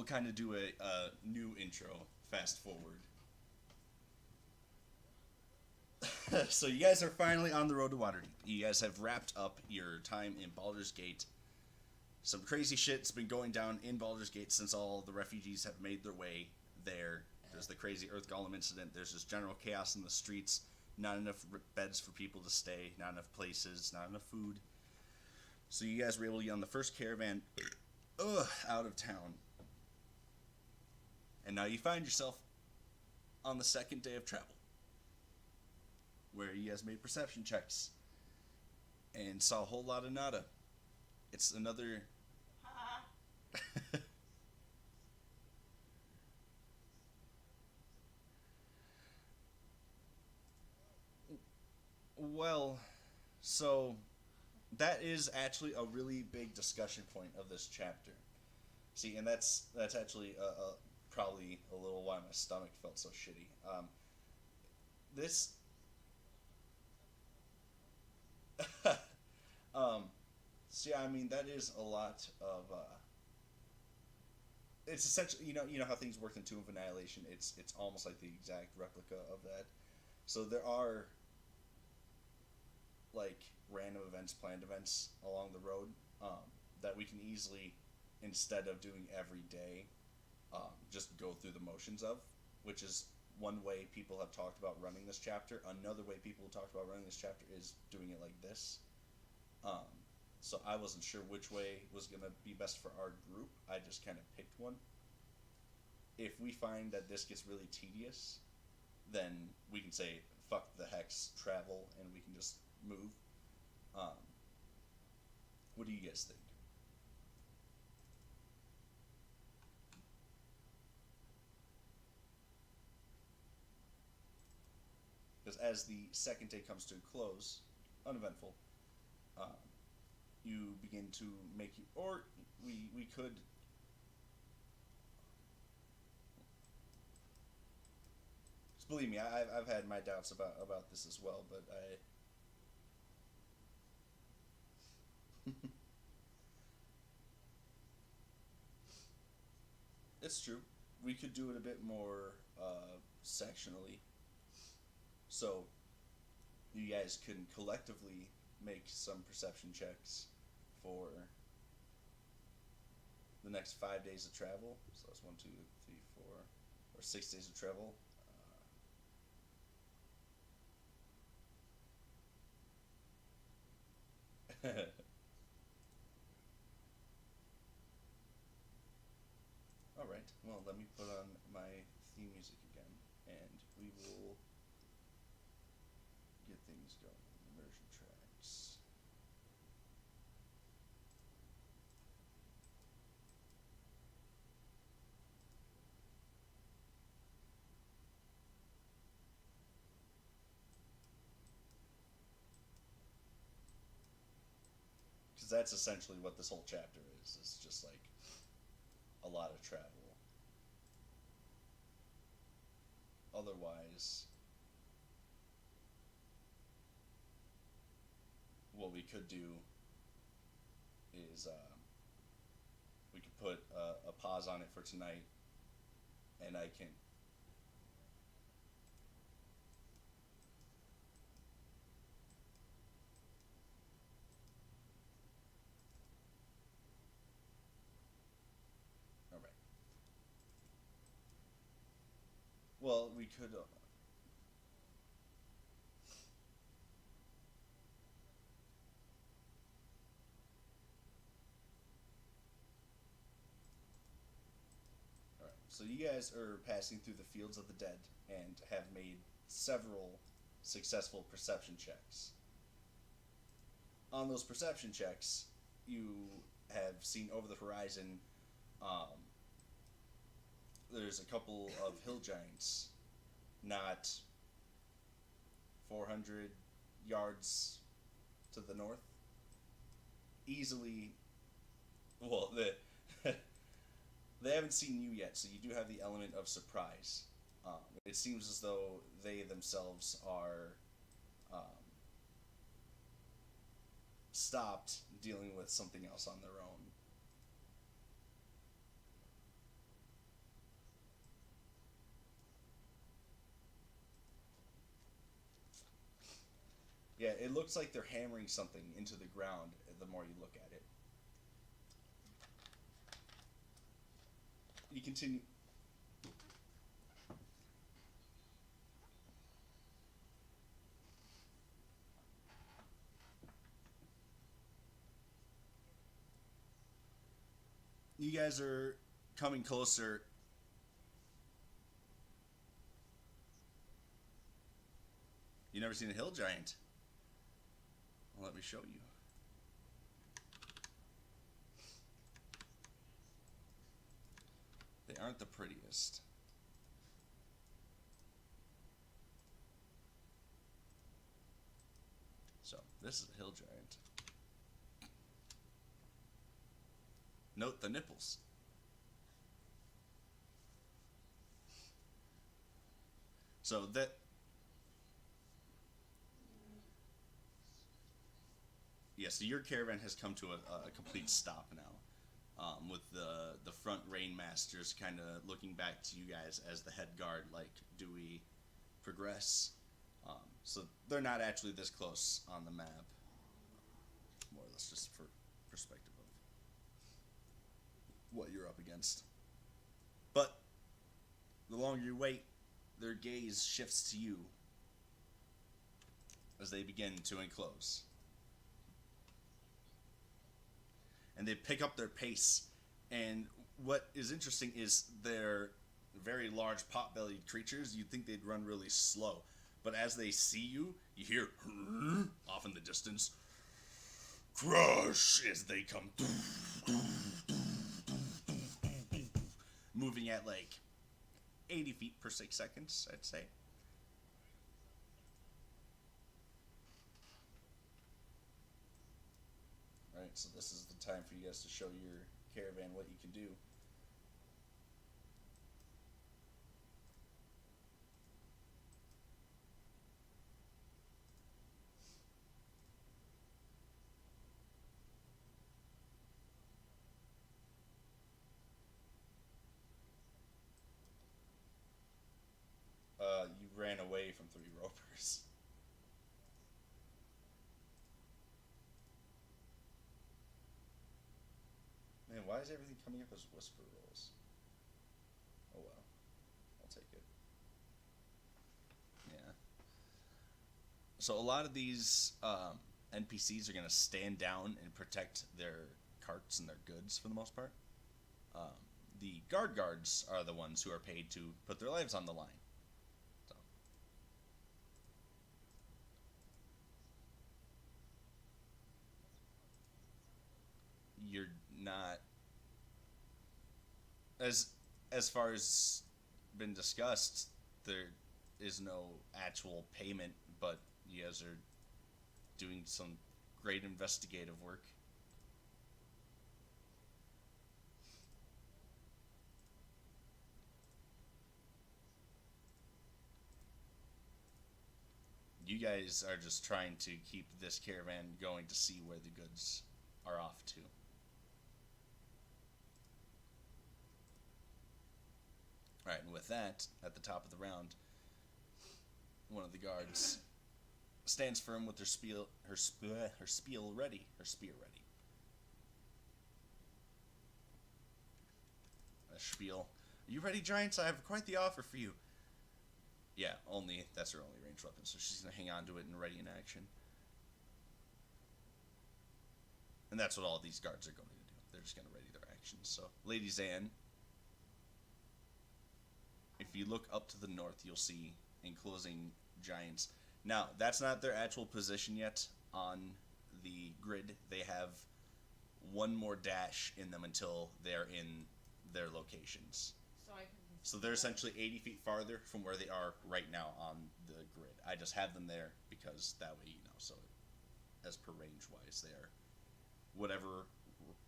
kind of do a new intro, fast forward. So you guys are finally on the road to Waterdeep. You guys have wrapped up your time in Baldur's Gate. Some crazy shit's been going down in Baldur's Gate since all the refugees have made their way there. There's the crazy Earth Golem incident. There's just general chaos in the streets. Not enough beds for people to stay. Not enough places. Not enough food. So you guys were able to get on the first caravan out of town. And now you find yourself on the second day of travel, where you guys made perception checks and saw a whole lot of nada. It's another. Well, so that is actually a really big discussion point of this chapter. See, and that's actually probably a little why my stomach felt so shitty. This See, I mean, that is a lot of. It's essentially, you know how things work in Tomb of Annihilation. It's almost like the exact replica of that. So there are like random events, planned events along the road that we can easily, instead of doing every day, just go through the motions of, which is one way people have talked about running this chapter. Another way people talked about running this chapter is doing it like this. Um, so I wasn't sure which way was going to be best for our group. I just kind of picked one. If we find that this gets really tedious, then we can say, fuck the hex, travel, and we can just move. Um, what do you guys think? Because as the second day comes to a close, uneventful, um, you begin to make, or we could. Just believe me, I've had my doubts about this as well, but it's true. We could do it a bit more sectionally, so you guys can collectively make some perception checks for the next 5 days of travel. So that's 1, 2, 3, 4, or 6 days of travel. All right. Well, let me put on my theme music again, and we will get things going. Immersion tracks. Because that's essentially what this whole chapter is. It's just like a lot of travel. Otherwise, what we could do is we could put a pause on it for tonight, and I can. All right. Well, we could. All right. So you guys are passing through the fields of the dead and have made several successful perception checks. On those perception checks, you have seen over the horizon. Um, there's a couple of hill giants, not 400 yards to the north. Easily, well, they haven't seen you yet, so you do have the element of surprise. It seems as though they themselves are um, stopped dealing with something else on their own. Yeah, it looks like they're hammering something into the ground the more you look at it. You continue. You guys are coming closer. You never seen a hill giant? Well, let me show you. They aren't the prettiest. So, this is a hill giant. Note the nipples. So that yeah, so your caravan has come to a complete stop now, with the front rain masters kind of looking back to you guys as the head guard. Like, do we progress? So they're not actually this close on the map, more or less, just for perspective of what you're up against. But the longer you wait, their gaze shifts to you as they begin to enclose. And they pick up their pace. And what is interesting is they're very large pot-bellied creatures. You'd think they'd run really slow. But as they see you, you hear off in the distance, crush, as they come moving at like 80 feet per 6 seconds, I'd say. Alright, so this is the time for you guys to show your caravan what you can do. You ran away from 3 ropers. Man, why is everything coming up as whisper rolls? Oh well, I'll take it. Yeah. So a lot of these NPCs are going to stand down and protect their carts and their goods for the most part. Um, the guards are the ones who are paid to put their lives on the line. So you're not as as far as been discussed. There is no actual payment, but you guys are doing some great investigative work. You guys are just trying to keep this caravan going to see where the goods are off to. All right, and with that, at the top of the round, one of the guards stands firm with her spiel ready, her spear ready. A spiel. Are you ready, giants? I have quite the offer for you. Yeah, only that's her only ranged weapon, so she's gonna hang on to it and ready in action. And that's what all these guards are going to do. They're just gonna ready their actions. So, Lady Zan, if you look up to the north, you'll see enclosing giants. Now, that's not their actual position yet on the grid. They have one more dash in them until they're in their locations. So I can. So they're essentially 80 feet farther from where they are right now on the grid. I just have them there because that way, so as per range wise, they are whatever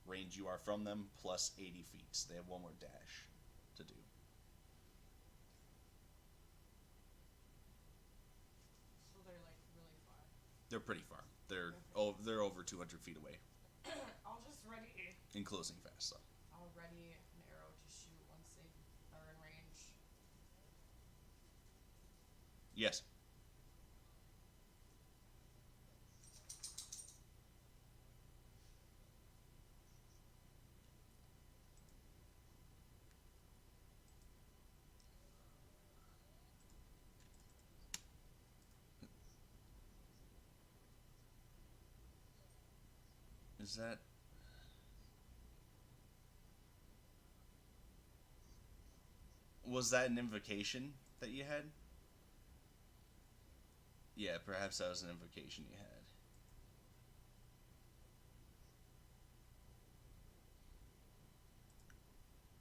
range you are from them plus 80 feet. So they have one more dash to do. So they're like really far. They're pretty far. They're they're over 200 feet away. I'll just ready. Enclosing fast, though. I'll ready an arrow to shoot once they are in range. Yes. Is that... Was that an invocation that you had? Yeah, perhaps that was an invocation you had.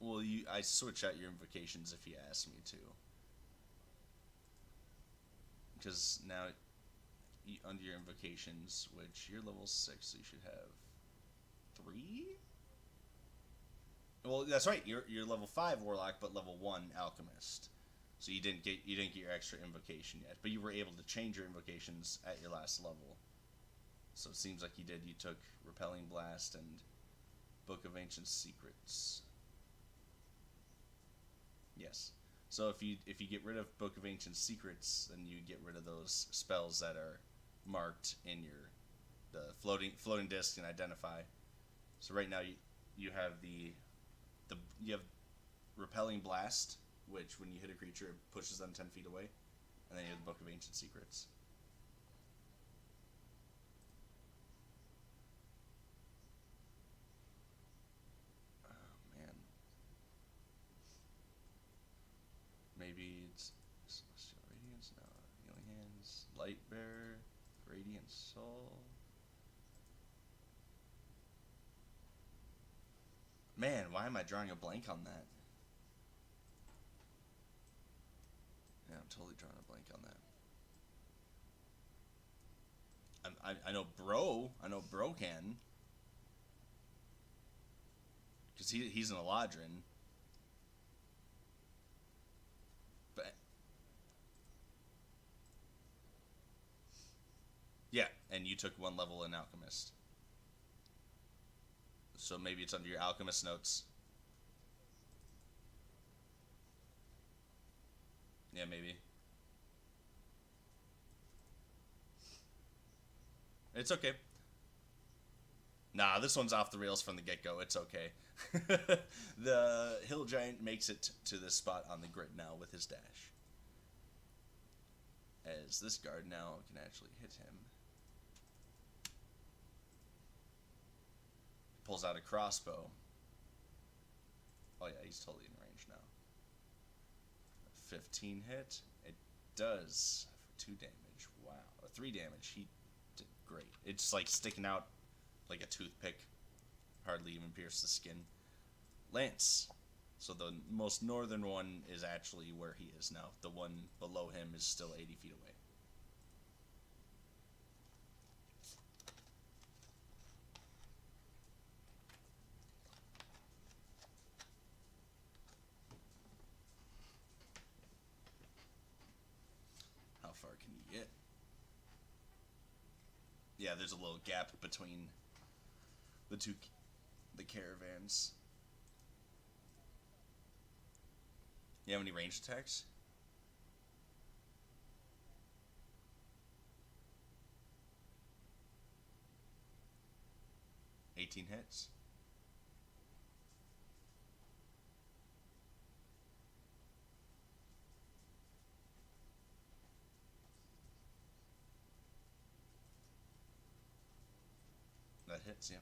Well, I switch out your invocations if you ask me to. Because now, under your invocations, which you're level 6, so you should have 3? Well, that's right. You're level 5 warlock, but level 1 alchemist. So you didn't get your extra invocation yet, but you were able to change your invocations at your last level. So it seems like you did. You took Repelling Blast and Book of Ancient Secrets. Yes. So if you get rid of Book of Ancient Secrets, then you get rid of those spells that are marked in your the floating disc and identify. So right now you have you have Repelling Blast, which when you hit a creature it pushes them 10 feet away, and then you have the Book of Ancient Secrets. Oh man, maybe it's Celestial Radiance. No, Healing Hands, Light Bearer, Radiant Soul. Man, why am I drawing a blank on that? Yeah, I'm totally drawing a blank on that. I know Bro can, because he's an Eladrin. But yeah, and you took 1 level in Alchemist. So maybe it's under your Alchemist notes. Yeah, maybe. It's okay. Nah, this one's off the rails from the get-go. It's okay. The Hill Giant makes it to this spot on the grid now with his dash. As this guard now can actually hit him. Pulls out a crossbow. Oh yeah, he's totally in range now. 15 hit. It does for 2 damage. Wow. Or 3 damage. He did great. It's like sticking out like a toothpick. Hardly even pierce the skin. Lance. So the most northern one is actually where he is now. The one below him is still 80 feet away. How far can you get? Yeah, there's a little gap between the caravans. You have any ranged attacks? 18 hits. That hits, yeah.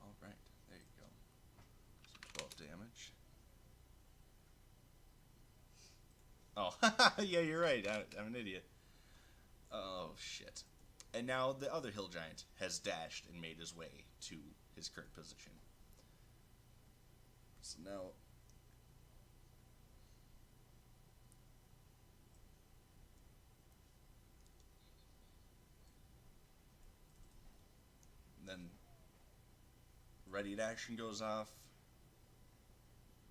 Alright, there you go. So 12 damage. Oh, yeah, you're right. I'm an idiot. Oh, shit. And now the other hill giant has dashed and made his way to his current position. So now... Then ready to action goes off.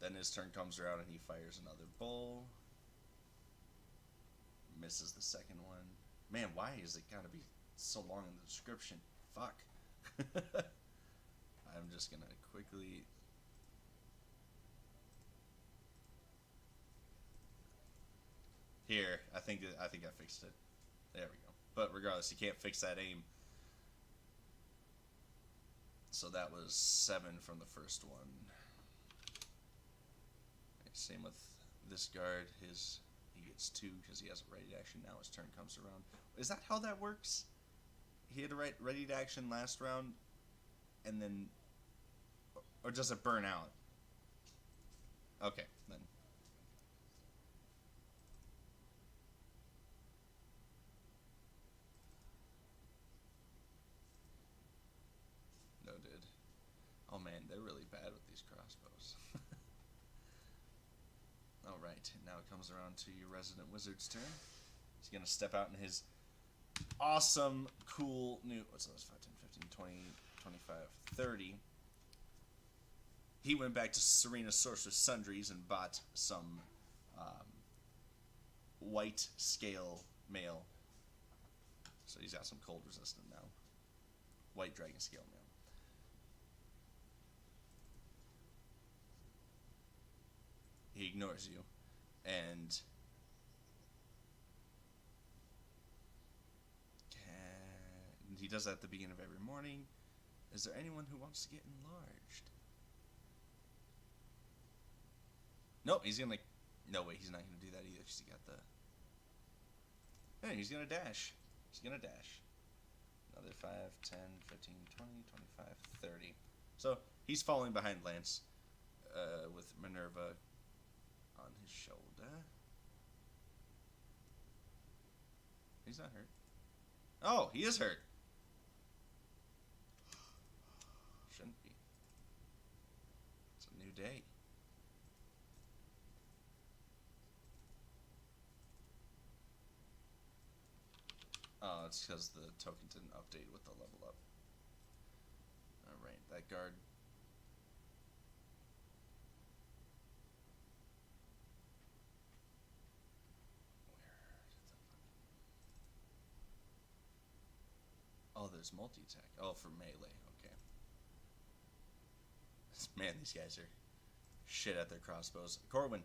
Then his turn comes around and he fires another bull. Misses the second one. Man, why is it gotta be so long in the description? Fuck. I'm just gonna quickly... Here, I think I fixed it. There we go. But regardless, you can't fix that aim. So that was 7 from the first one. Same with this guard, he gets 2 because he has a ready to action. Now his turn comes around. Is that how that works? He had a ready to action last round, and then, or does it burn out? Okay, then. Noted. Oh man, they're really bad with these crossbows. Alright, now it comes around to your resident wizard's turn. He's gonna step out in his awesome, cool new. What's those? 5, 10, 15, 20, 25, 30. He went back to Serena Sorceress Sundries and bought some white scale mail. So he's got some cold resistant now. White dragon scale mail. He ignores you, and he does that at the beginning of every morning. Is there anyone who wants to get enlarged? Nope, he's gonna. No way, he's not gonna do that either. Cause he got the. Hey, he's gonna dash. He's gonna dash. Another 5, 10, 15, 20, 25, 30. So he's falling behind Lance, with Minerva on his shoulder. He's not hurt. Oh, he is hurt. Shouldn't be. It's a new day. Oh, it's because the token didn't update with the level up. Alright, that guard. Oh, there's multi-attack. Oh, for melee. Okay. Man, these guys are shit at their crossbows. Corwin.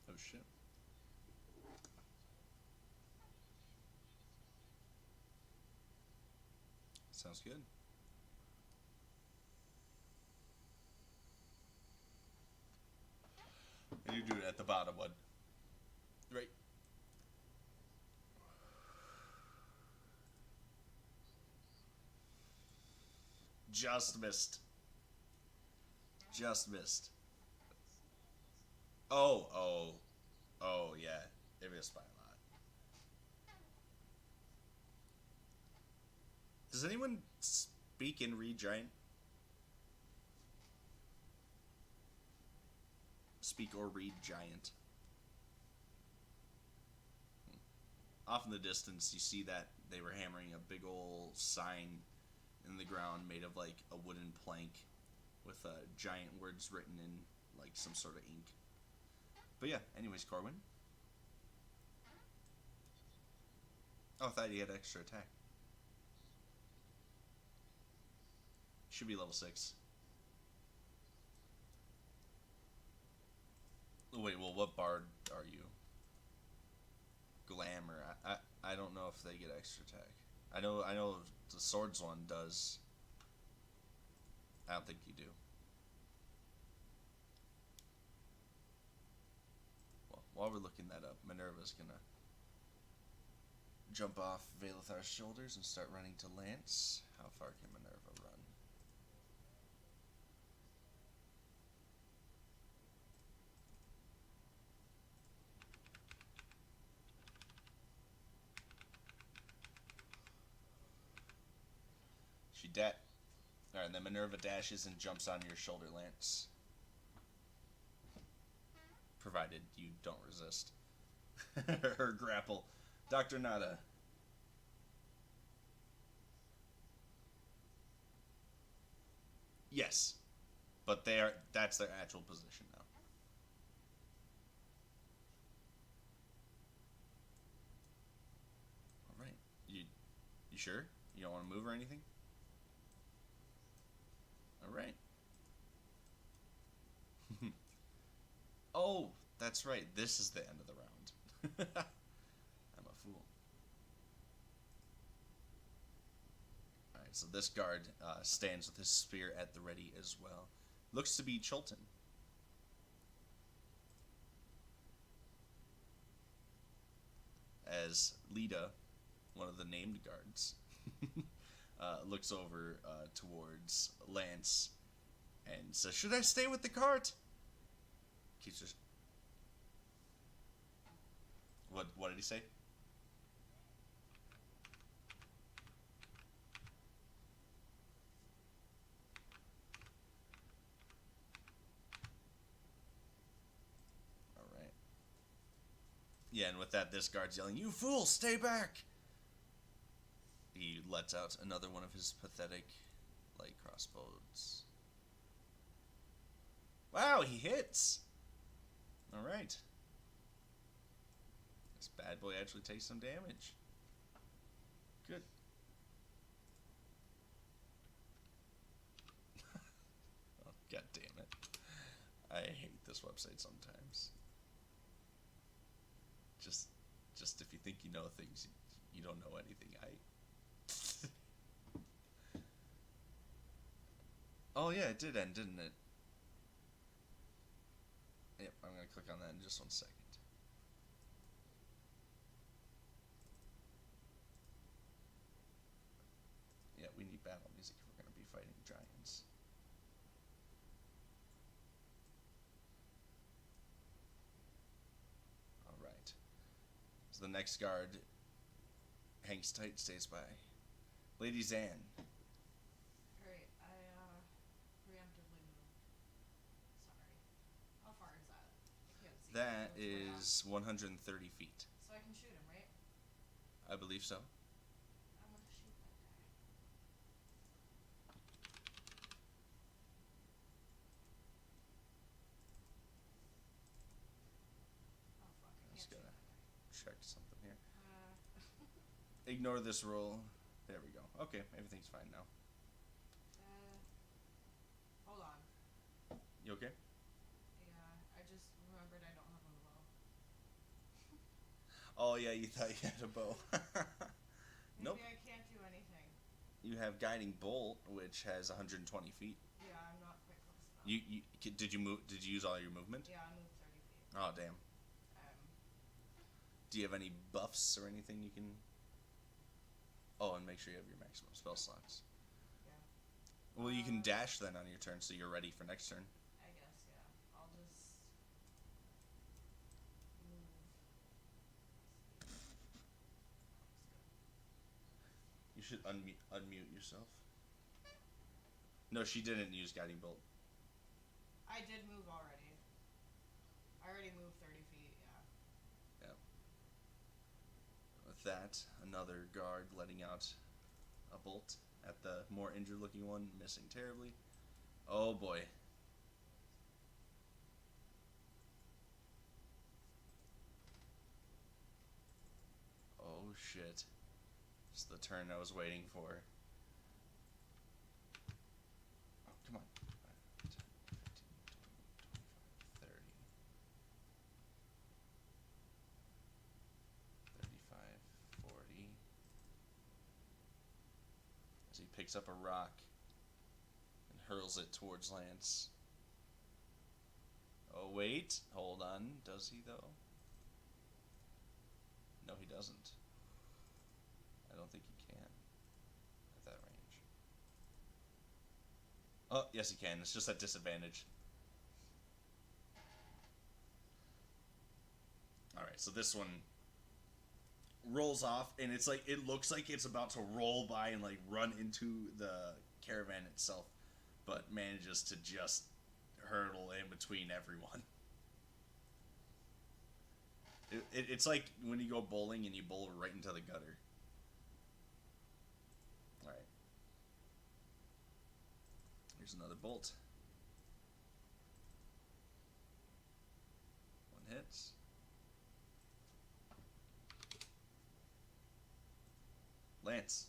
Oh shit. Sounds good. And you do it at the bottom one. Right. Just missed. Just missed. Oh, yeah. It missed by a lot. Does anyone speak and read giant? Speak or read giant. Off in the distance, you see that they were hammering a big old sign in the ground made of like a wooden plank with giant words written in like some sort of ink. But yeah, anyways, Corwin. Oh, I thought he had extra attack. Should be level 6. Wait, well, what bard are you? Glamour. I don't know if they get extra attack. I know the swords one does. I don't think you do. Well, while we're looking that up, Minerva's gonna jump off Vaelithar's shoulders and start running to Lance. How far can Minerva run? Alright, then Minerva dashes and jumps on your shoulder, Lance. Provided you don't resist. Her grapple. Dr. Nada. Yes. But that's their actual position now. Alright. You sure? You don't want to move or anything? Alright. Oh, that's right. This is the end of the round. I'm a fool. Alright, so this guard stands with his spear at the ready as well. Looks to be Chulton. As Lita, one of the named guards, looks over towards Lance and says, "Should I stay with the cart?" Keeps just... What did he say? Alright. Yeah, and with that, this guard's yelling, "You fool, stay back!" He lets out another one of his pathetic light crossbows. Wow, he hits! Alright. This bad boy actually takes some damage. Good. Oh, God damn it. I hate this website sometimes. Just if you think you know things, you don't know anything. Oh yeah, it did end, didn't it? Yep, I'm gonna click on that in just 1 second. Yeah, we need battle music if we're gonna be fighting giants. Alright. So the next guard hangs tight, stays by. Lady Zan. Alright, I preemptively moved. Sorry. How far is that? I can't see. That It was way out. is 130 feet. So I can shoot him, right? I believe so. I'm gonna shoot that guy. Oh fuck, I I'm can't just shoot gonna that guy. check something here. Ignore this roll. There we go. Okay, everything's fine now. Hold on. You okay? Yeah, I just remembered I don't have a bow. Oh yeah, you thought you had a bow. Maybe Nope. I can't do anything. You have Guiding Bolt, which has 120 feet. Yeah, I'm not quite close enough. Did you move? Did you use all your movement? Yeah, I moved 30 feet. Oh damn. Um, Do you have any buffs or anything you can? Oh, and make sure you have your maximum spell slots. yeah. Well, you can dash then on your turn, so you're ready for next turn. I guess, yeah. I'll just move. You should unmute yourself. No, she didn't use Guiding Bolt. I did move already. I already moved 30 feet, yeah. Yeah. With that, another guard letting out a bolt at the more injured looking one, missing terribly. Oh boy. Oh shit. It's the turn I was waiting for. Oh, come on. 10, 15, 20, 25, 30. 35, 40. As he picks up a rock and hurls it towards Lance. Oh wait, hold on. Does he though? No, he doesn't. I don't think he can at that range. Oh, yes he can. It's just at disadvantage. Alright, so this one rolls off, and it's like, it looks like it's about to roll by and like run into the caravan itself, but manages to just hurdle in between everyone. It's like when you go bowling and you bowl right into the gutter. Alright. Here's another bolt. One hits. Lance.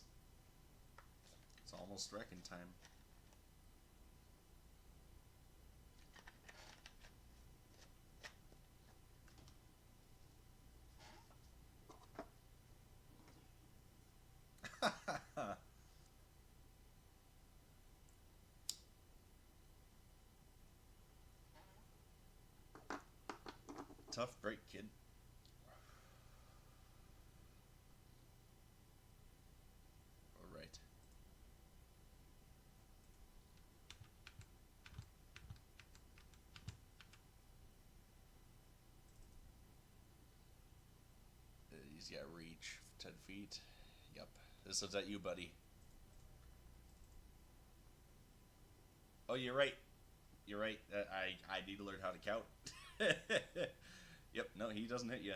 It's almost wrecking time. Tough break, kid. All right. He's got reach 10 feet. Yep. This one's at you, buddy. Oh, you're right. You're right. I need to learn how to count. Yep. No, he doesn't hit you.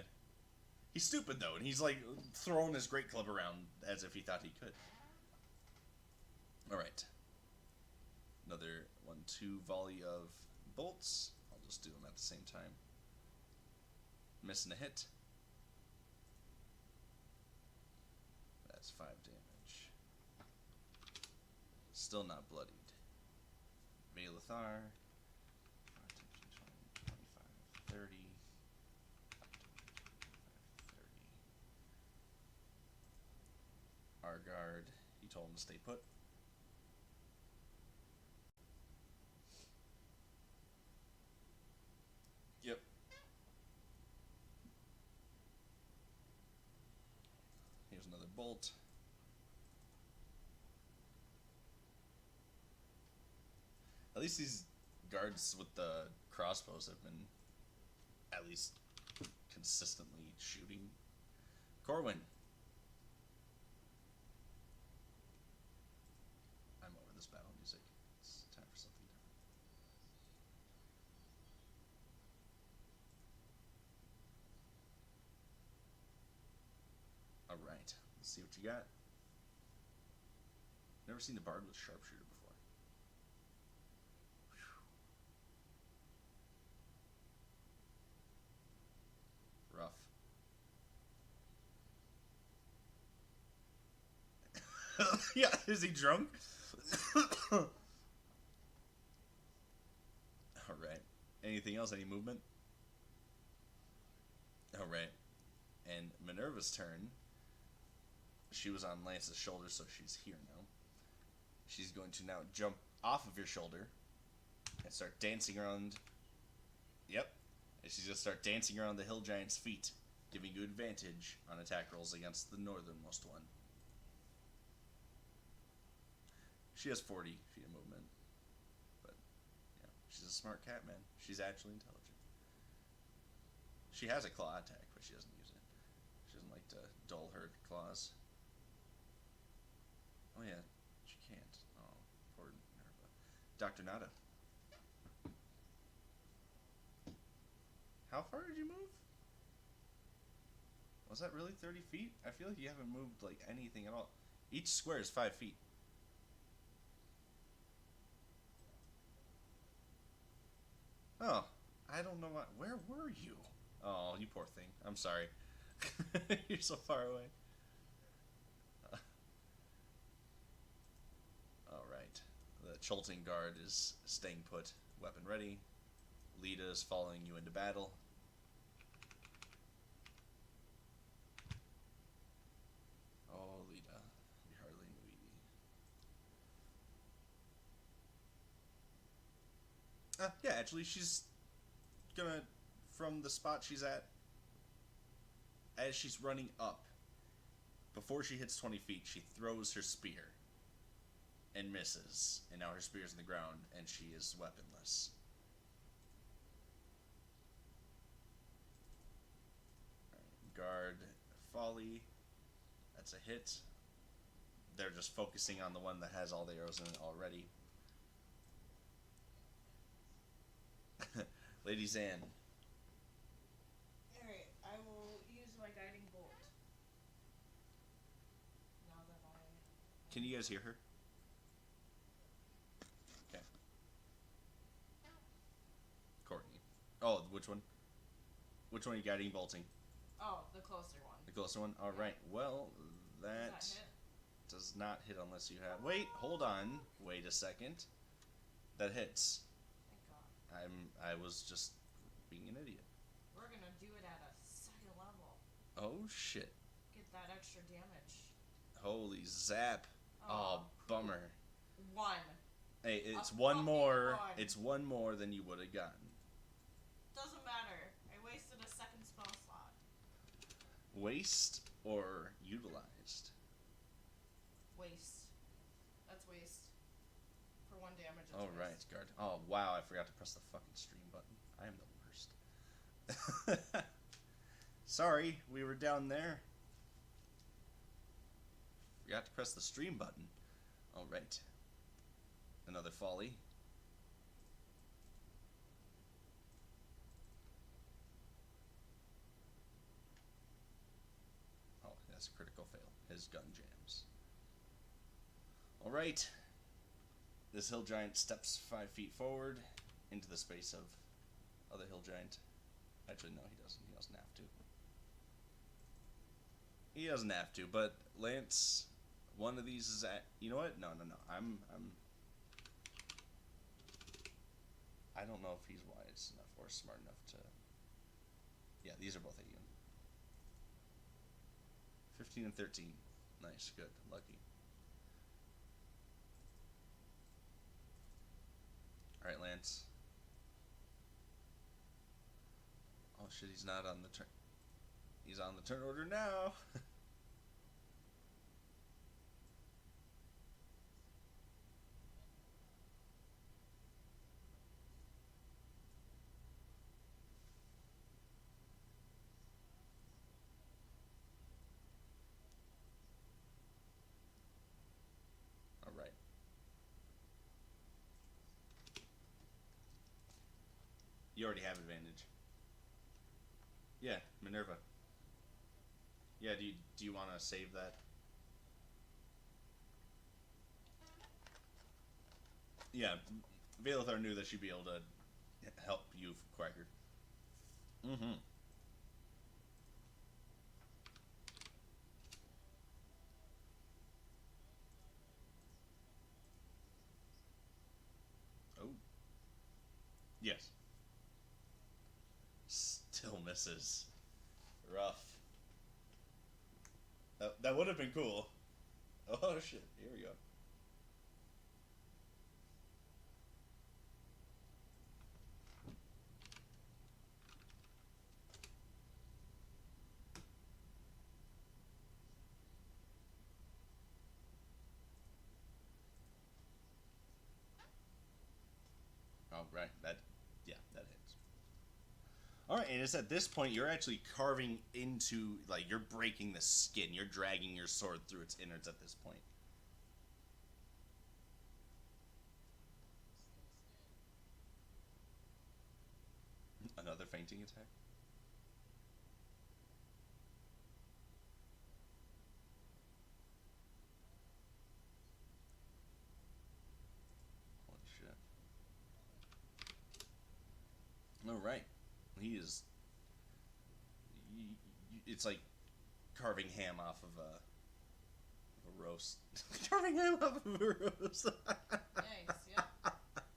He's stupid though, and he's like throwing his great club around as if he thought he could. All right. Another 1-2 volley of bolts. I'll just do them at the same time. Missing a hit. That's 5 damage. Still not bloodied. Valithar. 25, 30. 30. Argard. He told him to stay put. Yep. Here's another bolt. At least these guards with the crossbows have been at least consistently shooting. Corwin. I'm over this battle music. It's time for something different. Alright, let's see what you got. Never seen a bard with sharpshooter before. Rough. Yeah, is he drunk? Alright. Anything else? Any movement? Alright. And Minerva's turn. She was on Lance's shoulder, so she's here now. She's going to now jump off of your shoulder and start dancing around. Yep. And she's going to start dancing around the hill giant's feet, giving you advantage on attack rolls against the northernmost one. She has 40 feet of movement. But, yeah, she's a smart cat, man. She's actually intelligent. She has a claw attack, but she doesn't use it. She doesn't like to dull her claws. Oh, yeah. She can't. Oh, poor Minerva. Dr. Nada. How far did you move? Was that really 30 feet? I feel like you haven't moved, like, anything at all. Each square is 5 feet. Oh, I don't know what. Where were you? Oh, you poor thing. I'm sorry. You're so far away. Alright. The Cholting Guard is staying put, weapon ready. Lita is following you into battle. Oh, Lita. You hardly knew Edie. Yeah, actually, she's gonna, from the spot she's at, as she's running up, before she hits 20 feet, she throws her spear and misses. And now her spear's in the ground, and she is weaponless. Right, guard Folly. That's a hit. They're just focusing on the one that has all the arrows in it already. Lady Zan. Alright, I will use my guiding bolt. Now that I... Can you guys hear her? Okay. Courtney. Oh, which one? Which one are you guiding bolting? Oh, the closer one. The closer one? Alright, well, that Does that hit? does not hit unless you have. Wait, hold on. Wait a second. That hits. Thank God. I was just being an idiot. We're gonna do it at a second level. Oh shit. Get that extra damage. Holy zap. Oh, bummer. One. Hey, it's A one more. fucking one. It's one more than you would have gotten. Doesn't matter. I wasted a second spell slot. Waste or utilized? Waste. That's waste. For 1 damage. It's Oh, waste. right, guard. Oh, wow, I forgot to press the fucking stream button. I am the worst. Sorry, we were down there. Forgot to press the stream button. All right. Another folly. Oh, that's a critical fail. His gun jams. All right. This hill giant steps 5 feet forward into the space of other hill giant. Actually, no, he doesn't. He doesn't have to. He doesn't have to. But Lance, one of these is at. You know what? No. I don't know if he's wise enough or smart enough to. Yeah, these are both at you. 15 and 13. Nice, good, lucky. All right, Lance. Oh shit, he's not on the turn. He's on the turn order now. All right. You already have advantage. Yeah, Minerva. Yeah, do you want to save that? Yeah, Valethar knew that she'd be able to help you, Quacker. Mm-hmm. Oh. Yes. Still misses. Rough. That would have been cool. Oh shit, here we go. Oh, right. That hits. Alright, and it's at this point you're actually carving into, like, you're breaking the skin. You're dragging your sword through its innards at this point. Another fainting attack? Holy shit. Alright. He is... It's like carving ham off of a roast. Carving ham off of a roast. Nice, yeah.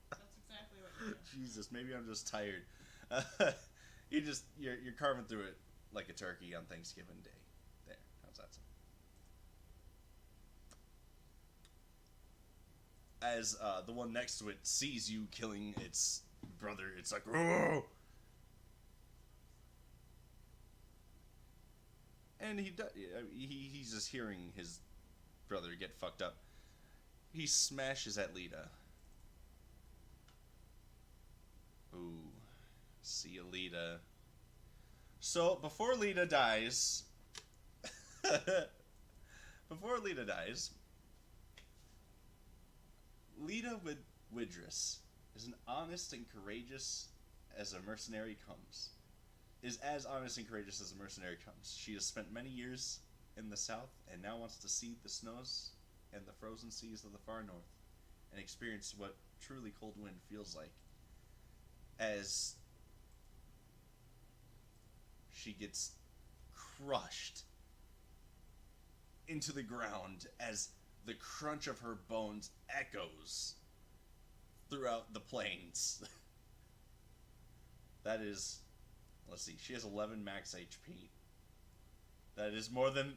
That's exactly what you do. Jesus, maybe I'm just tired. You're carving through it like a turkey on Thanksgiving Day. There, how's that sound? As the one next to it sees you killing its brother, it's like, oh! And he's just hearing his brother get fucked up. He smashes at Lita. Ooh. See you, Lita. So, before Lita dies... Lita Widris is an honest and courageous as a mercenary comes. Is as honest and courageous as a mercenary comes. She has spent many years in the south and now wants to see the snows and the frozen seas of the far north and experience what truly cold wind feels like as she gets crushed into the ground as the crunch of her bones echoes throughout the plains. That is, let's see, she has 11 max HP. That is more than.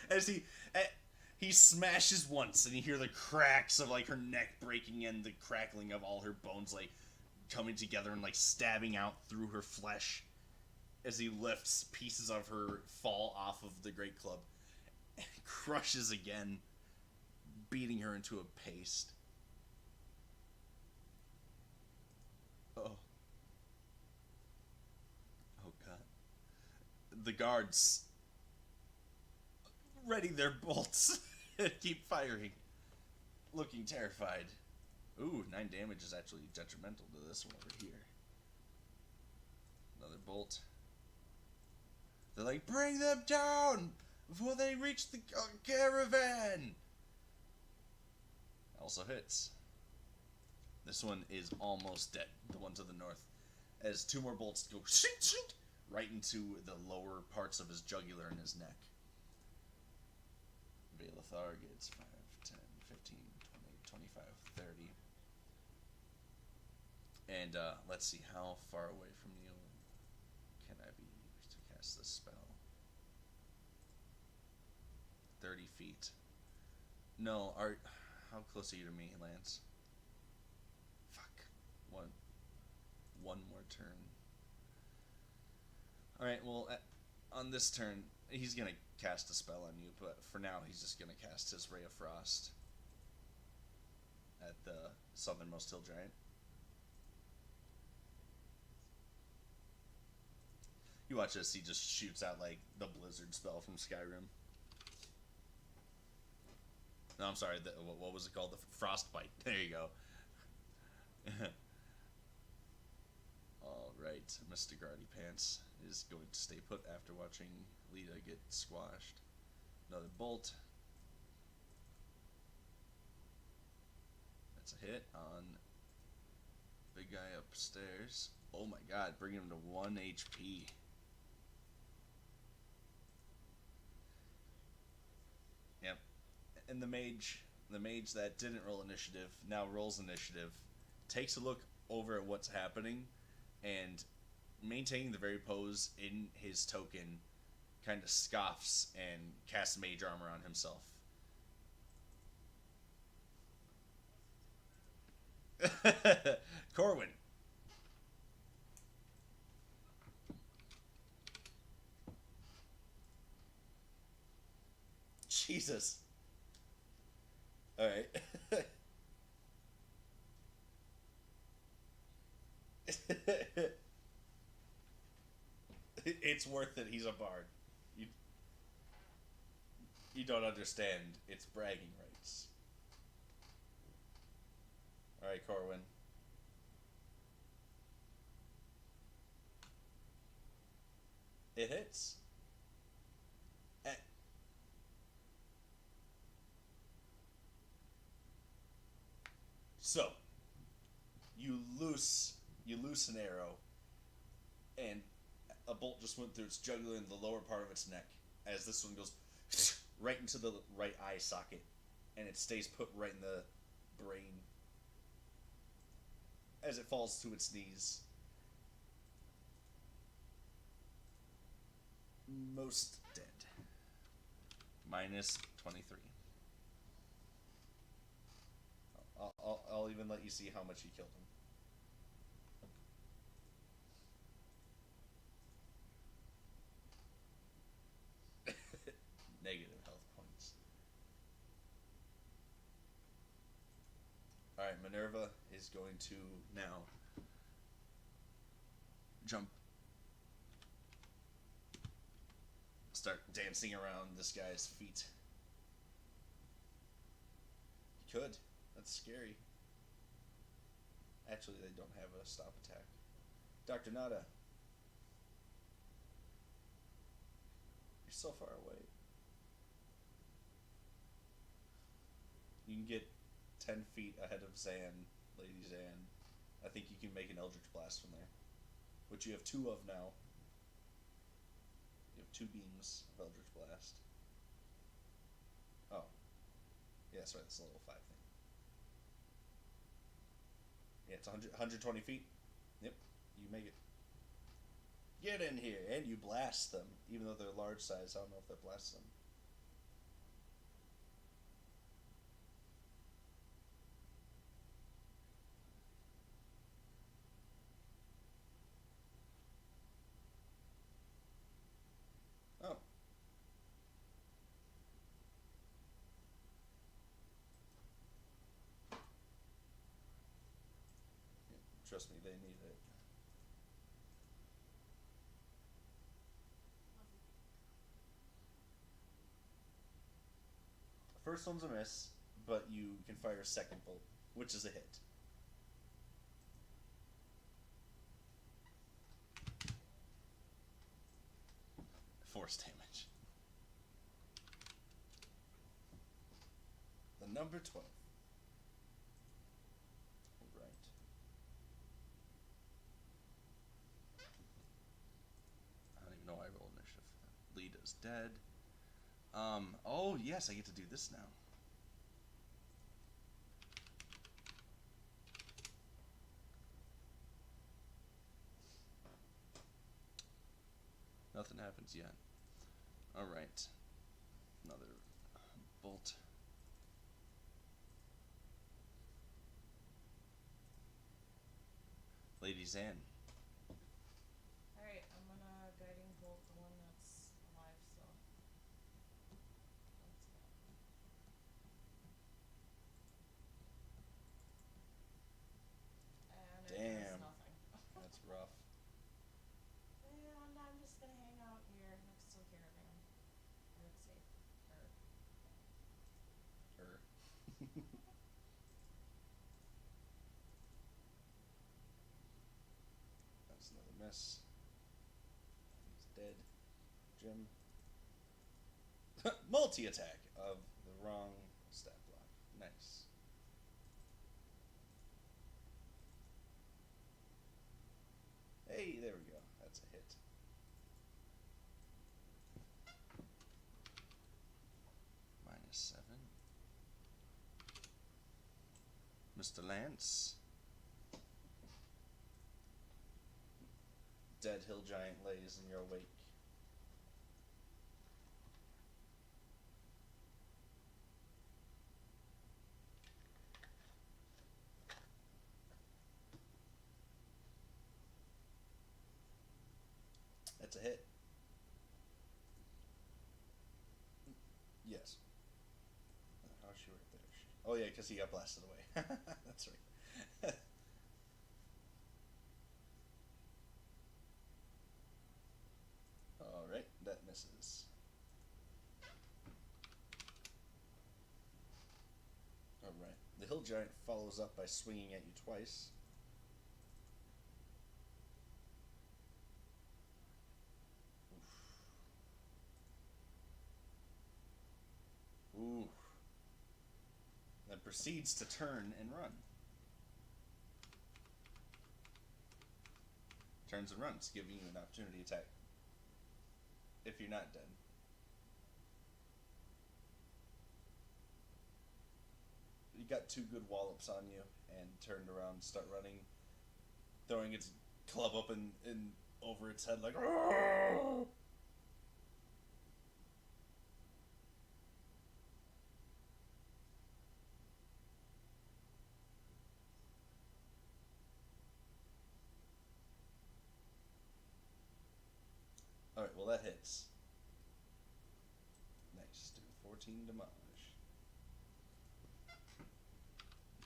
As he smashes once, and you hear the cracks of like her neck breaking and the crackling of all her bones like coming together and like stabbing out through her flesh as he lifts pieces of her fall off of the great club and crushes again, beating her into a paste. Oh. Oh god. The guards ready their bolts and keep firing, looking terrified. Ooh, 9 damage is actually detrimental to this one over here. Another bolt. They're like, bring them down before they reach the caravan. Also hits. This one is almost dead, the one to the north, as 2 more bolts go shink, shink, right into the lower parts of his jugular and his neck. Valethar gets 5, 10, 15, 20, 25, 30. And let's see, how far away from you can I be to cast this spell? 30 feet. No, how close are you to me, Lance? Fuck. One more turn. Alright, well, on this turn, he's gonna cast a spell on you, but for now, he's just gonna cast his Ray of Frost at the southernmost hill giant. You watch this, he just shoots out, like, the blizzard spell from Skyrim. No, I'm sorry, what was it called? The Frostbite. There you go. Alright, Mr. Gardy Pants is going to stay put after watching Lita get squashed. Another bolt. That's a hit on big guy upstairs. Oh my god, bringing him to 1 HP. Yep. And the mage that didn't roll initiative now rolls initiative, takes a look over at what's happening, and maintaining the very pose in his token, kind of scoffs and casts mage armor on himself. Corwin. Jesus. Alright. It's worth it, he's a bard. You don't understand. It's bragging rights. Alright, Corwin. It hits. So, you loose an arrow, and a bolt just went through its jugular and the lower part of its neck, as this one goes right into the right eye socket, and it stays put right in the brain as it falls to its knees. Most dead. Minus 23. I'll even let you see how much you killed him. Negative health points. Alright, Minerva is going to now jump. Start dancing around this guy's feet. You could. That's scary. Actually, they don't have a stop attack. Dr. Nada. You're so far away. You can get 10 feet ahead of Zan, Lady Zan. I think you can make an Eldritch Blast from there. Which you have 2 of now. You have 2 beams of Eldritch Blast. Oh. Yeah, that's right. That's a level 5 thing. Yeah, it's 120 feet. Yep, you make it. Get in here, and you blast them. Even though they're large size, I don't know if that blasts them. Oh. Yeah, trust me, they need it. First one's a miss, but you can fire a second bolt, which is a hit. Force damage. The number 12. Right. I don't even know why I rolled initiative. Lita's dead. Oh yes, I get to do this now. Nothing happens yet. Alright. Another bolt. Ladies in. Alright, I'm gonna guiding bolt the one that's alive still. Let's go. And it does Damn. nothing. That's rough. And I'm just gonna hang out here next to the caravan. Or it's safe. That's another miss. He's dead. Jim. Multi-attack of the wrong stat block. Nice. Hey, there we go. That's a hit. -7. Mr. Lance. Dead hill giant lays in your wake. That's a hit. Yes. How's she right there? Oh yeah, because he got blasted away. That's right. Alright, that misses. Alright. The hill giant follows up by swinging at you twice. Oof. Ooh. Then proceeds to turn and run. Turns and runs, giving you an opportunity attack. If you're not dead. You got 2 good wallops on you and turned around, start running, throwing its club up and over its head like. Argh! Alright, well that hits. Nice, do 14 damage.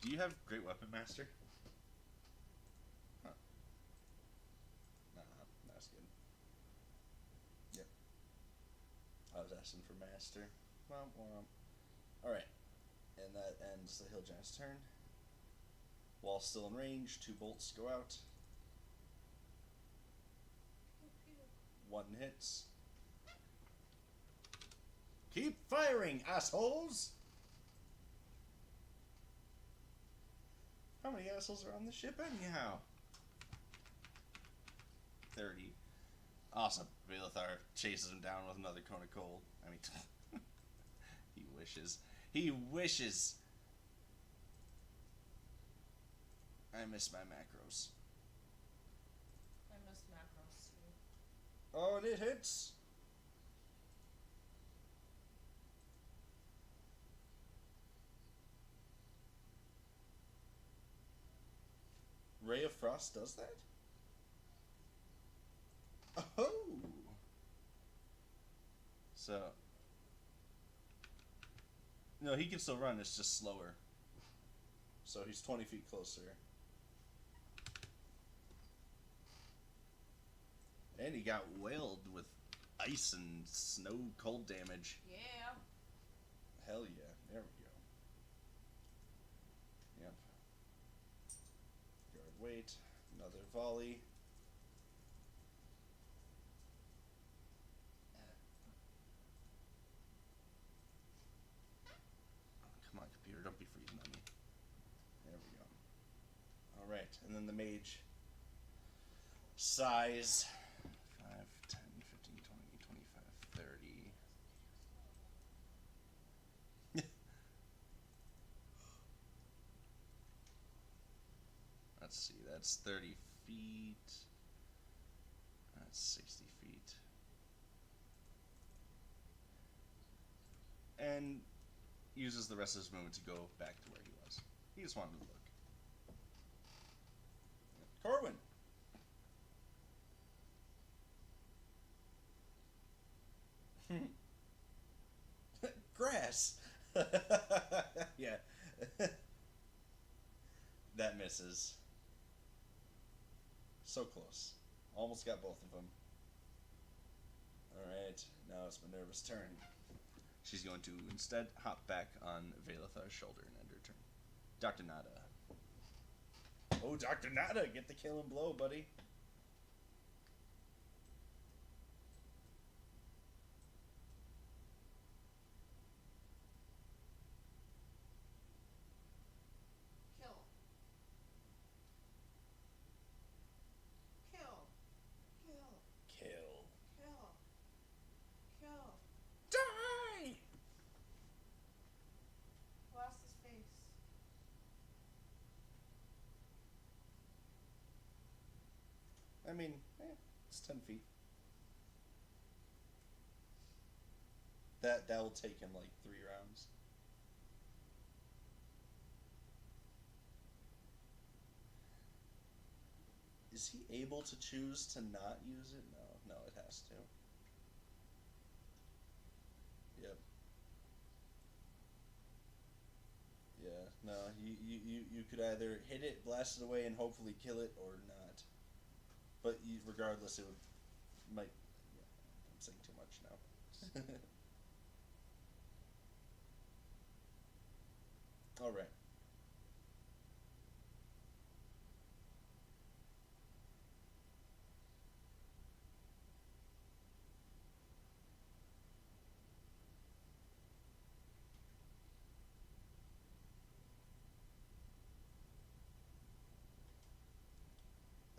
Do you have Great Weapon Master? Huh. Nah, that's good. Yep. I was asking for Master. Womp womp. Alright. And that ends the Hill Giant's turn. While still in range, 2 bolts go out. Pew, pew. 1 hits. Keep firing, assholes! How many assholes are on the ship anyhow? 30. Awesome. Velithar chases him down with another cone of cold. I mean, he wishes. He wishes. I miss my macros. I miss macros too. Oh, and it hits. Ray of Frost does that? Oh! So. No, he can still run, it's just slower. So he's 20 feet closer. And he got whaled with ice and snow cold damage. Yeah. Hell yeah. There we go. Yep. Guard wait. Another volley. Come on, computer, don't be freezing on me. There we go. Alright, and then the mage. Size 5, 10, 15, 20, 25, 30. Let's see, that's 30 feet. That's 60 feet. And uses the rest of his movement to go back to where he was. He just wanted to look. Corwin! Grass! Yeah. That misses. So close. Almost got both of them. Alright, now it's Minerva's turn. She's going to instead hop back on Valethar's shoulder and end her turn. Dr. Nada. Oh, Dr. Nada, get the kill and blow, buddy. Kill. Kill. Kill. Kill. Kill. Kill. Die! Blast his face. I mean, it's 10 feet. That will take him like 3 rounds. Is he able to choose to not use it? No, it has to. Yep. Yeah, no, you could either hit it, blast it away, and hopefully kill it, or not. But regardless, it would might. Yeah, I'm saying too much now. All right.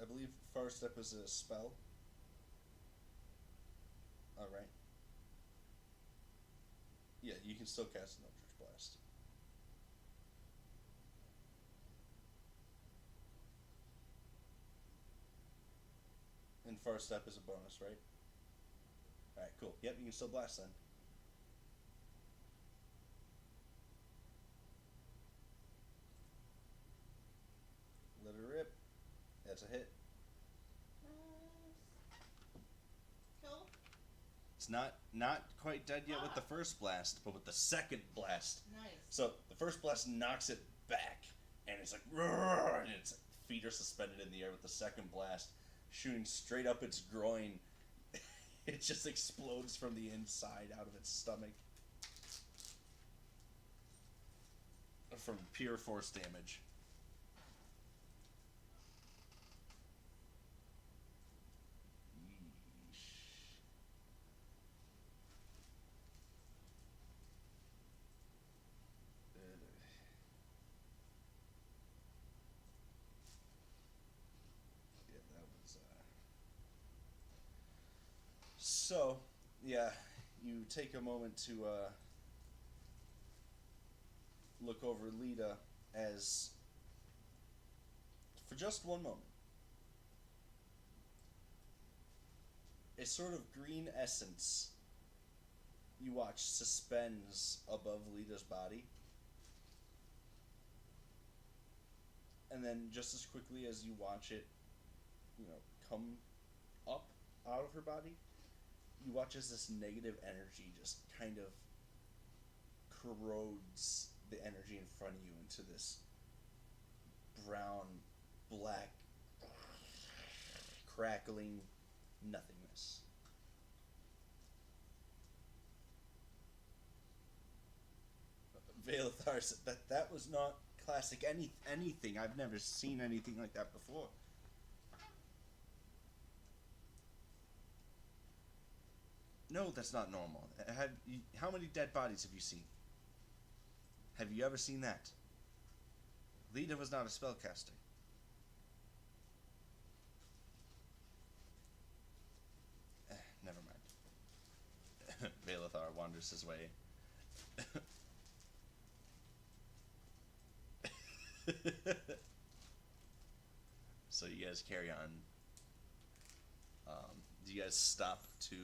I believe Far Step is a spell. All right. Yeah, you can still cast an Eldritch Blast. And Far Step is a bonus, right? Alright, cool. Yep, you can still blast then. Let her rip. That's a hit. Nice. Kill. It's not quite dead yet with the first blast, but with the second blast. Nice. So the first blast knocks it back, and it's like, roar, and its feet are suspended in the air with the second blast, shooting straight up its groin. It just explodes from the inside out of its stomach. From pure force damage. Yeah, that was. So, yeah, you take a moment to look over Lita as, for just one moment, a sort of green essence you watch suspends above Lita's body. And then just as quickly as you watch it, come up out of her body, you watch as this negative energy just kind of corrodes the energy in front of you into this brown, black, crackling nothingness. Veilithar said that was not classic anything. I've never seen anything like that before. No, that's not normal. How many dead bodies have you seen? Have you ever seen that? Lita was not a spellcaster. Never mind. Veilithar wanders his way. So you guys carry on. Do you guys stop to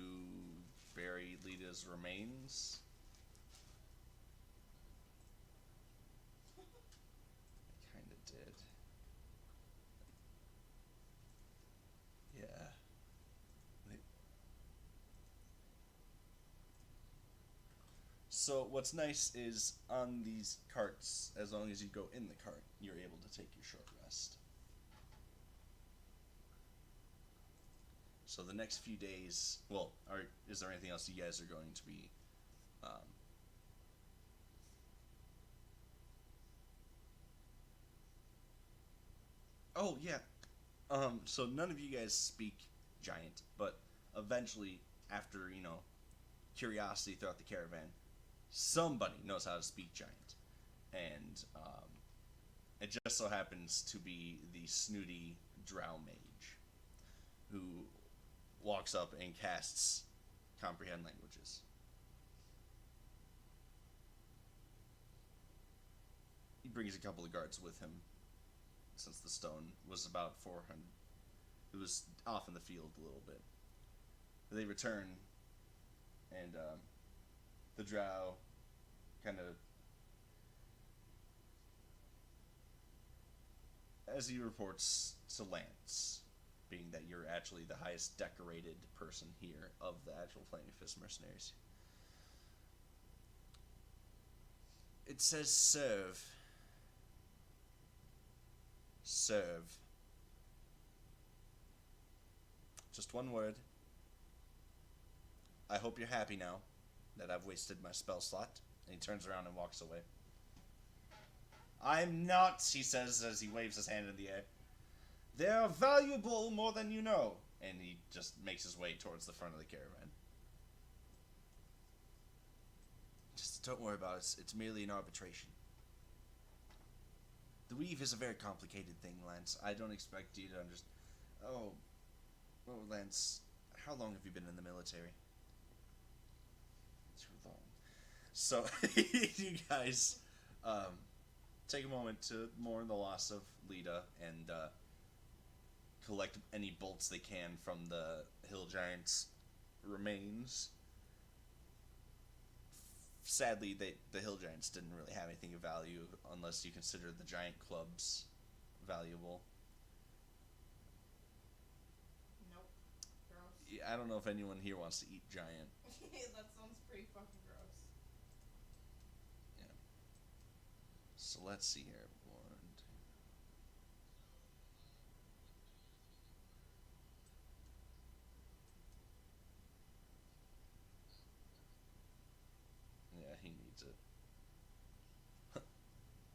bury Lita's remains? I kinda did. Yeah. So what's nice is on these carts, as long as you go in the cart, you're able to take your short rest. So the next few days, well, is there anything else you guys are going to be? Oh yeah. So none of you guys speak giant, but eventually, after curiosity throughout the caravan, somebody knows how to speak giant, and it just so happens to be the snooty drow mage, who walks up and casts comprehend languages. He brings a couple of guards with him, since the stone was about 400. It was off in the field a little bit. They return, and the drow kind of, as he reports to Lance, being that you're actually the highest decorated person here of the actual Flaming Fist mercenaries. It says serve. Serve. Just one word. I hope you're happy now that I've wasted my spell slot. And he turns around and walks away. I'm not, he says as he waves his hand in the air. They're valuable more than you know. And he just makes his way towards the front of the caravan. Just don't worry about it. It's merely an arbitration. The weave is a very complicated thing, Lance. I don't expect you to understand. Oh, Lance, how long have you been in the military? Too long. So, you guys take a moment to mourn the loss of Lita and collect any bolts they can from the hill giant's remains. Sadly, the hill giants didn't really have anything of value unless you consider the giant clubs valuable. Nope. Gross. Yeah, I don't know if anyone here wants to eat giant. That sounds pretty fucking gross. Yeah. So let's see here. Yeah, he needs it.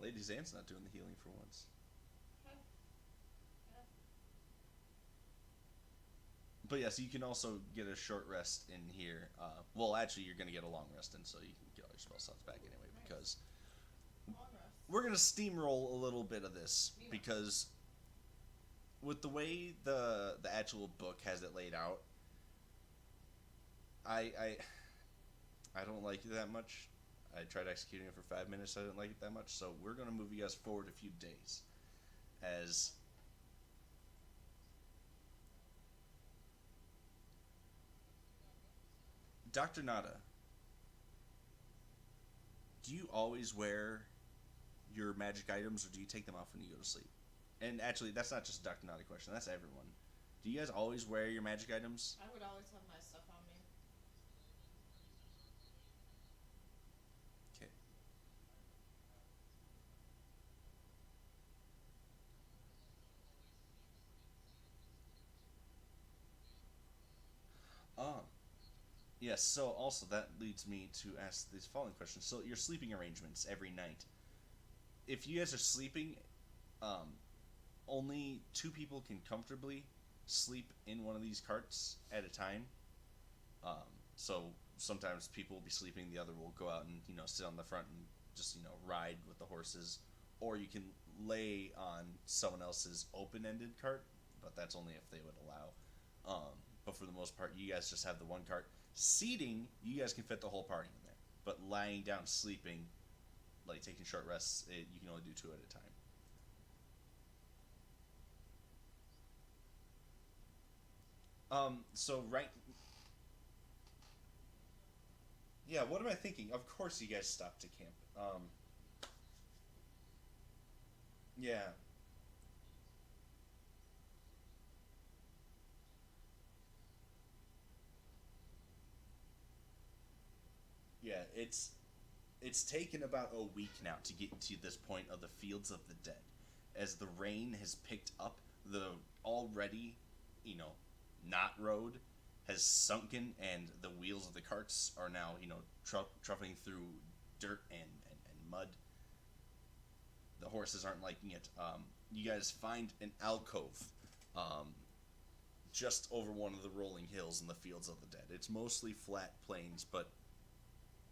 Lady Zan's not doing the healing for once. But yes, you can also get a short rest in here. Well, actually, you're going to get a long rest in, so you can get all your spell slots back anyway, because we're going to steamroll a little bit of this, because with the way the actual book has it laid out, I don't like it that much. I tried executing it for 5 minutes. I didn't like it that much, so we're gonna move you guys forward a few days. As Doctor Nada, do you always wear your magic items, or do you take them off when you go to sleep? And actually, that's not just a Doctor Nada question. That's everyone. Do you guys always wear your magic items? I would always have my stuff on me. Okay. Um. Yes. So also that leads me to ask this following question. So your sleeping arrangements every night. If you guys are sleeping, um, only two people can comfortably sleep in one of these carts at a time. So sometimes people will be sleeping, the other will go out and sit on the front and just ride with the horses, or you can lay on someone else's open-ended cart, but that's only if they would allow. But for the most part, you guys just have the one cart. Seating, you guys can fit the whole party in there, but lying down, sleeping, like taking short rests, you can only do two at a time. So right, yeah. What am I thinking? Of course, you guys stopped to camp. Yeah, yeah. It's taken about a week now to get to this point of the Fields of the Dead, as the rain has picked up. The already, you know, not road has sunken, and the wheels of the carts are now truffing through dirt and mud. The horses aren't liking it. You guys find an alcove, um, just over one of the rolling hills in the Fields of the Dead. It's mostly flat plains, but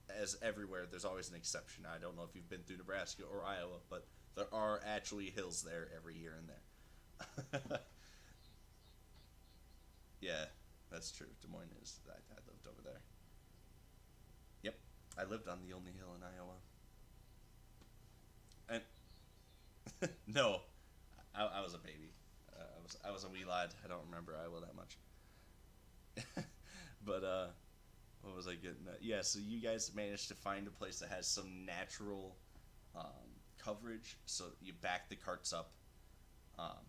as everywhere, there's always an exception. I don't know if you've been through Nebraska or Iowa, but there are actually hills there every here and there. Yeah, that's true. Des Moines is. I lived over there. Yep, I lived on the only hill in Iowa. And no, I was a baby. I was a wee lad. I don't remember Iowa that much. But what was I getting at? Yeah, so you guys managed to find a place that has some natural coverage, so you back the carts up. Um,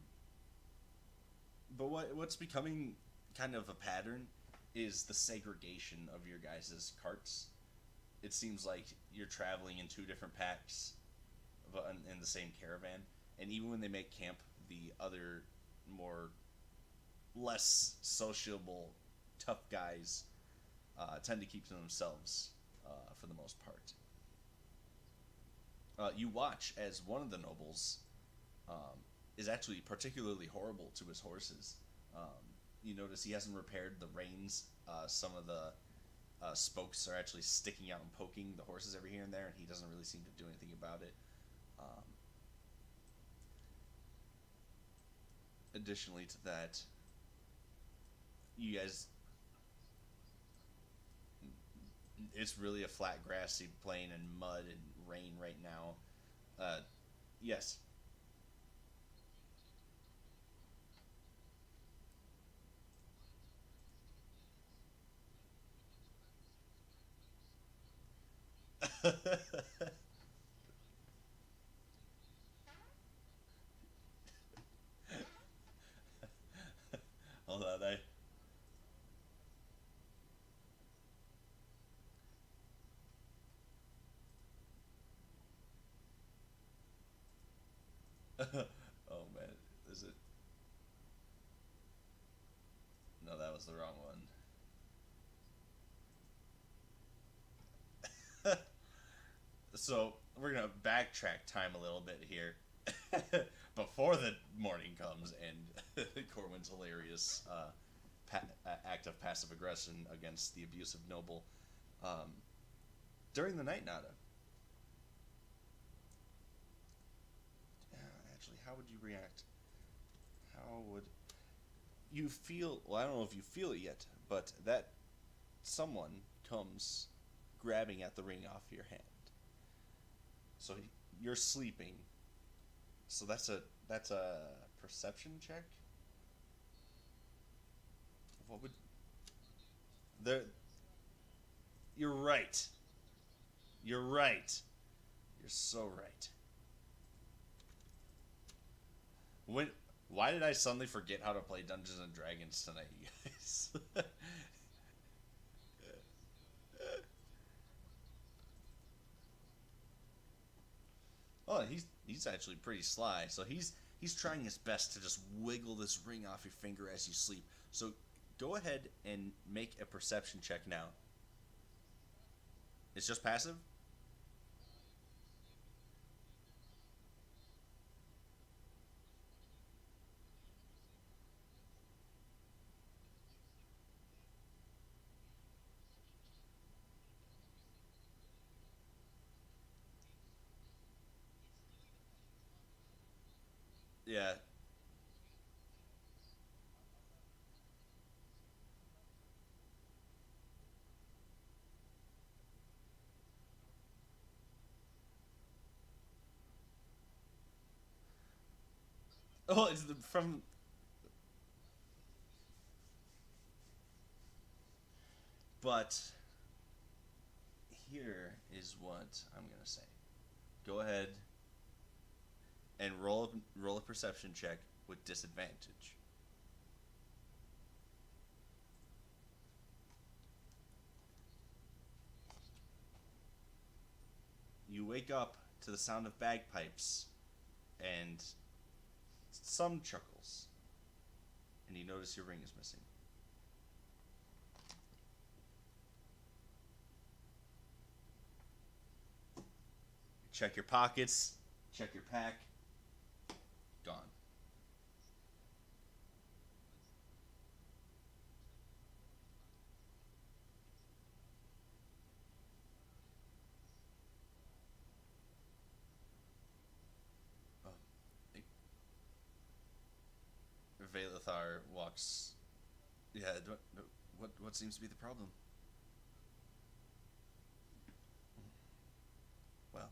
but what's becoming kind of a pattern is the segregation of your guys' carts. It seems like you're traveling in two different packs, but in the same caravan. And even when they make camp, the other more less sociable, tough guys tend to keep to themselves for the most part. You watch as one of the nobles um, is actually particularly horrible to his horses. Um, you notice he hasn't repaired the reins. Some of the spokes are actually sticking out and poking the horses every here and there, and he doesn't really seem to do anything about it. Um, Additionally to that, you guys, it's really a flat grassy plain and mud and rain right now. Yes. Hold on, I. Oh man, is it? No, that was the wrong one. So we're gonna backtrack time a little bit here. Before the morning comes and Corwin's hilarious act of passive aggression against the abusive noble. Um, During the night, Nada. Actually, how would you react? How would you feel? Well, I don't know if you feel it yet, but that someone comes grabbing at the ring off your hand. So you're sleeping. So that's a perception check. What would there? You're right. You're right. You're so right. When? Why did I suddenly forget how to play Dungeons and Dragons tonight, you guys? Oh, he's actually pretty sly. So he's trying his best to just wiggle this ring off your finger as you sleep. So go ahead and make a perception check now. It's just passive. Yeah. Oh, it's from. But here is what I'm gonna say. Go ahead and roll a perception check with disadvantage. You wake up to the sound of bagpipes and some chuckles, and you notice your ring is missing. Check your pockets, check your pack, gone. Oh, Velithar walks. Yeah, what seems to be the problem? Well,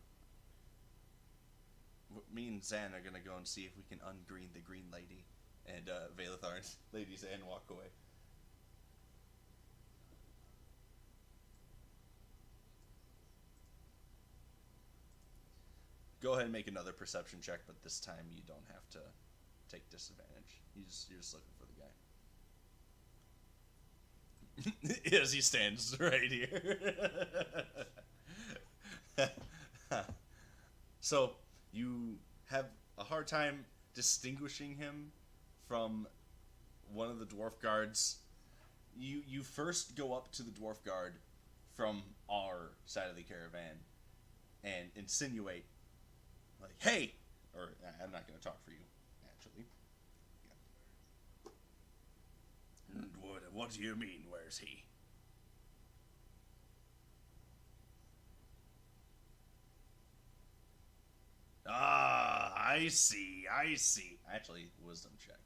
me and Zan are gonna go and see if we can ungreen the green lady, and Velithar and Lady Zan walk away. Go ahead and make another perception check, but this time you don't have to take disadvantage. You're just looking for the guy. As he stands right here. So you have a hard time distinguishing him from one of the dwarf guards. You first go up to the dwarf guard from our side of the caravan and insinuate like, "Hey," or I'm not going to talk for you, actually. What do you mean? Where's he? Ah, I see. I see. Actually, wisdom check.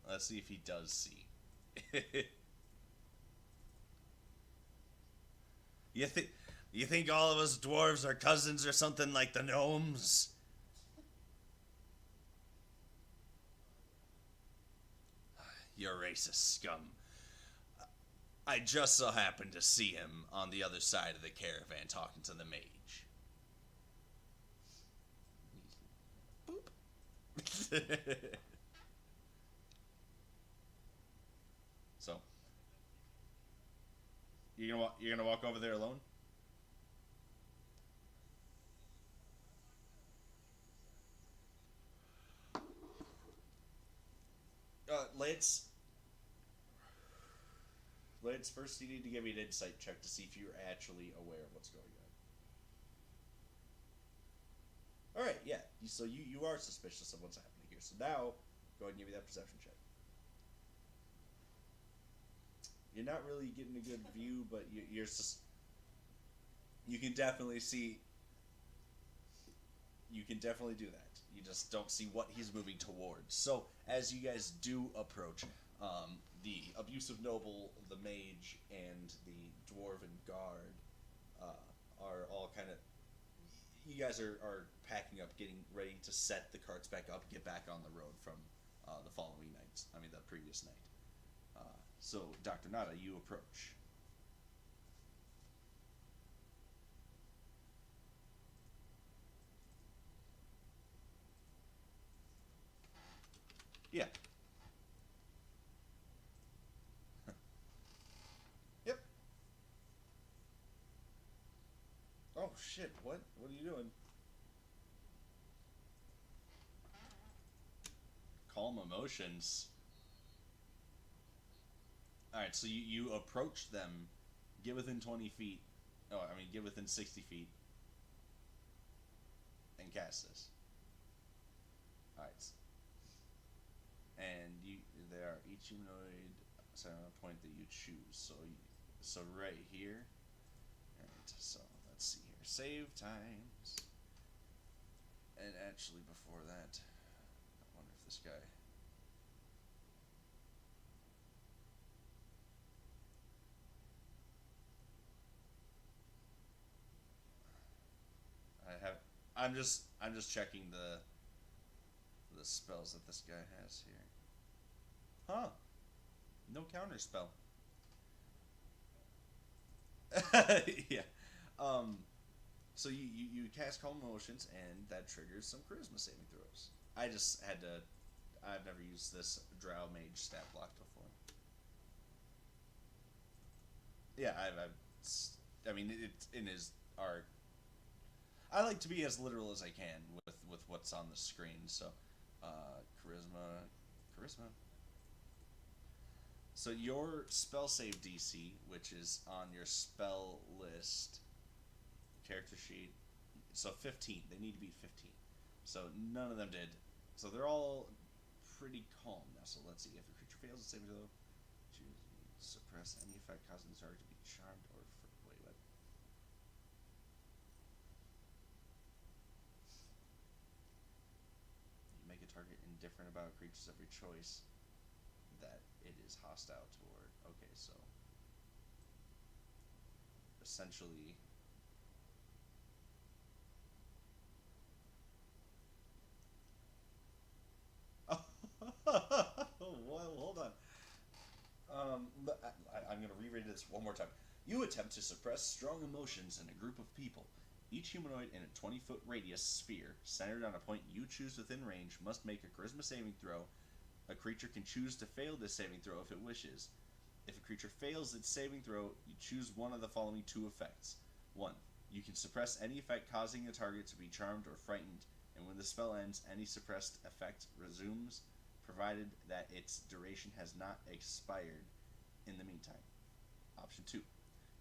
Let's see if he does see. you think you think all of us dwarves are cousins or something like the gnomes? You're racist scum. I just so happened to see him on the other side of the caravan talking to the mage. Boop. So you're gonna walk over there alone? Lance. Lance, first you need to give me an insight check to see if you're actually aware of what's going on. All right, yeah. So you are suspicious of what's happening here. So now, go ahead and give me that perception check. You're not really getting a good view, but you're just you can definitely see. You can definitely do that. You just don't see what he's moving towards. So as you guys do approach, the abusive noble, the mage, and the dwarven guard are all kind of you guys are packing up, getting ready to set the carts back up, get back on the road from the following night. I mean, the previous night. So, Dr. Nada, you approach. Yeah. Yep. Oh shit! What? What are you doing? Calm emotions. All right. So you approach them, get within 20 feet. Oh, I mean, get within 60 feet, and cast this. All right. And you, they are each humanoid set on a point that you choose. So right here. All right. So let's see here. Save times. And actually, before that, I wonder if this guy. I have. I'm just checking the spells that this guy has here. Huh? No counter spell. Yeah. Um. So you cast Calm Emotions, and that triggers some Charisma saving throws. I just had to. I've never used this Drow Mage stat block before. Yeah, I mean, it's in his art. I like to be as literal as I can with what's on the screen. So, charisma. So your spell save DC, which is on your spell list character sheet, so 15. They need to be 15. So none of them did. So they're all pretty calm now. So let's see. If a creature fails a saving throw, choose suppress any effect causing the target to be charmed or wait, what? You make a target indifferent about creatures of your choice that it is hostile toward. Okay, so essentially. Oh, well, hold on. I'm going to reread this one more time. You attempt to suppress strong emotions in a group of people. Each humanoid in a 20-foot radius sphere, centered on a point you choose within range, must make a charisma saving throw. A creature can choose to fail this saving throw if it wishes. If a creature fails its saving throw, you choose one of the following two effects. 1. You can suppress any effect causing a target to be charmed or frightened, and when the spell ends, any suppressed effect resumes, provided that its duration has not expired in the meantime. Option 2.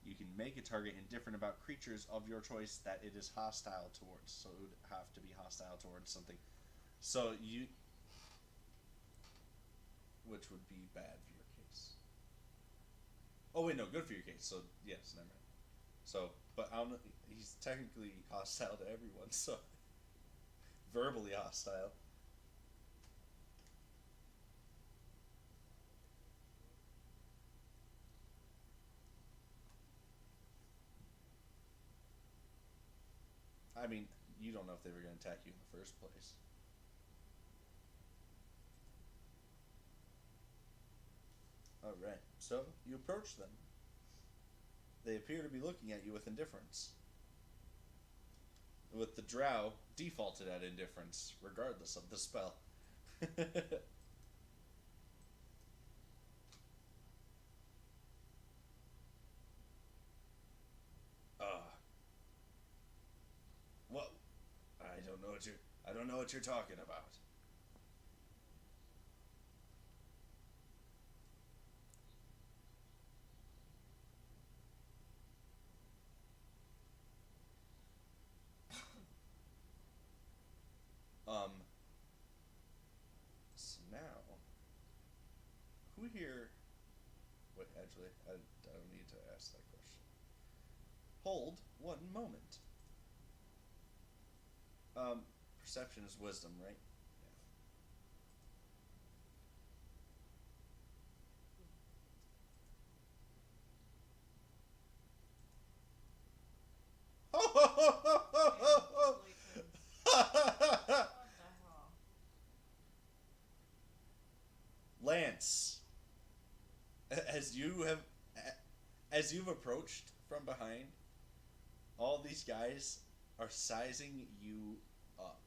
You can make a target indifferent about creatures of your choice that it is hostile towards. So it would have to be hostile towards something. So you. Which would be bad for your case. Oh, wait, no, good for your case. So, yes, never mind. So, but I don't know. He's technically hostile to everyone, so. Verbally hostile. I mean, you don't know if they were going to attack you in the first place. Alright, so you approach them. They appear to be looking at you with indifference. With the drow defaulted at indifference, regardless of the spell. uh, what? I don't know what you're talking about. Um, so now, who here? Wait, actually, I don't need to ask that question. Hold 1 moment. Perception is wisdom, right? Lance, as you have, as you've approached from behind, all these guys are sizing you up.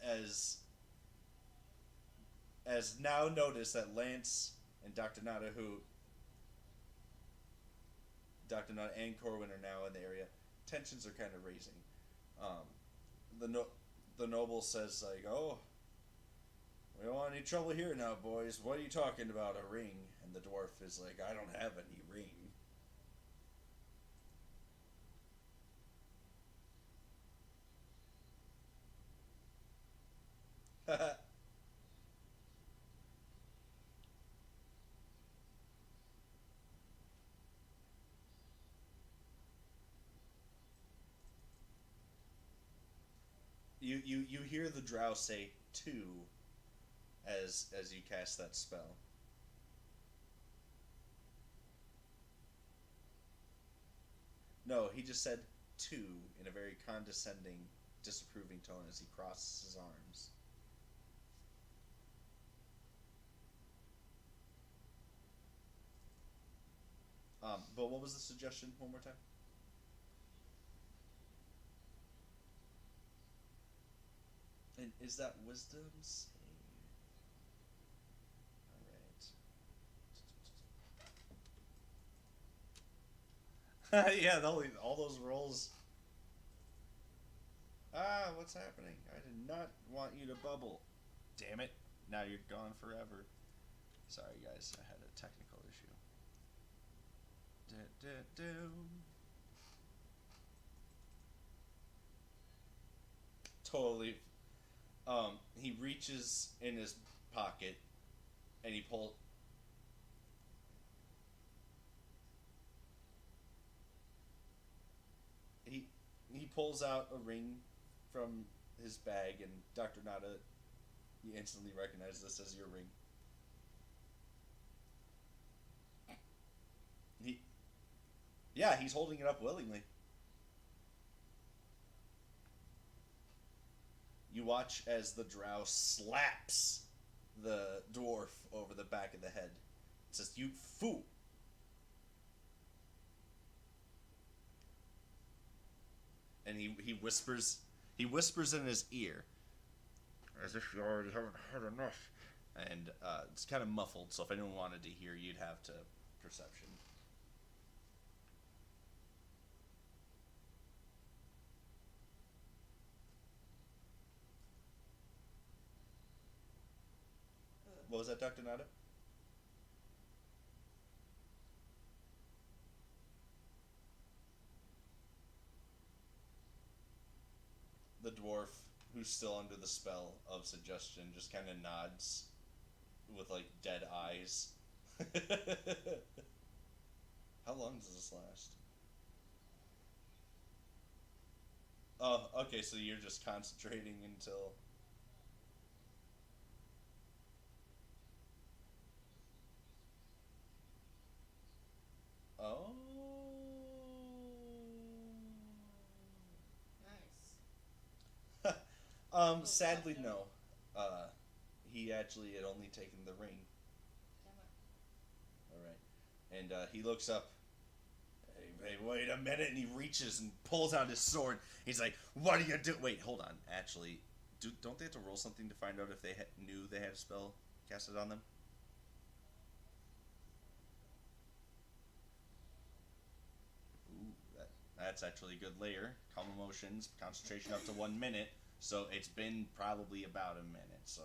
As now notice that Lance and Dr. Nada and Corwin are now in the area. Tensions are kind of raising. Um, the no, the noble says like, "Oh, we don't want any trouble here now, boys. What are you talking about? A ring?" And the dwarf is like, "I don't have any ring." You hear the drow say two as you cast that spell. No, he just said two in a very condescending, disapproving tone as he crosses his arms. But what was the suggestion? One more time. And is that wisdom save? All right. Yeah, all those rolls. Ah, what's happening? I did not want you to bubble. Damn it! Now you're gone forever. Sorry, guys. I had a technical issue. Da, da, da. Totally. He reaches in his pocket and he he pulls out a ring from his bag, and Doctor Nada, you instantly recognize this as your ring. He Yeah, he's holding it up willingly. You watch as the drow slaps the dwarf over the back of the head. It says, "You fool!" And he whispers in his ear, as if you already haven't heard enough. And it's kind of muffled, so if anyone wanted to hear, you'd have to perception. What was that, Doctor Nada? The dwarf, who's still under the spell of suggestion, just kind of nods with like dead eyes. How long does this last? Oh, okay. So you're just concentrating until. Oh. Nice. Close enough, Sadly, no? no. Uh, he actually had only taken the ring. Damn it. All right, and he looks up. Hey, wait a minute! And he reaches and pulls out his sword. He's like, "What are you doing?" Wait, hold on. Actually, don't they have to roll something to find out if they knew they had a spell casted on them? Ooh, that's actually a good layer. Calm emotions, concentration up to 1 minute. So it's been probably about a minute. So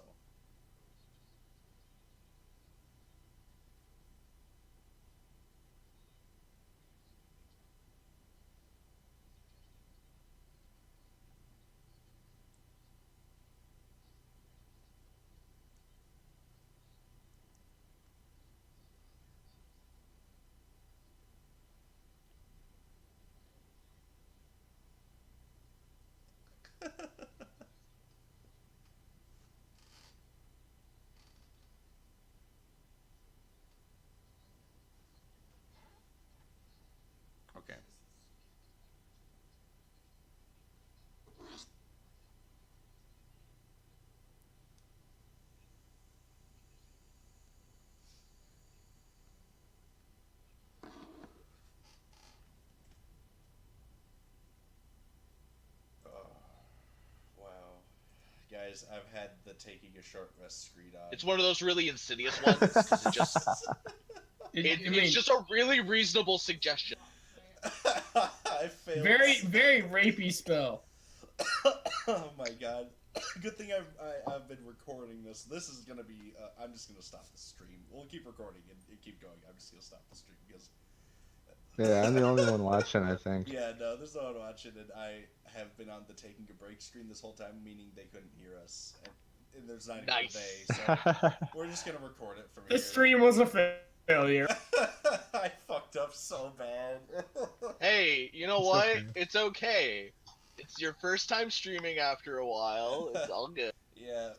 guys. I've had the taking a short rest screen on. It's one of those really insidious ones. 'Cause it's just a really reasonable suggestion. I failed. Very, very rapey spell. Oh my god. Good thing I've been recording this. This is gonna be. I'm just gonna stop the stream. We'll keep recording and keep going. I'm just gonna stop the stream because. Yeah, I'm the only one watching, I think. Yeah, no, there's no one watching, and I have been on the taking a break screen this whole time, meaning they couldn't hear us. And there's not even a day, so we're just gonna record it from here. The stream was a failure. I fucked up so bad. Hey, you know what? It's okay. It's your first time streaming after a while. It's all good. Yeah,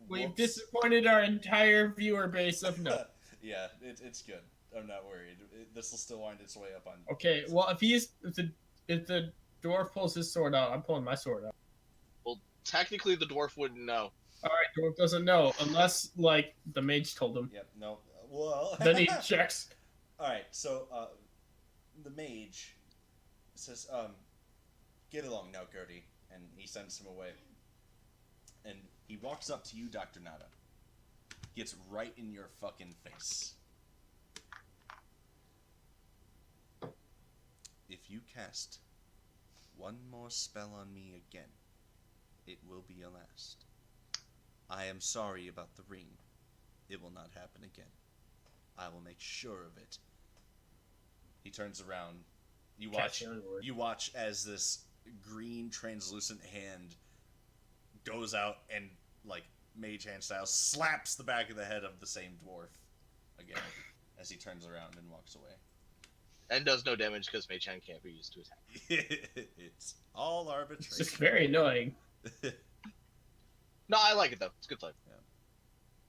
We've whoops. disappointed our entire viewer base of no. Yeah, it's good. I'm not worried. This will still wind its way up on. Okay, well if the dwarf pulls his sword out, I'm pulling my sword out. Well, technically the dwarf wouldn't know. Alright, dwarf doesn't know unless like the mage told him. Yep. No. Well. Then he checks. All right. So the mage says, "Get along now, Gertie," and he sends him away. And he walks up to you, Dr. Nada. Gets right in your fucking face. If you cast one more spell on me again, it will be your last. I am sorry about the ring. It will not happen again. I will make sure of it. He turns around. You watch as this green translucent hand goes out and, like, mage hand style, slaps the back of the head of the same dwarf again as he turns around and walks away. And does no damage because Mage Hand can't be used to attack. It's all arbitrary. It's just very annoying. No, I like it though. It's a good play. Yeah.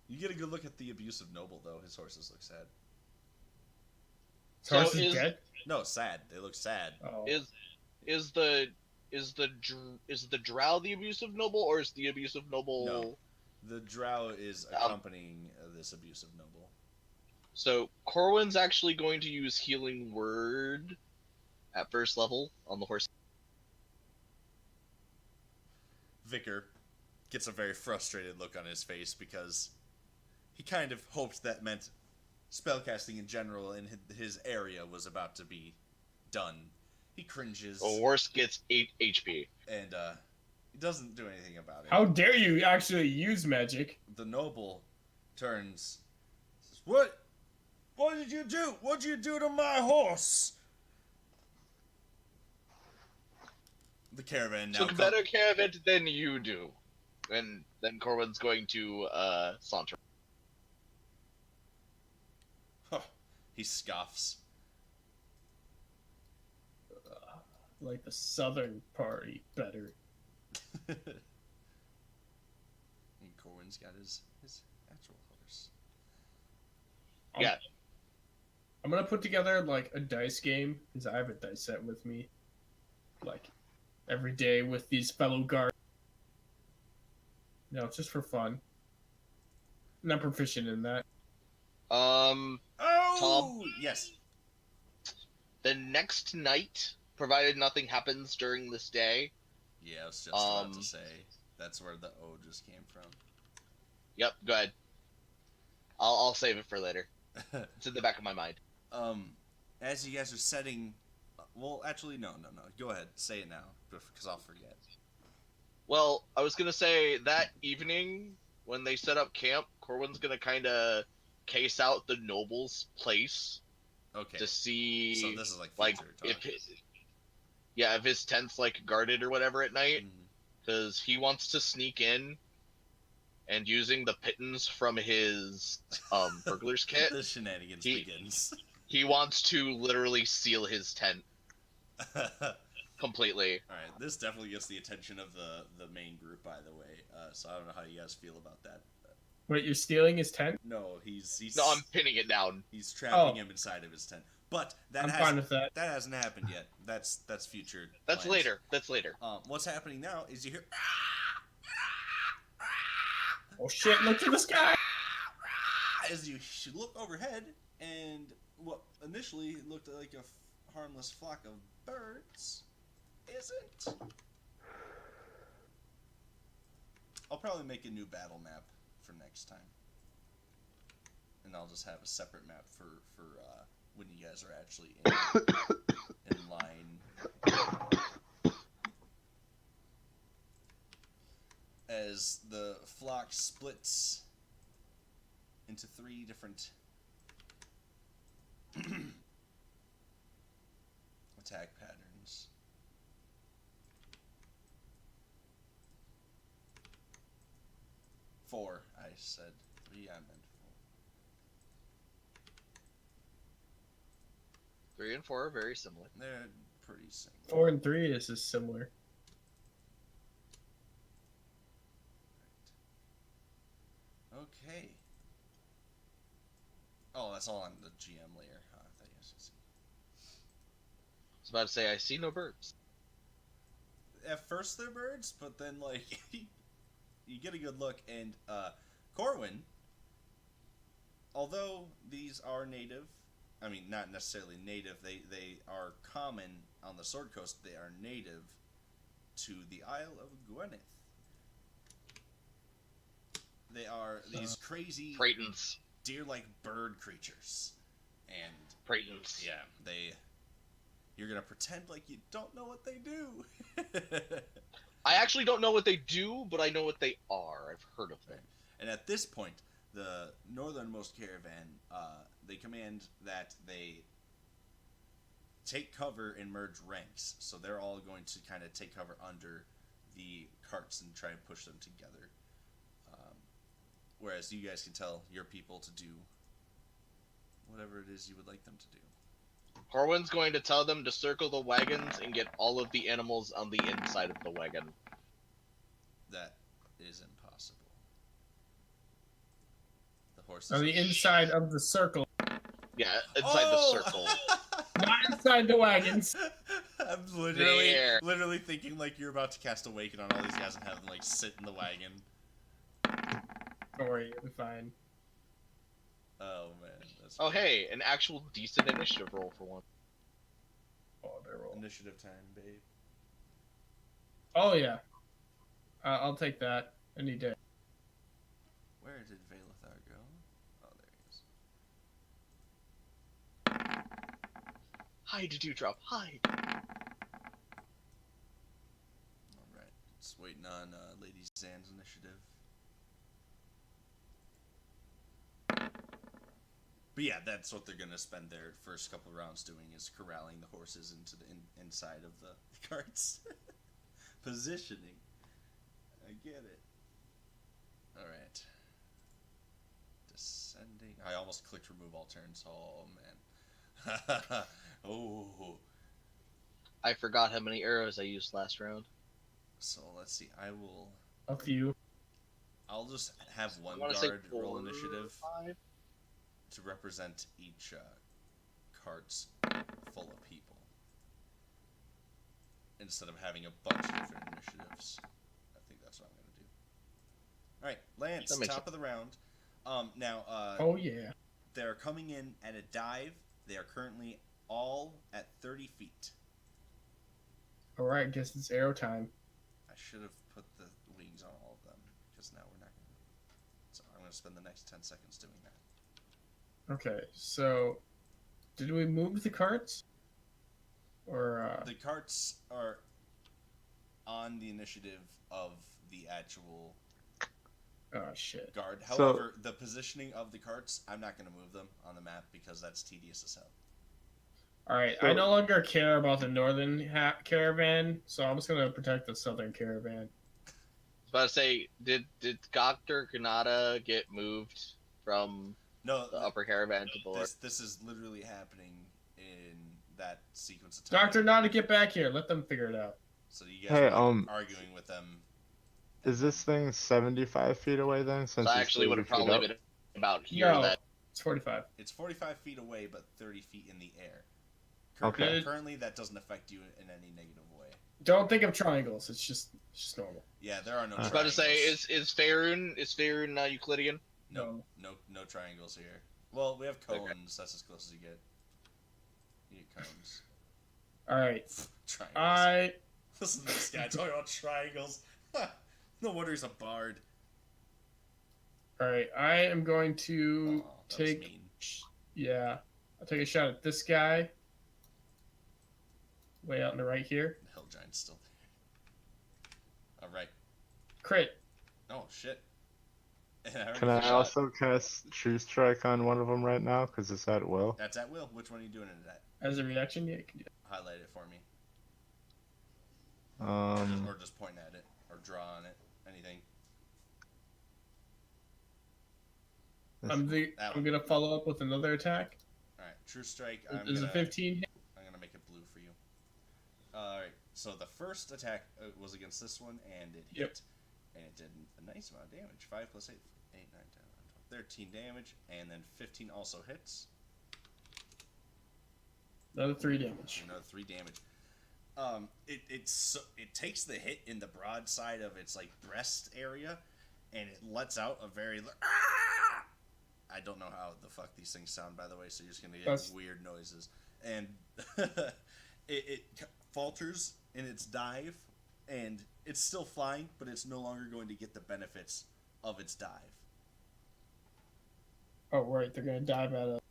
You get a good look at the abusive noble though. His horses look sad. His horse is dead? No, sad. They look sad. Oh. Is the drow the abusive noble, or is the abusive noble? No. The drow is accompanying this abusive noble. So Corwin's actually going to use Healing Word at first level on the horse. Vicar gets a very frustrated look on his face because he kind of hoped that meant spellcasting in general in his area was about to be done. He cringes. The horse gets 8 HP. And he doesn't do anything about it. How dare you actually use magic? The noble turns. Says, What? What did you do? What did you do to my horse? The caravan now. Took better care of it than you do. And then Corwin's going to saunter. Huh. He scoffs. Like the southern party better. And Corwin's got his actual horse. Yeah. I'm gonna put together like a dice game because I have a dice set with me, like every day with these fellow guards. No, it's just for fun. I'm not proficient in that. Oh Tom? Yes. The next night, provided nothing happens during this day. Yeah, I was just about to say that's where the O just came from. Yep, go ahead. I'll save it for later. It's in the back of my mind. As you guys are setting, well, actually, no. Go ahead, say it now, because I'll forget. Well, I was gonna say that evening when they set up camp, Corwin's gonna kind of case out the noble's place. Okay. To see. So this is like if his tent's like guarded or whatever at night, because he wants to sneak in. And using the pittance from his burglar's kit, the shenanigans begins. He wants to literally seal his tent completely. All right, this definitely gets the attention of the main group, by the way. So I don't know how you guys feel about that. Wait, you're stealing his tent? No, he's No, I'm pinning it down. He's trapping him inside of his tent. But I'm fine with that. That hasn't happened yet. That's future. That's plans. later. That's later. What's happening now is you hear. Oh shit! Look to the sky. As you look overhead, and what initially looked like a harmless flock of birds isn't. I'll probably make a new battle map for next time, and I'll just have a separate map for when you guys are actually in line. As the flock splits into 3 different attack patterns. Four, I said 3. I meant 4. 3 and 4 are very similar. They're pretty similar. 4 and 3 is just similar. Okay. Oh, that's all on the GM layer. Huh? I thought you guys could see. I was about to say, I see no birds. At first they're birds, but then like you get a good look, and Corwin, although these are native, I mean not necessarily native, they are common on the Sword Coast. They are native to the Isle of Gwyneth. They are these crazy Pratons. deer-like bird creatures, and Pratons. yeah, you're gonna pretend like you don't know what they do. I actually don't know what they do, but I know what they are. I've heard of them. And at this point, the northernmost caravan, they command that they take cover and merge ranks. So they're all going to kind of take cover under the carts and try and push them together. Whereas you guys can tell your people to do whatever it is you would like them to do. Corwin's going to tell them to circle the wagons and get all of the animals on the inside of the wagon. That is impossible. The horses On the inside of the circle, Yeah, inside the circle. not inside the wagons. I'm There. literally thinking like you're about to cast Awaken on all these guys and have them like sit in the wagon. Don't worry, you'll be fine. Oh man, that's Oh hey, an actual decent initiative roll for one. Oh, they roll. initiative time, babe. Oh yeah, I'll take that any day. Where did Valethar go? Oh, there he is. Hide, Dewdrop, hide. All right, just waiting on Lady Zan's initiative. But yeah, that's what they're gonna spend their first couple of rounds doing, is corralling the horses into the inside of the carts. Positioning. I get it. All right. Descending. I almost clicked remove all turns. Oh man. Oh. I forgot how many arrows I used last round. So let's see. A few. I'll just have one I wanna say guard roll 4, initiative 5. to represent each cart's full of people, instead of having a bunch of different initiatives. I think that's what I'm gonna do. All right, Lance, That makes top of the round. Now, Oh yeah. they're coming in at a dive. They are currently all at 30 feet. All right, guess it's arrow time. I should have put the wings on all of them, because now we're not gonna. So I'm gonna spend the next 10 seconds doing that. Okay, so did we move the carts? Or The carts are on the initiative of the actual oh shit. guard. So- However, the positioning of the carts, I'm not going to move them on the map because that's tedious as hell. All right, So- I no longer care about the northern caravan, so I'm just gonna protect the southern caravan. I was about to say, did Dr. Kanata get moved from No, the upper caravan to the lower? this is literally happening in that sequence of time. Doctor, Nada, get back here. Let them figure it out. So you guys Hey, are like, arguing with them. Is this thing 75 feet away then? Since So it's actually would have 30 feet probably up? been about here. No. That It's 45. It's 45 feet away, but 30 feet in the air. Okay. Currently, that doesn't affect you in any negative way. Don't think of triangles. It's just normal. Yeah, there are no. I was I was about to say, triangles. is Faerun Euclidean? No triangles here. Well, we have cones. Okay. That's as close as you get. You get cones. All right. Triangles. I Listen to this guy talking about triangles. No wonder he's a bard. All right, I am going to Oh, that was take. mean. Yeah, I'll take a shot at this guy. Way out in the right here. The Hell Giant's still there. Alright. Crit. Oh, shit. And I already Can I shot. also cast True Strike on one of them right now? Because it's at will. That's at will. Which one are you doing it at? As a reaction, yeah, you can do that. Highlight it for me. Or just point at it. Or draw on it. Anything. I'm gonna follow up with another attack. Alright, True Strike. There's a 15 hit. I'm gonna make it blue for you. Alright, so the first attack was against this one, and it hit. Yep. And it did a nice amount of damage. 5 plus 8, 8, 9, 10, 11, 12, 13 damage, and then 15 also hits. Another 3 damage. Another 3 damage. It takes the hit in the broadside of its like breast area, and it lets out a very ah! I don't know how the fuck these things sound, by the way, so you're just gonna get weird noises. And it falters in its dive, and it's still flying, but it's no longer going to get the benefits of its dive. Oh right, they're gonna dive at it.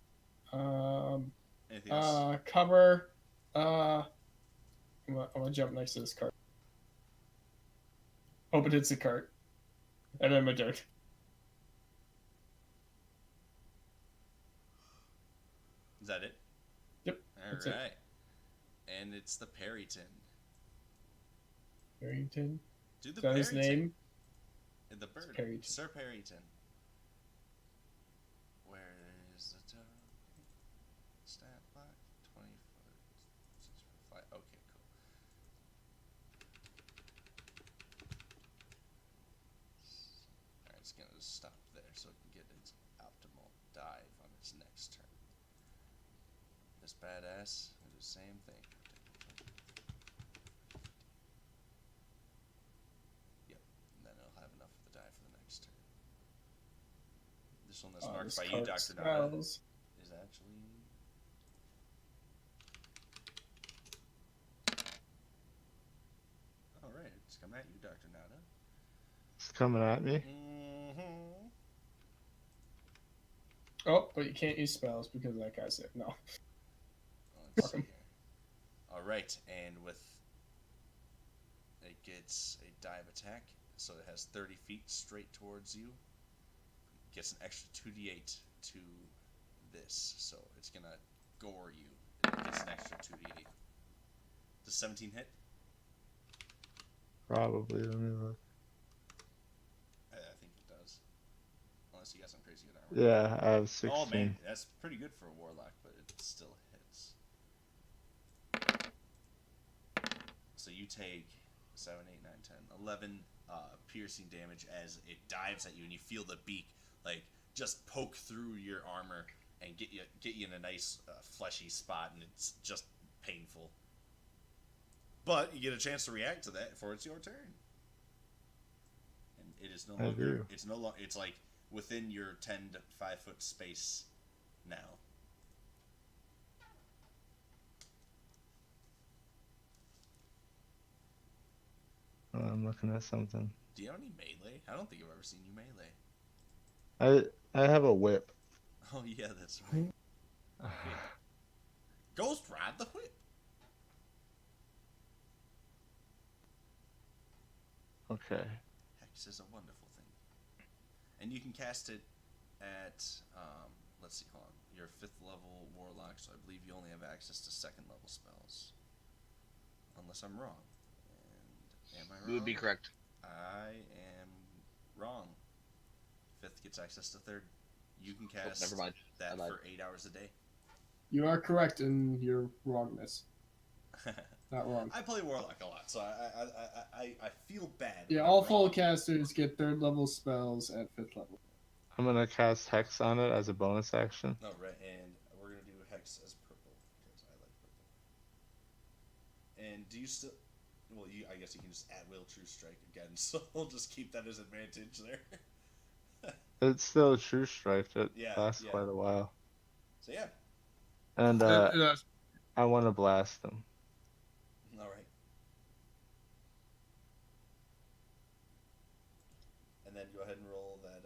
Anything else? Cover. I'm gonna jump next to this cart. Hope it hits the cart. And then my dirt. Is that it? Yep. All right. And it's the Perryton. Perryton. Do the Is that his Perryton. name? And the bird. Perryton. Sir Perryton. Where is the stat block? 20 foot. 6 foot fly. Okay, cool. Alright, it's gonna stop there so it can get its optimal dive on its next turn. This badass will do the same thing. Yep, and then it'll have enough of the dive for the next turn. This one that's marked by you, Dr. Nada, is actually... Alright, it's coming at you, Dr. Nada. It's coming at me. Mm-hmm. Oh, but you can't use spells because of that guy's there. No. Let's see here. Alright, and with... It gets a dive attack, so it has 30 feet straight towards you. Gets an extra 2d8 to this, so it's gonna gore you. It gets an extra 2d8. Does 17 hit? Probably. Let me look. I think it does. Unless you got some crazy good armor. Yeah, I have 16. Oh man, that's pretty good for a warlock, but it still hits. So you take 7, 8, 9, 10, 11 piercing damage as it dives at you, and you feel the beak like just poke through your armor and get you in a nice fleshy spot, and it's just painful. But you get a chance to react to that before it's your turn. And it is no I longer. do. It's no longer. It's like within your 10 to 5 foot space now. I'm looking at something. Do you have any melee? I don't think I've ever seen you melee. I have a whip. Oh yeah, that's right. Ghost ride the whip. Okay. Hex is a wonderful thing, and you can cast it at let's see, hold on. You're a 5th level warlock, so I believe you only have access to 2nd level spells, unless I'm wrong. And am I wrong? You would be correct. I am wrong. 5th gets access to 3rd. You can Oh, cast never mind. that I lied. for 8 hours a day. You are correct in your wrongness. Not wrong. I play warlock a lot, so I feel bad. Yeah, when all I'm full wrong. casters get 3rd level spells at 5th level. I'm gonna cast Hex on it as a bonus action. No, right, and we're gonna do hex as purple because I like purple. And do you still? Well, I guess you can just at will True Strike again, so we'll just keep that as advantage there. It's still a True Strike. It Yeah, lasts yeah. quite a while. So yeah, And I want to blast them. all right. and then go ahead and roll that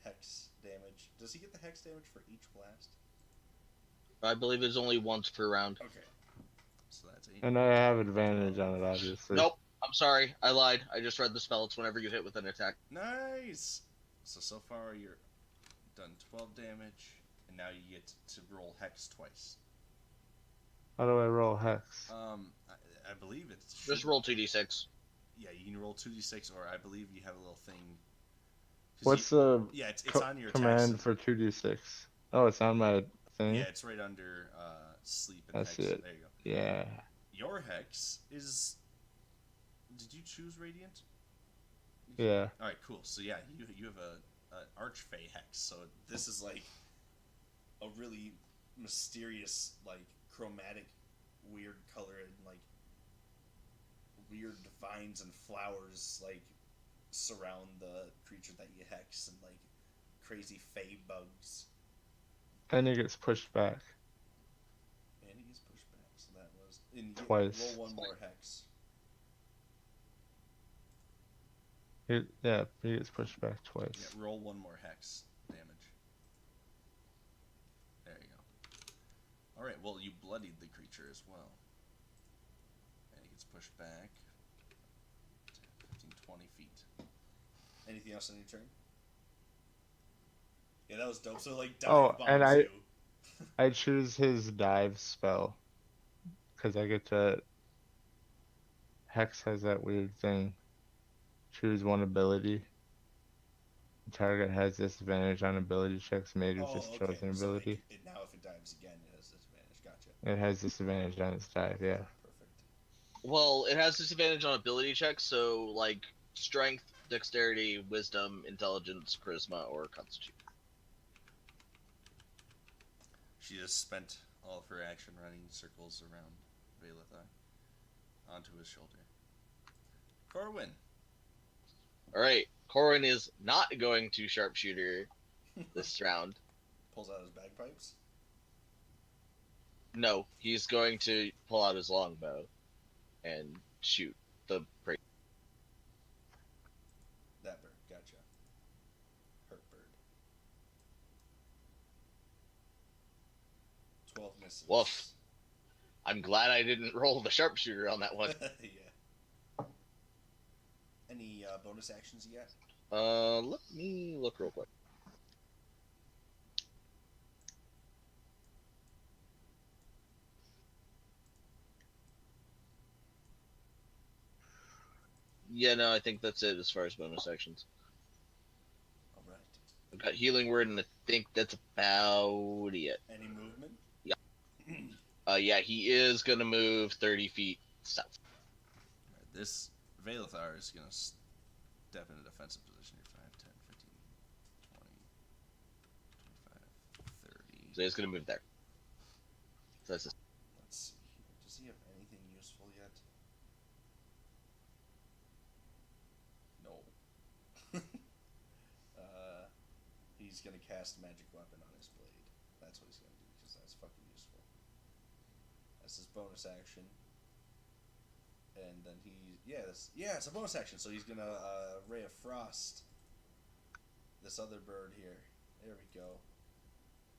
hex damage. Does he get the hex damage for each blast? I believe it's only once per round. Okay. So that's 8. And I have advantage on it, obviously. Nope. I'm sorry. I lied. I just read the spell. It's whenever you hit with an attack. Nice! So far you're done 12 damage, and now you get to roll hex twice. How do I roll hex? I believe it's... Just roll 2d6. Yeah, you can roll 2d6, or I believe you have a little thing... What's the Yeah, it's on your command text. for 2d6? Oh, it's on my thing? Yeah, it's right under sleep and I hex. see it. There you go. Yeah. Your hex is... Did you choose Radiant? Yeah. Alright, cool. So yeah, you have an Archfey hex, so this is like a really mysterious, like, chromatic, weird color, and like weird vines and flowers like surround the creature that you hex, and like crazy fey bugs. And it gets pushed back. And he gets pushed back, so that was... And you Twice. roll one more hex. Yeah, he gets pushed back twice. Yeah, roll one more hex damage. There you go. Alright, well, you bloodied the creature as well. And he gets pushed back 10, 15, 20 feet. Anything else on your turn? Yeah, that was dope. So, like, dive bombs and you. I choose his dive spell. Because I get to... Hex has that weird thing. Choose one ability. The target has disadvantage on ability checks made with this chosen ability. So now if it dives again, it has disadvantage. Gotcha. It has disadvantage on its dive, yeah. Perfect. Well, it has disadvantage on ability checks, so like strength, dexterity, wisdom, intelligence, charisma, or constitution. She just spent all of her action running circles around Velithar onto his shoulder. Corwin. Alright, Corwin is not going to sharpshooter this round. Pulls out his bagpipes. No, he's going to pull out his longbow and shoot the prey. That bird, gotcha. Hurt bird. 12 misses. Woof. I'm glad I didn't roll the sharpshooter on that one. Yeah. Any bonus actions yet? Let me look real quick. Yeah, no, I think that's it as far as bonus actions. Alright. I've got healing word, and I think that's about it. Any movement? Yeah, he is gonna move 30 feet south. Right, this Velithar is gonna step in a defensive position here. 5, 10, 15, 20, 25, 30. So he's gonna move there. So that's Let's see here. Does he have anything useful yet? No. He's gonna cast magic weapon on his blade. That's what he's gonna do, because that's fucking useful. That's his bonus action. And then it's a bonus action, so he's gonna Ray of Frost this other bird here. There we go.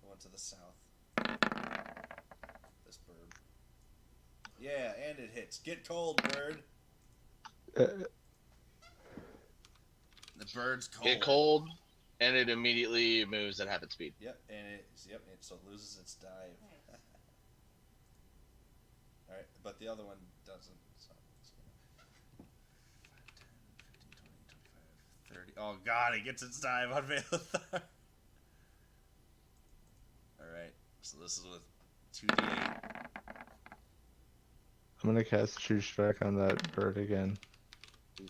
I went to the south. This bird. Yeah, and it hits. Get cold, bird. The bird's cold. Get cold, and it immediately moves at half its speed. Yep, so it loses its dive. Nice. Alright, but the other one doesn't. So it's gonna 5, 10, 15, 20, 25, 30. Oh god, it gets its dive on Velithar. Alright, so this is with 2d8. I'm gonna cast True Strike on that bird again. It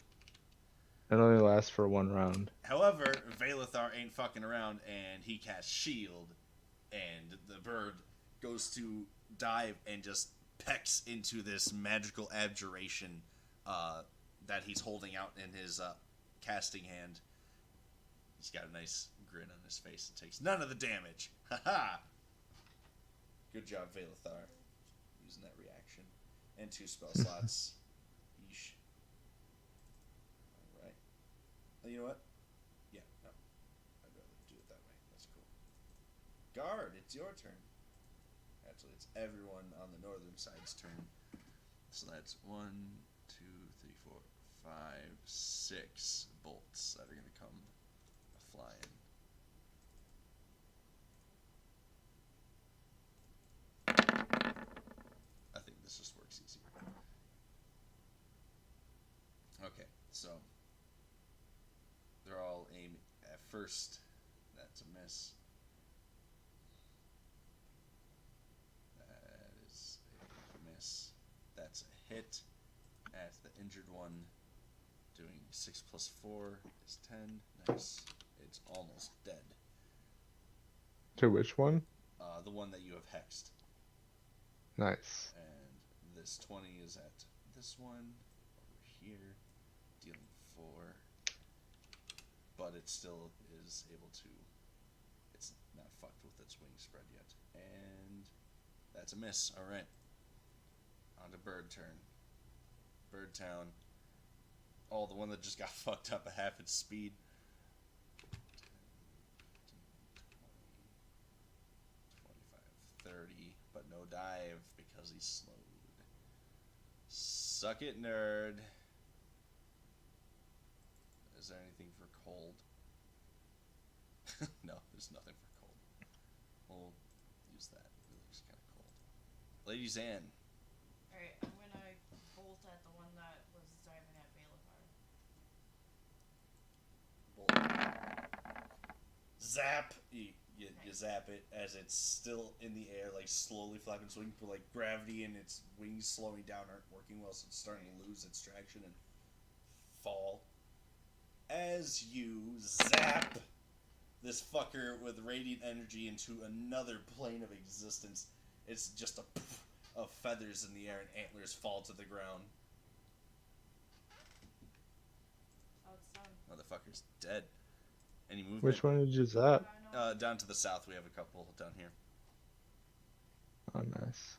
only lasts for one round. However, Velithar ain't fucking around, and he casts Shield, and the bird goes to dive and just pecks into this magical abjuration that he's holding out in his casting hand. He's got a nice grin on his face and takes none of the damage. Haha! Good job, Velithar, using that reaction. And 2 spell slots. Yeesh. Alright. You know what? Guard, it's your turn. Actually, it's everyone on the northern side's turn. So that's 1, 2, 3, 4, 5, 6 bolts that are going to come flying. I think this just works easier. Okay, so they're all aiming at first. That's a miss. That is a miss. That's a hit at the injured one. Doing 6 plus 4 is 10. Nice. It's almost dead. To which one? The one that you have hexed. Nice. And this 20 is at this one over here, dealing 4. But it still is able to. It's not fucked with its wing spread yet. And that's a miss. Alright. On to Bird turn. Bird Town. Oh, the one that just got fucked up at half its speed. 10, 15, 20, 25, 30. But no dive because he's slowed. Suck it, nerd. Is there anything for cold? No, there's nothing for cold. We'll use that. It looks kind of cold. Lady Zan. Alright, I'm gonna bolt at the one that was diving at Bailiffar. Zap! You zap it as it's still in the air, like slowly flapping its wings, but like gravity and its wings slowing down aren't working well, so it's starting to lose its traction and fall. As you zap this fucker with radiant energy into another plane of existence, it's just a poof of feathers in the air and antlers fall to the ground. Oh, it's done. Motherfucker's dead. Any movement? Which one did you zap? Down to the south, we have a couple down here. Oh, nice.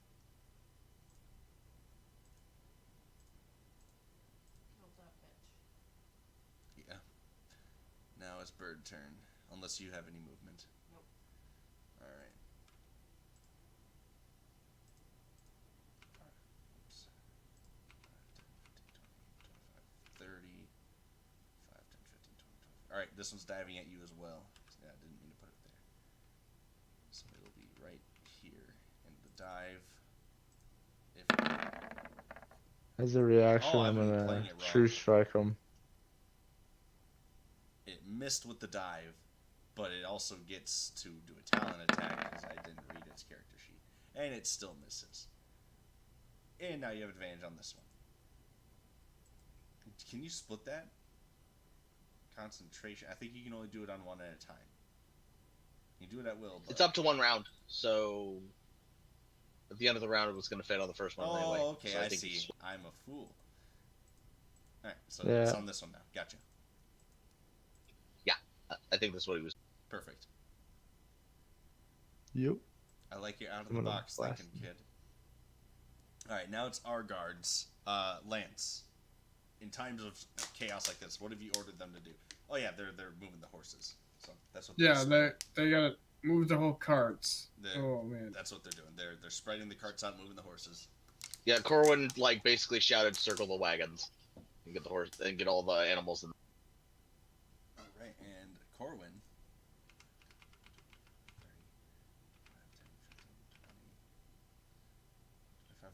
Killed that bitch. Yeah. Now it's Bird turn. Unless you have any movement. Nope. Alright. Oops. 5, 10, 15, 20, 25, 30. 5, 10, 15, 20, 25. Alright, this one's diving at you as well. Yeah, I didn't mean to put it there. So it'll be right here. And the dive. If As a reaction, Oh, I'm I'm gonna playing it wrong. true strike him. it missed with the dive, but it also gets to do a talent attack because I didn't read its character sheet. And it still misses. And now you have advantage on this one. Can you split that? Concentration. I think you can only do it on one at a time. You can do it at will. But... It's up to one round, so at the end of the round, it was going to fail on the first one anyway. Oh, okay, So I think see. it's- I'm a fool. Alright, so Yeah. it's on this one now. Gotcha. I think that's what he was. Perfect. Yep. I like your out of I'm the gonna box blast thinking, kid. Alright, now it's our guards. Lance. In times of chaos like this, what have you ordered them to do? Oh yeah, they're moving the horses. So that's what Yeah, they're they gotta move the whole carts. They're- Oh man. that's what they're doing. They're spreading the carts out, moving the horses. Yeah, Corwin basically shouted, "Circle the wagons," and get the horse and get all the animals in. Alright, and Corwin.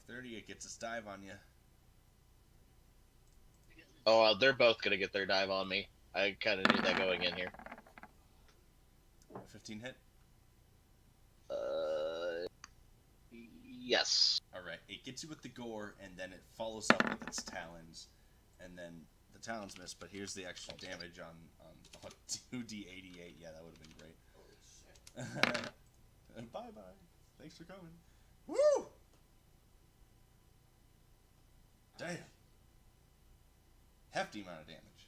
30, it gets its dive on you. Oh, they're both gonna get their dive on me. I kind of knew that going in here. 15 hit? Yes. Alright, it gets you with the gore, and then it follows up with its talons. And then the talons miss, but here's the extra damage on 2d88. Yeah, that would have been great. Holy shit. Bye-bye. Thanks for coming. Woo! Damn. Hefty amount of damage.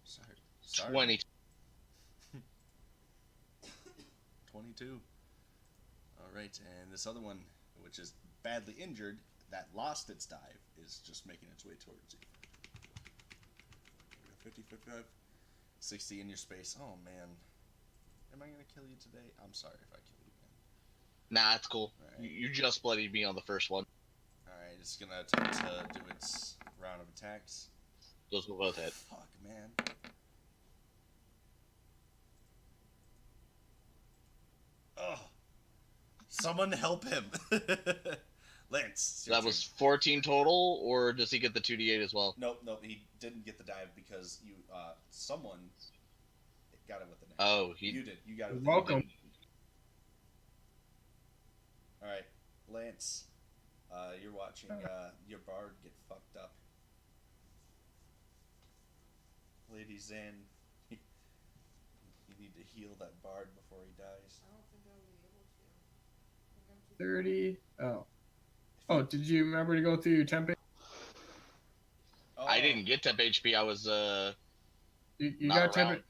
Sorry. 20. 22. Alright, and this other one, which is badly injured, that lost its dive, is just making its way towards you. 50, 55, 60 in your space. Oh, man. Am I gonna kill you today? I'm sorry if I kill you, man. Nah, it's cool. Alright. You just bloodied me on the first one. Alright, it's gonna attempt to do its round of attacks. Those will both hit. Fuck, man. Ugh. Someone help him. Lance. That was 14 total, or does he get the 2d8 as well? Nope, he didn't get the dive because you, someone got it with the net. Oh, You did. You got it with Welcome. the net. Alright, Lance, you're watching, your bard get fucked up. Lady Zan, you need to heal that bard before he dies. I don't think I'll be able to. 30. Oh. Oh, did you remember to go through your temp? Oh, I didn't get temp HP. I was You not got temp. around.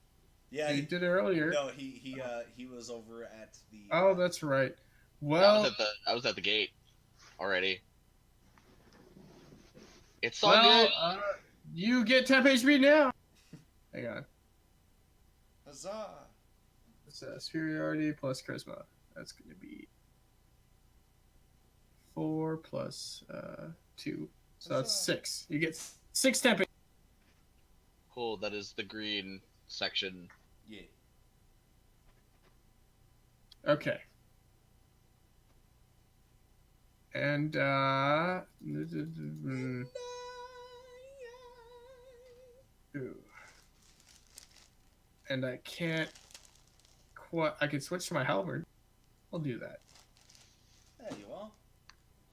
Yeah, You did it earlier. no, he was over at the. Oh, that's right. I Well, was at the gate already. It's all well, good. you get temp HP now. Hang on. Huzzah! It's superiority plus charisma. That's going to be 4 plus 2. So that's Huzzah. 6. You get 6 temp. Cool. That is the green section. Yeah. Okay. And ooh. And I can't quite. I can switch to my halberd. I'll do that. There you are.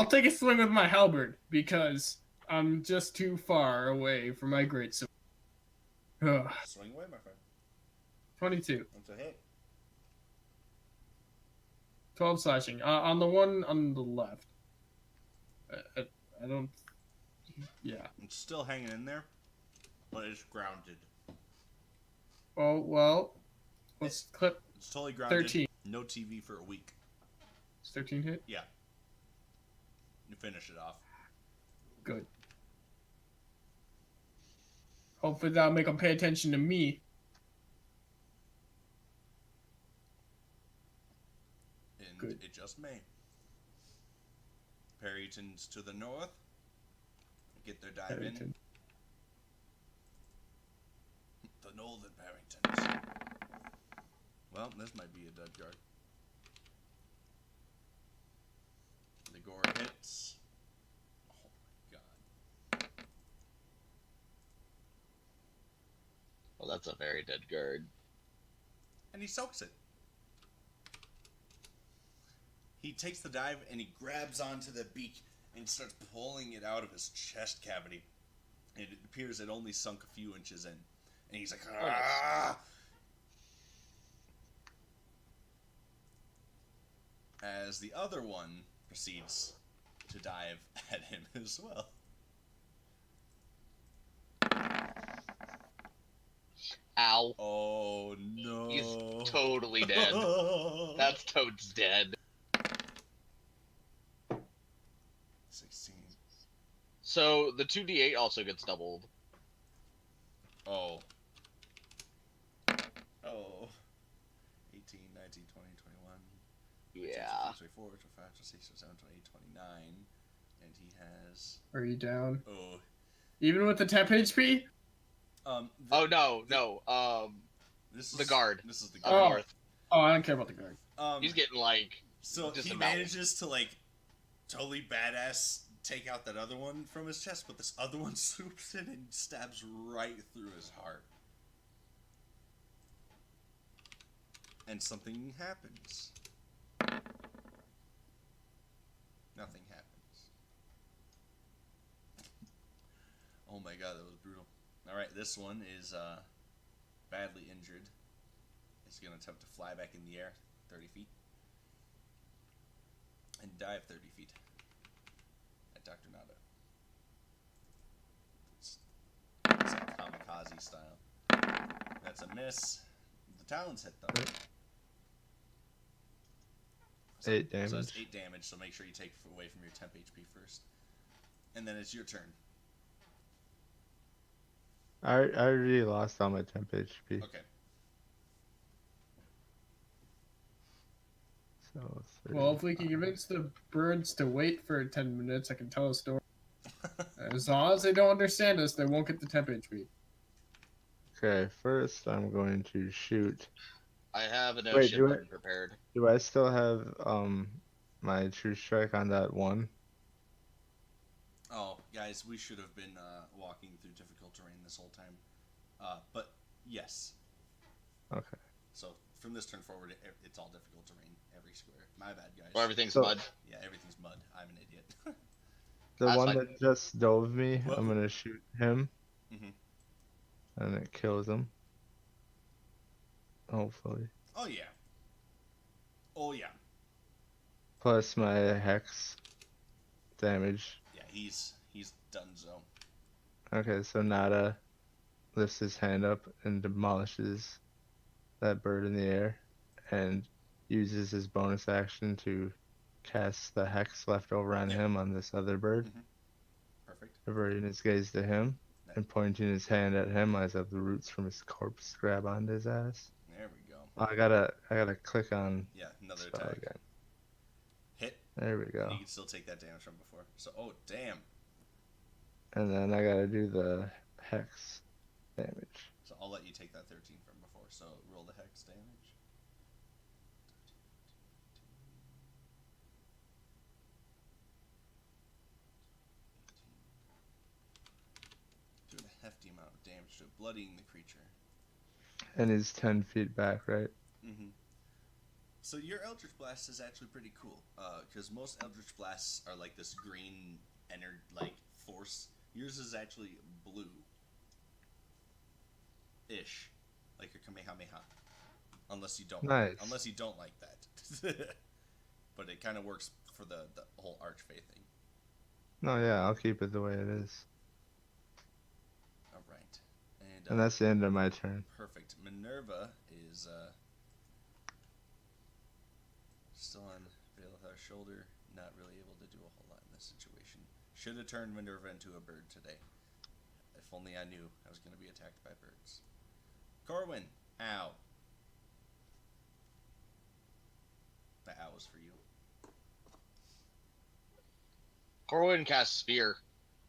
I'll take a swing with my halberd because I'm just too far away from my greatsword. Ugh. Swing away, my friend. 22. That's a hit. 12 slashing. On the one on the left. I don't. Yeah. It's still hanging in there, but it's grounded. Oh, well. Let's clip It's totally grounded. 13. No TV for a week. It's 13 hit? Yeah. You finish it off. Good. Hopefully that'll make them pay attention to me. And Good. it just may. Perryton's to the north. Get their dive in. Barrington. The northern Perrytons. Well, this might be a dead guard. The gore hits. Oh my god. Well, that's a very dead guard. And he soaks it. He takes the dive and he grabs onto the beak and starts pulling it out of his chest cavity. And it appears it only sunk a few inches in. And he's like, ah! As the other one proceeds to dive at him as well. Ow. Oh no. He's totally dead. That's Toad's dead. 16. So the 2d8 also gets doubled. Oh. Oh. 18, 19, 20, 21. Yeah. 24, 25, 26, 27, 28, 29. And he has. Are you down? Oh. Even with the temp HP? Oh no. This is The guard. This is the Up guard. north. Oh, I don't care about the guard. He's getting like. So just he about. manages to like totally badass take out that other one from his chest, but this other one swoops in and stabs right through his heart. And something happens. Nothing happens. Oh my god, that was brutal. Alright, this one is badly injured. It's going to attempt to fly back in the air 30 feet. And dive 30 feet. At Dr. Nada. It's like kamikaze style. That's a miss. The talons hit though. 8 So damage. that's 8 damage, so make sure you take away from your temp HP first. And then it's your turn. I already lost all my temp HP. Okay. So Well, if we can 35. convince the birds to wait for 10 minutes, I can tell a story. As long as they don't understand us, they won't get the temp HP. Okay, first I'm going to shoot. I have a no Wait, shit button prepared. do I still have my true strike on that one? Oh, guys, we should have been walking through difficult terrain this whole time. But yes. Okay. So from this turn forward, it's all difficult terrain every square. My bad, guys. Or everything's So- mud. Yeah, everything's mud. I'm an idiot. The That's one fine. that just dove me, What- I'm gonna shoot him, Mhm. and it kills him. Hopefully. Oh yeah. Oh yeah. Plus my hex damage. Yeah, he's donezo. Okay, so Nada lifts his hand up and demolishes that bird in the air, and uses his bonus action to cast the hex left over on Yep. him on this other bird, Perfect. averting his gaze to him and pointing his hand at him as the roots from his corpse grab onto his ass. There we go. I gotta click on Yeah, another spell attack. again. Hit. There we And go. you can still take that damage from before. So, oh damn. And then I gotta do the hex damage. So I'll let you take that 13 from before. So roll the hex damage. Doing a hefty amount of damage to it, bloodying the creature. And he's 10 feet back, right? Mm-hmm. So your Eldritch Blast is actually pretty cool, because most Eldritch Blasts are like this green, force. Yours is actually blue-ish, like a Kamehameha. Unless you don't, Nice. unless you don't like that. But it kind of works for the whole Archfey thing. No, yeah, I'll keep it the way it is. All right, And that's the end of my turn. perfect. Minerva is still on Baelithar's shoulder, not really able to do a whole lot in this situation. Should have turned Minerva into a bird today. If only I knew I was going to be attacked by birds. Corwin, ow. The ow was for you. Corwin casts Spear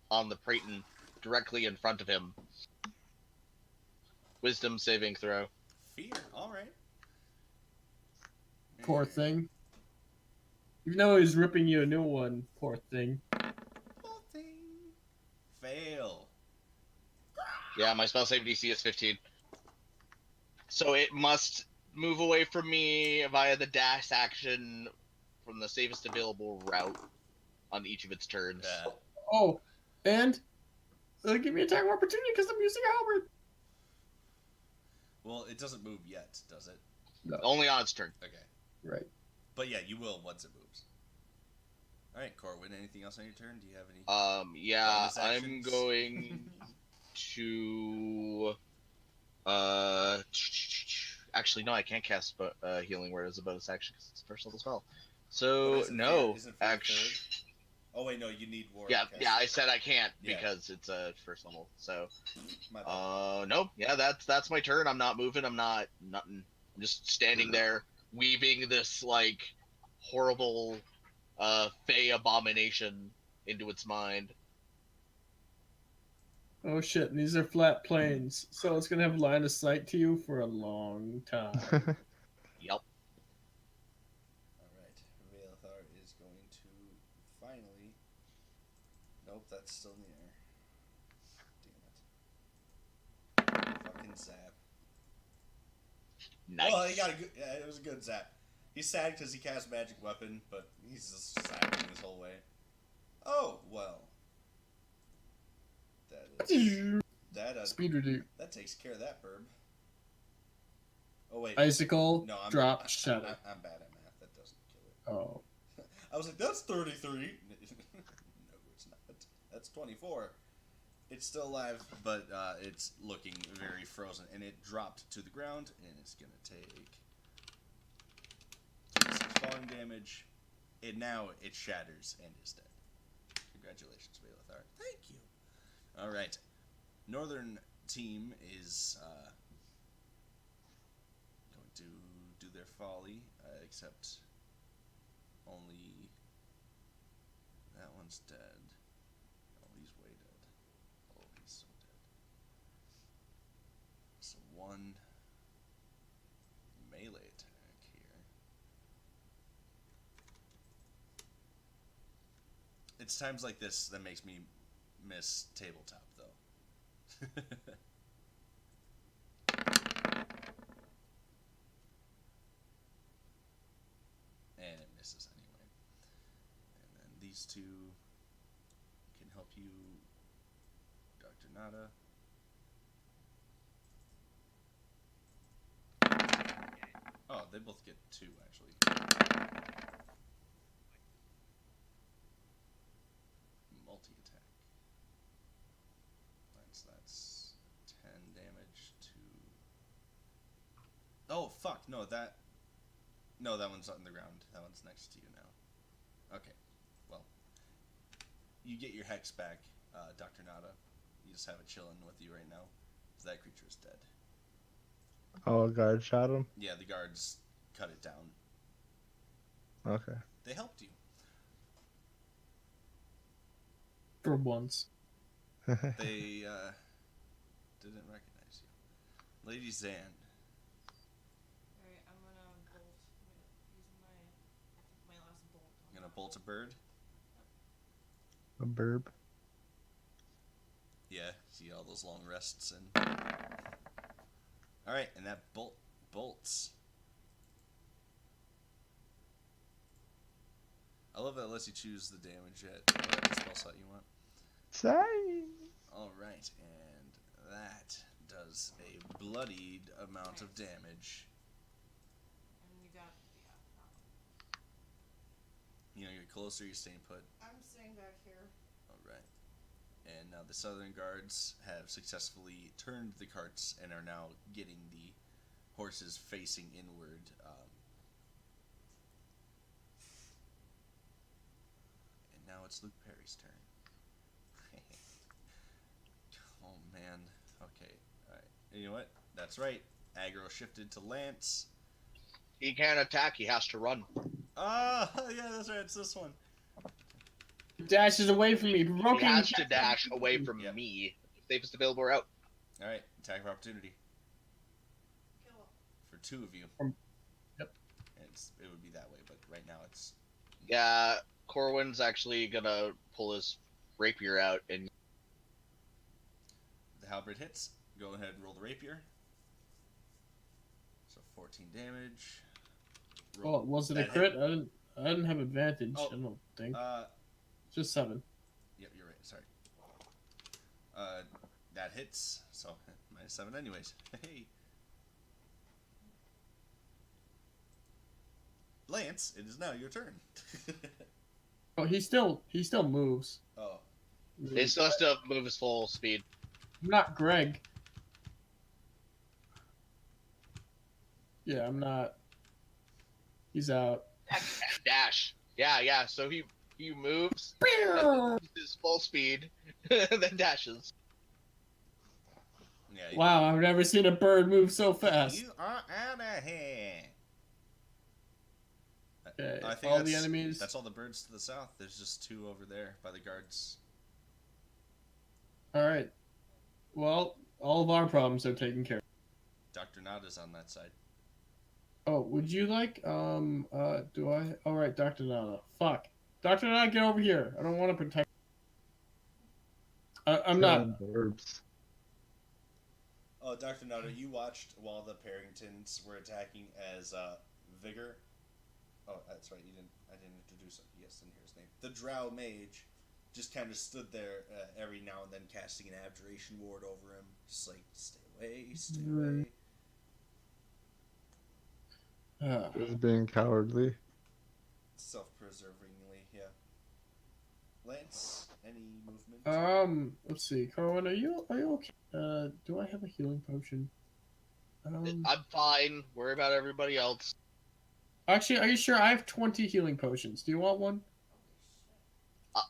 on the Praeton directly in front of him. Wisdom saving throw. Fear, alright. Poor thing. Even though he's ripping you a new one, poor thing. Poor thing. Fail. Yeah, my spell save DC is 15. So it must move away from me via the dash action from the safest available route on each of its turns. Oh, and give me attack of opportunity because I'm using Halberd. Well, it doesn't move yet, does it? Only on its turn. Okay. Right. But yeah, you will once it moves. Alright, Corwin, anything else on your turn? Do you have any? Yeah, Bonus I'm actions? going to actually no, I can't cast healing word as a bonus action because it's a first level spell. So Isn't no, Isn't fear actually, third? Oh wait, no, you need war. yeah, to cast yeah, I it. said I can't Yeah. because it's a first level. So My bad. no, yeah, that's my turn. I'm not moving. I'm not nothing. I'm just standing there weaving this like horrible fey abomination into its mind. Oh shit, these are flat plains, so it's gonna have line of sight to you for a long time. Yep. Alright, Baelithar is going to finally. Nope, that's still in the air. Damn it. Fucking zap. Nice. Well, he got a good. Yeah, it was a good zap. He's sad because he cast magic weapon, but he's just zapping his whole way. Oh well. That Speed reduce. that takes care of that burb. Oh wait. Icicle, No, I'm drop, I'm, shatter. I'm bad at math. That doesn't kill it. Oh. I was like, that's 33. No, it's not. That's 24. It's still alive, but it's looking very frozen, and it dropped to the ground, and it's gonna take 6 falling damage. And now it shatters and is dead. Congratulations, Baelithar. Thank you. All right, Northern team is going to do their folly, except only that one's dead. Oh, he's way dead. Oh, he's so dead. So one melee attack here. It's times like this that makes me miss tabletop, though. And it misses anyway. And then these two can help you, Dr. Nada. Oh, they both get 2, actually. Multi-attack. That's 10 damage to... Oh, fuck, no, that... No, that one's on the ground. That one's next to you now. Okay, well. You get your hex back, Dr. Nada. You just have it chilling with you right now. That creature is dead. Oh, a guard shot him? Yeah, the guards cut it down. Okay. They helped you. For once. They didn't recognize you. Lady Zan. Alright, I'm gonna bolt. I'm using my last bolt. You gonna bolt a bird? A burb. Yeah, see all those long rests and... Alright, and that bolts. I love that it lets you choose the damage at whatever spell slot you want. Sorry. Alright, and that does a bloodied amount of damage. And you got, You know, you're closer, you're staying put. I'm staying back here. Alright. And now the southern guards have successfully turned the carts and are now getting the horses facing inward. And now it's Luke Perry's turn. Oh man. Okay. Alright. You know what? That's right. Aggro shifted to Lance. He can't attack, he has to run. Ah, yeah, that's right. It's this one. Dashes away from me. He Broken. has to dash away from Yep. me. Safest available route. Alright. Attack of opportunity. Kill him. For 2 of you. Yep. And it would be that way, but right now it's... Yeah, Corwin's actually gonna pull his rapier out and... The halberd hits. Go ahead and roll the rapier. So 14 damage. Oh, was it a that crit? hit. I didn't have advantage. Oh, I don't think. Uh, Just 7. yep, you're right. Sorry. That hits. So minus 7 anyways. Hey. Lance, it is now your turn. Oh, he still moves. Oh. he still has to move his full speed. I'm not Greg. Yeah, I'm not. He's out. Dash. Yeah, so he moves, his full speed, and then dashes. Yeah. Wow, I've never seen a bird move so fast. You are out of here. Okay, I think all that's, the enemies. That's all the birds to the south. There's just 2 over there by the guards. All right. Well, all of our problems are taken care of. Dr. Nada's on that side. Oh, would you like, do I? All right, Dr. Nana. Fuck. Dr. Nana, get over here. I don't want to protect. I'm not. Burbs. Oh, Dr. Nada, you watched while the Parringtons were attacking as Vigor. Oh, that's right. I didn't introduce him. Yes, didn't hear his name. The Drow Mage just kind of stood there every now and then, casting an abjuration ward over him, just like stay away, stay away. Just being cowardly. Self-preservingly, yeah. Lance, any movement? Let's see. Carwin, are you okay? Do I have a healing potion? I'm fine. Worry about everybody else. Actually, are you sure? I have 20 healing potions. Do you want one?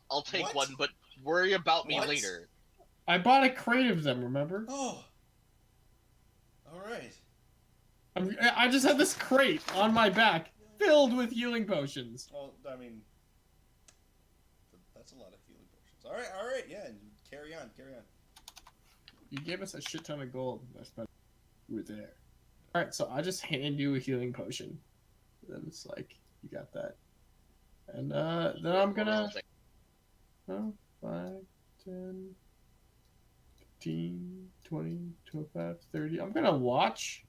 I'll take What? one, but worry about me What? later. I bought a crate of them, remember? Oh! Alright. I just had this crate on my back. filled with healing potions. Well, I mean, that's a lot of healing potions. All right, yeah. Carry on. You gave us a shit ton of gold. That's better. We were there. All right, so I just hand you a healing potion. Then it's like you got that, and then I'm gonna. 5, 10, 15, 20, 25, 30. I'm gonna watch.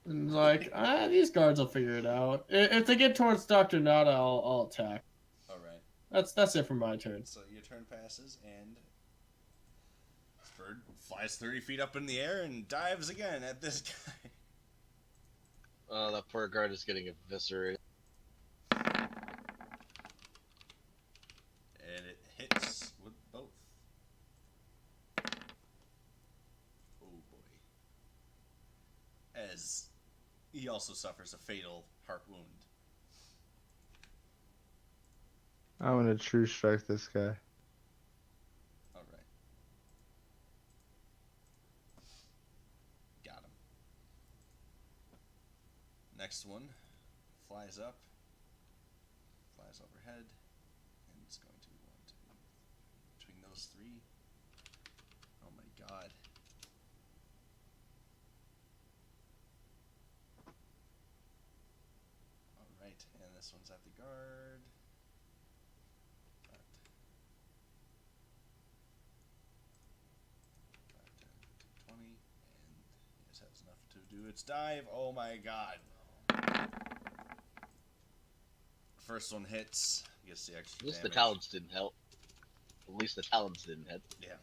And like, these guards will figure it out. If they get towards Dr. Nada, I'll attack. All right. That's it for my turn. So your turn passes, and this bird flies 30 feet up in the air and dives again at this guy. Oh, that poor guard is getting eviscerated. And it hits with both. Oh boy. As he also suffers a fatal heart wound. I'm gonna true strike this guy. Alright. Got him. Next one flies up, flies overhead, and it's going to want to between those three. Oh my god. Alright, and this one's at the guard. 20, and it has enough to do its dive. Oh my god. First one hits, gets the extra At least damage. the talents didn't help. At least the talents didn't hit. Yeah.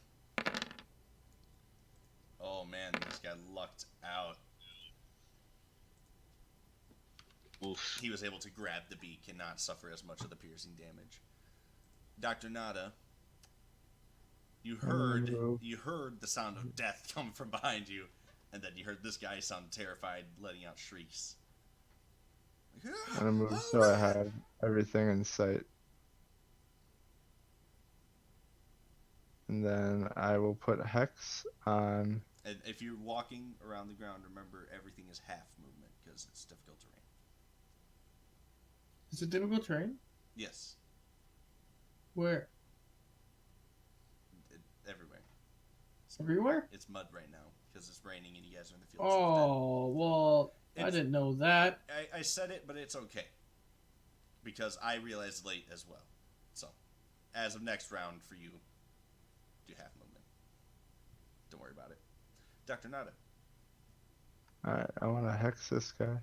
Oh man, this guy lucked out. Oof. He was able to grab the beak and not suffer as much of the piercing damage. Dr. Nada, you heard the sound of death come from behind you, and then you heard this guy sound terrified, letting out shrieks. I'm gonna move so I have everything in sight. And then I will put Hex on. And if you're walking around the ground, remember everything is half movement because it's difficult terrain. Is it difficult terrain? Yes, Where? everywhere. Everywhere? It's mud right now because it's raining and you guys are in the field. Oh, well, I It's- didn't know that. I said it, but it's okay because I realized late as well. So, as of next round for you, do half movement. Don't worry about it. Dr. Nada. Alright, I want to Hex this guy.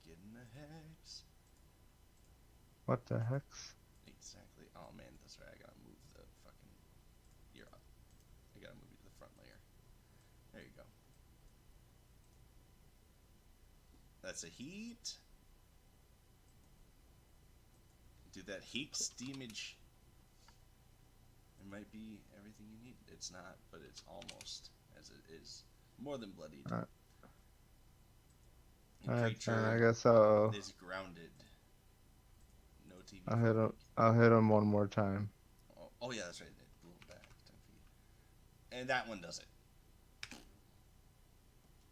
Get in the hex. What the Hex? Exactly. Oh man, that's right. I gotta move the fucking. You're up. I gotta move you to the front layer. There you go. That's a heat. Do that heat damage. It might be everything you need. It's not, but it's almost as it is. More than bloodied. Alright. The Alright, then I creature guess I'll is grounded. No TV. I'll hit him. I'll hit him one more time. Oh yeah, that's right. It blew him back 10 feet. And that one does it.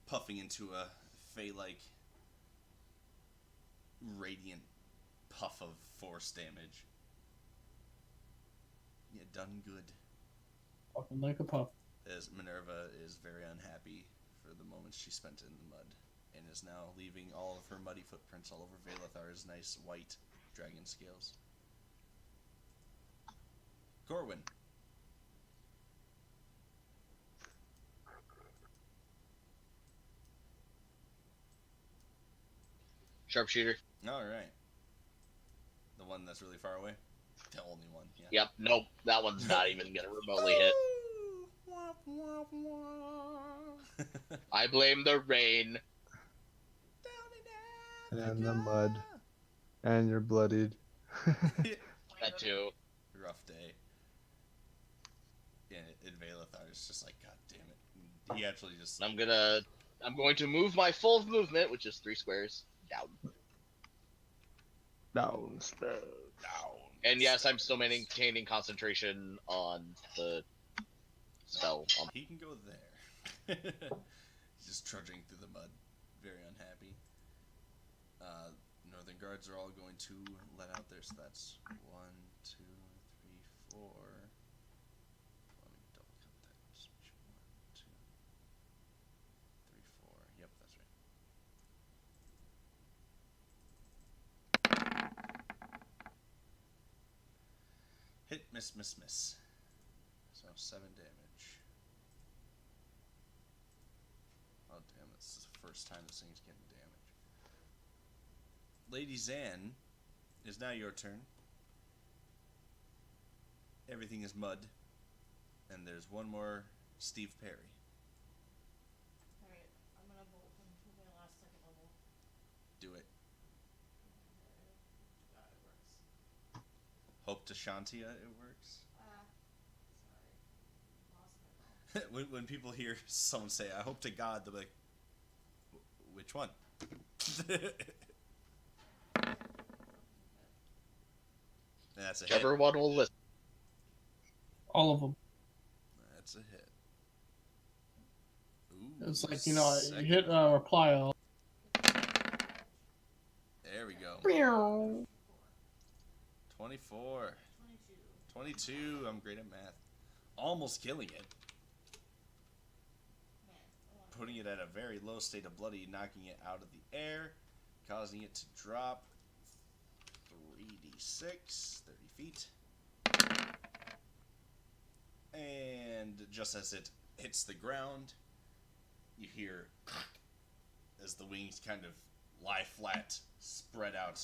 Puffing into a Fey-like radiant puff of force damage. Yeah, done good. Fucking like a pup. As Minerva is very unhappy for the moments she spent in the mud, and is now leaving all of her muddy footprints all over Valathar's nice white dragon scales. Corwin. Sharpshooter. Alright. The one that's really far away? The only one, yeah. Yep. Nope. That one's not even gonna remotely hit. I blame the rain. And the mud. And you're bloodied. That too. Rough day. Yeah, and Valathar's just like, god damn it. He actually just. I'm going to move my full movement, which is 3 squares, down. Downstairs. Down. And yes, I'm still maintaining concentration on the spell. He can go there. He's just trudging through the mud, very unhappy. Northern guards are all going to let out there, so that's 1, 2, 3, 4. Let me double count that. Just make sure. 1, 2, 3, 4. Yep, that's right. Hit, miss, miss, miss. So 7 damage. Oh damn, this is the first time this thing's getting damage. Lady Zan, it is now your turn. Everything is mud. And there's one more Steve Perry. Alright, I'm gonna bolt him to my last second level. Do it. God, it works. Hope to Shantia, it works. Sorry. Lost my ball. when people hear someone say, I hope to God, they'll be like, which one? That's a hit. Whichever one will listen. All of them. That's a hit. Ooh, It was like, you know, you second. hit reply all. There we go. 24. 22. 22. I'm great at math. Almost killing it. Man, Putting it at a very low state of bloody, knocking it out of the air, causing it to drop 3d6, 30 feet. And just as it hits the ground, you hear as the wings kind of lie flat, spread out,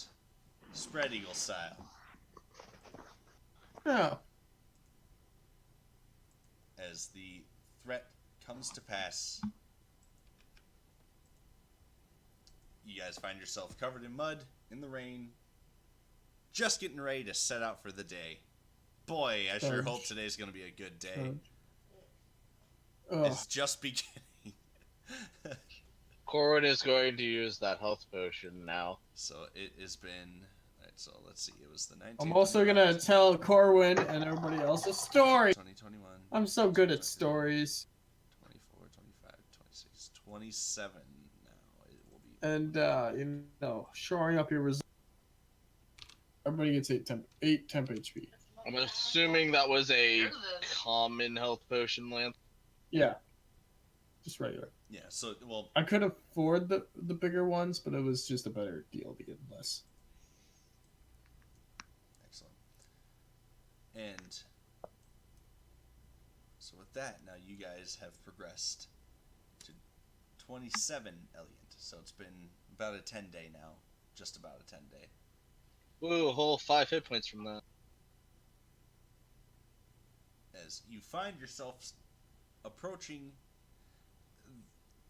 spread eagle style. Yeah. As the threat comes to pass, you guys find yourself covered in mud, in the rain, just getting ready to set out for the day. Boy, I sure hope today's going to be a good day. It's just beginning. Corwin is going to use that health potion now. So it has been... Alright, so let's see. It was the 19th. I'm also gonna tell Corwin and everybody else a story. 2021. I'm so good at stories. 24, 25, 26, 27 now. It will be... And, you know, shoring up your reserve. Everybody gets 8 temp HP. I'm assuming that was a common health potion, Lance. Yeah. Just regular. Yeah, so, well... I could afford the bigger ones, but it was just a better deal to get less. Excellent. And so with that, now you guys have progressed to 27 Elliot. So it's been about a 10-day now. Just about a 10-day. Ooh, a whole 5 hit points from that. As you find yourself approaching,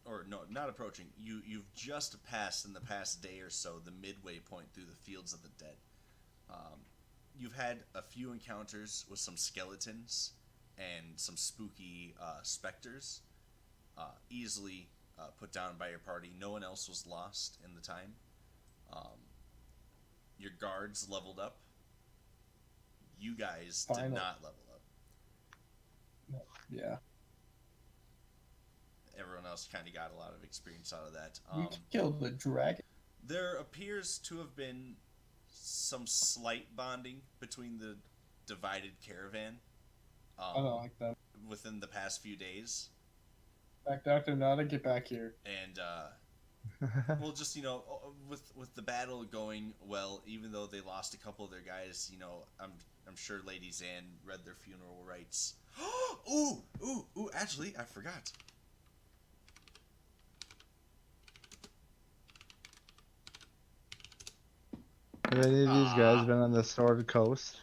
or no, not approaching, you've just passed in the past day or so the midway point through the fields of the dead. You've had a few encounters with some skeletons and some spooky specters, easily put down by your party. No one else was lost in the time. Your guards leveled up. You guys did not level up. Yeah. Everyone else kind of got a lot of experience out of that. We killed the dragon. There appears to have been some slight bonding between the divided caravan. I don't like that. Within the past few days. Back, Dr. Nada, get back here. And, well, just, you know, with the battle going well, even though they lost a couple of their guys, you know, I'm sure Lady Zan read their funeral rites. Ooh, actually, I forgot. Have any of these guys been on the Sword Coast?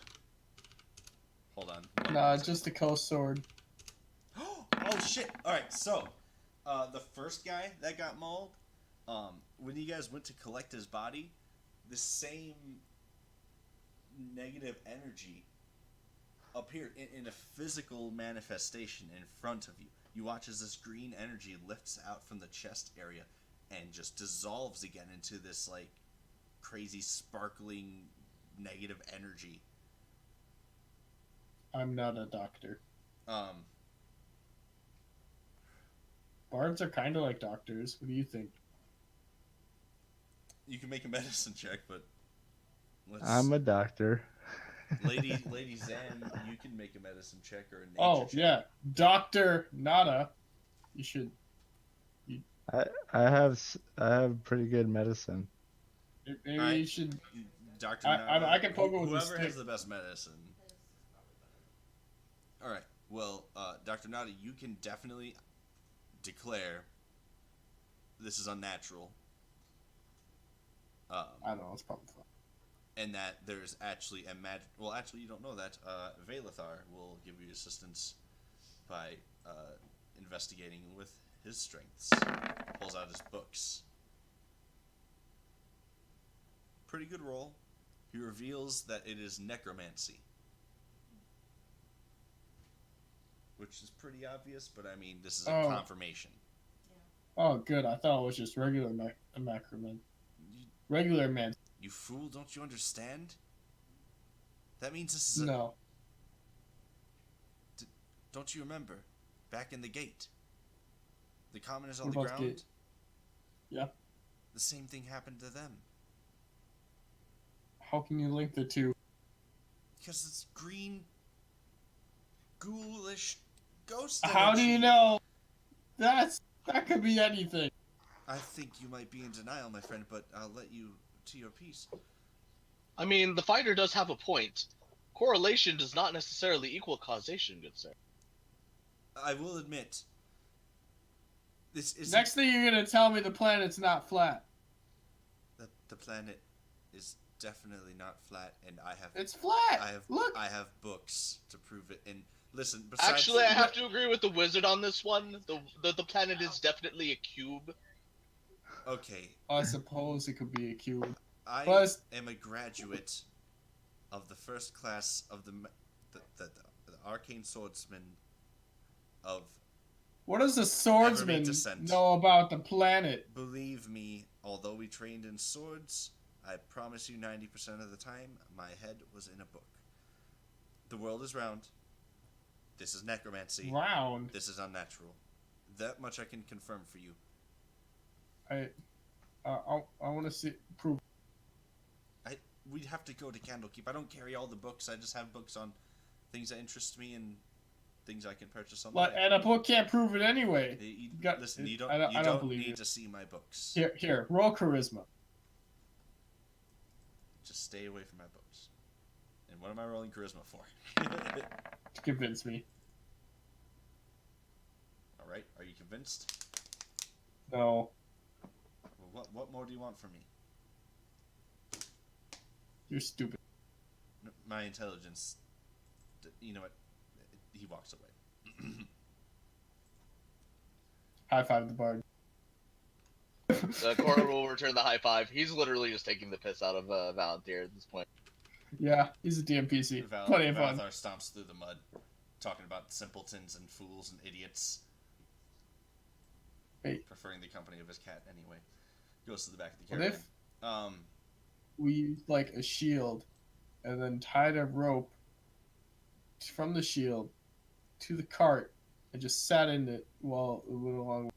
Hold on. Nah, just the coast sword. Oh, shit. Alright, so, the first guy that got mauled, when you guys went to collect his body, the same negative energy appeared in a physical manifestation in front of you. You watch as this green energy lifts out from the chest area and just dissolves again into this, like, crazy sparkling negative energy. I'm not a doctor. Bards are kind of like doctors. What do you think? You can make a medicine check, but let's. I'm a doctor. Lady Zan, you can make a medicine check or a nature Oh check. yeah, Doctor Nada. You should. I have pretty good medicine. Maybe Alright. you should. Doctor. I can poke it with a whoever has stick. the best medicine. All right. Well, Dr. Nada, you can definitely declare this is unnatural. I don't know. It's probably fine. And that there's actually a magic. Well, actually, you don't know that. Valethar will give you assistance by investigating with his strengths. Pulls out his books. Pretty good roll. He reveals that it is necromancy. Which is pretty obvious, but I mean, this is a confirmation. Oh, good. I thought it was just regular macroman. Regular man. You fool, don't you understand? That means this is a... No. Don't you remember? Back in the gate. The commoners on What the about the ground? gate? Yeah. The same thing happened to them. How can you link the two? Because it's green, ghoulish ghost How do you energy. know? That could be anything. I think you might be in denial, my friend, but I'll let you to your piece. I mean, the fighter does have a point. Correlation does not necessarily equal causation, good sir. I will admit, this is Next thing you're gonna tell me the planet's not flat. the planet is definitely not flat, and I have It's flat. Look. I have books to prove it. And listen, besides Actually, I have to agree with the wizard on this one. The planet is definitely a cube. Okay, I suppose it could be a cube. I Plus- am a graduate of the first class of the arcane swordsman of. What does the swordsman descent. know about the planet? Believe me, although we trained in swords, I promise you 90% of the time, my head was in a book. The world is round. This is necromancy. Round. This is unnatural. That much I can confirm for you. I want to see proof. We'd have to go to Candlekeep. I don't carry all the books. I just have books on things that interest me and things I can purchase online. And a book can't prove it anyway. Listen, you don't, I don't believe need you. to see my books. Here, roll charisma. Just stay away from my books. And what am I rolling charisma for? To convince me. All right, are you convinced? No. Well, what more do you want from me? You're stupid. My intelligence. You know what? He walks away. High five the bard. Cora will return the high five. He's literally just taking the piss out of Valentir at this point. Yeah, he's a DMPC. Plenty of fun. Valthar stomps through the mud, talking about simpletons and fools and idiots. Wait. Preferring the company of his cat anyway. Goes to the back of the What caravan. if we used like a shield and then tied a rope from the shield to the cart and just sat in it while it went along?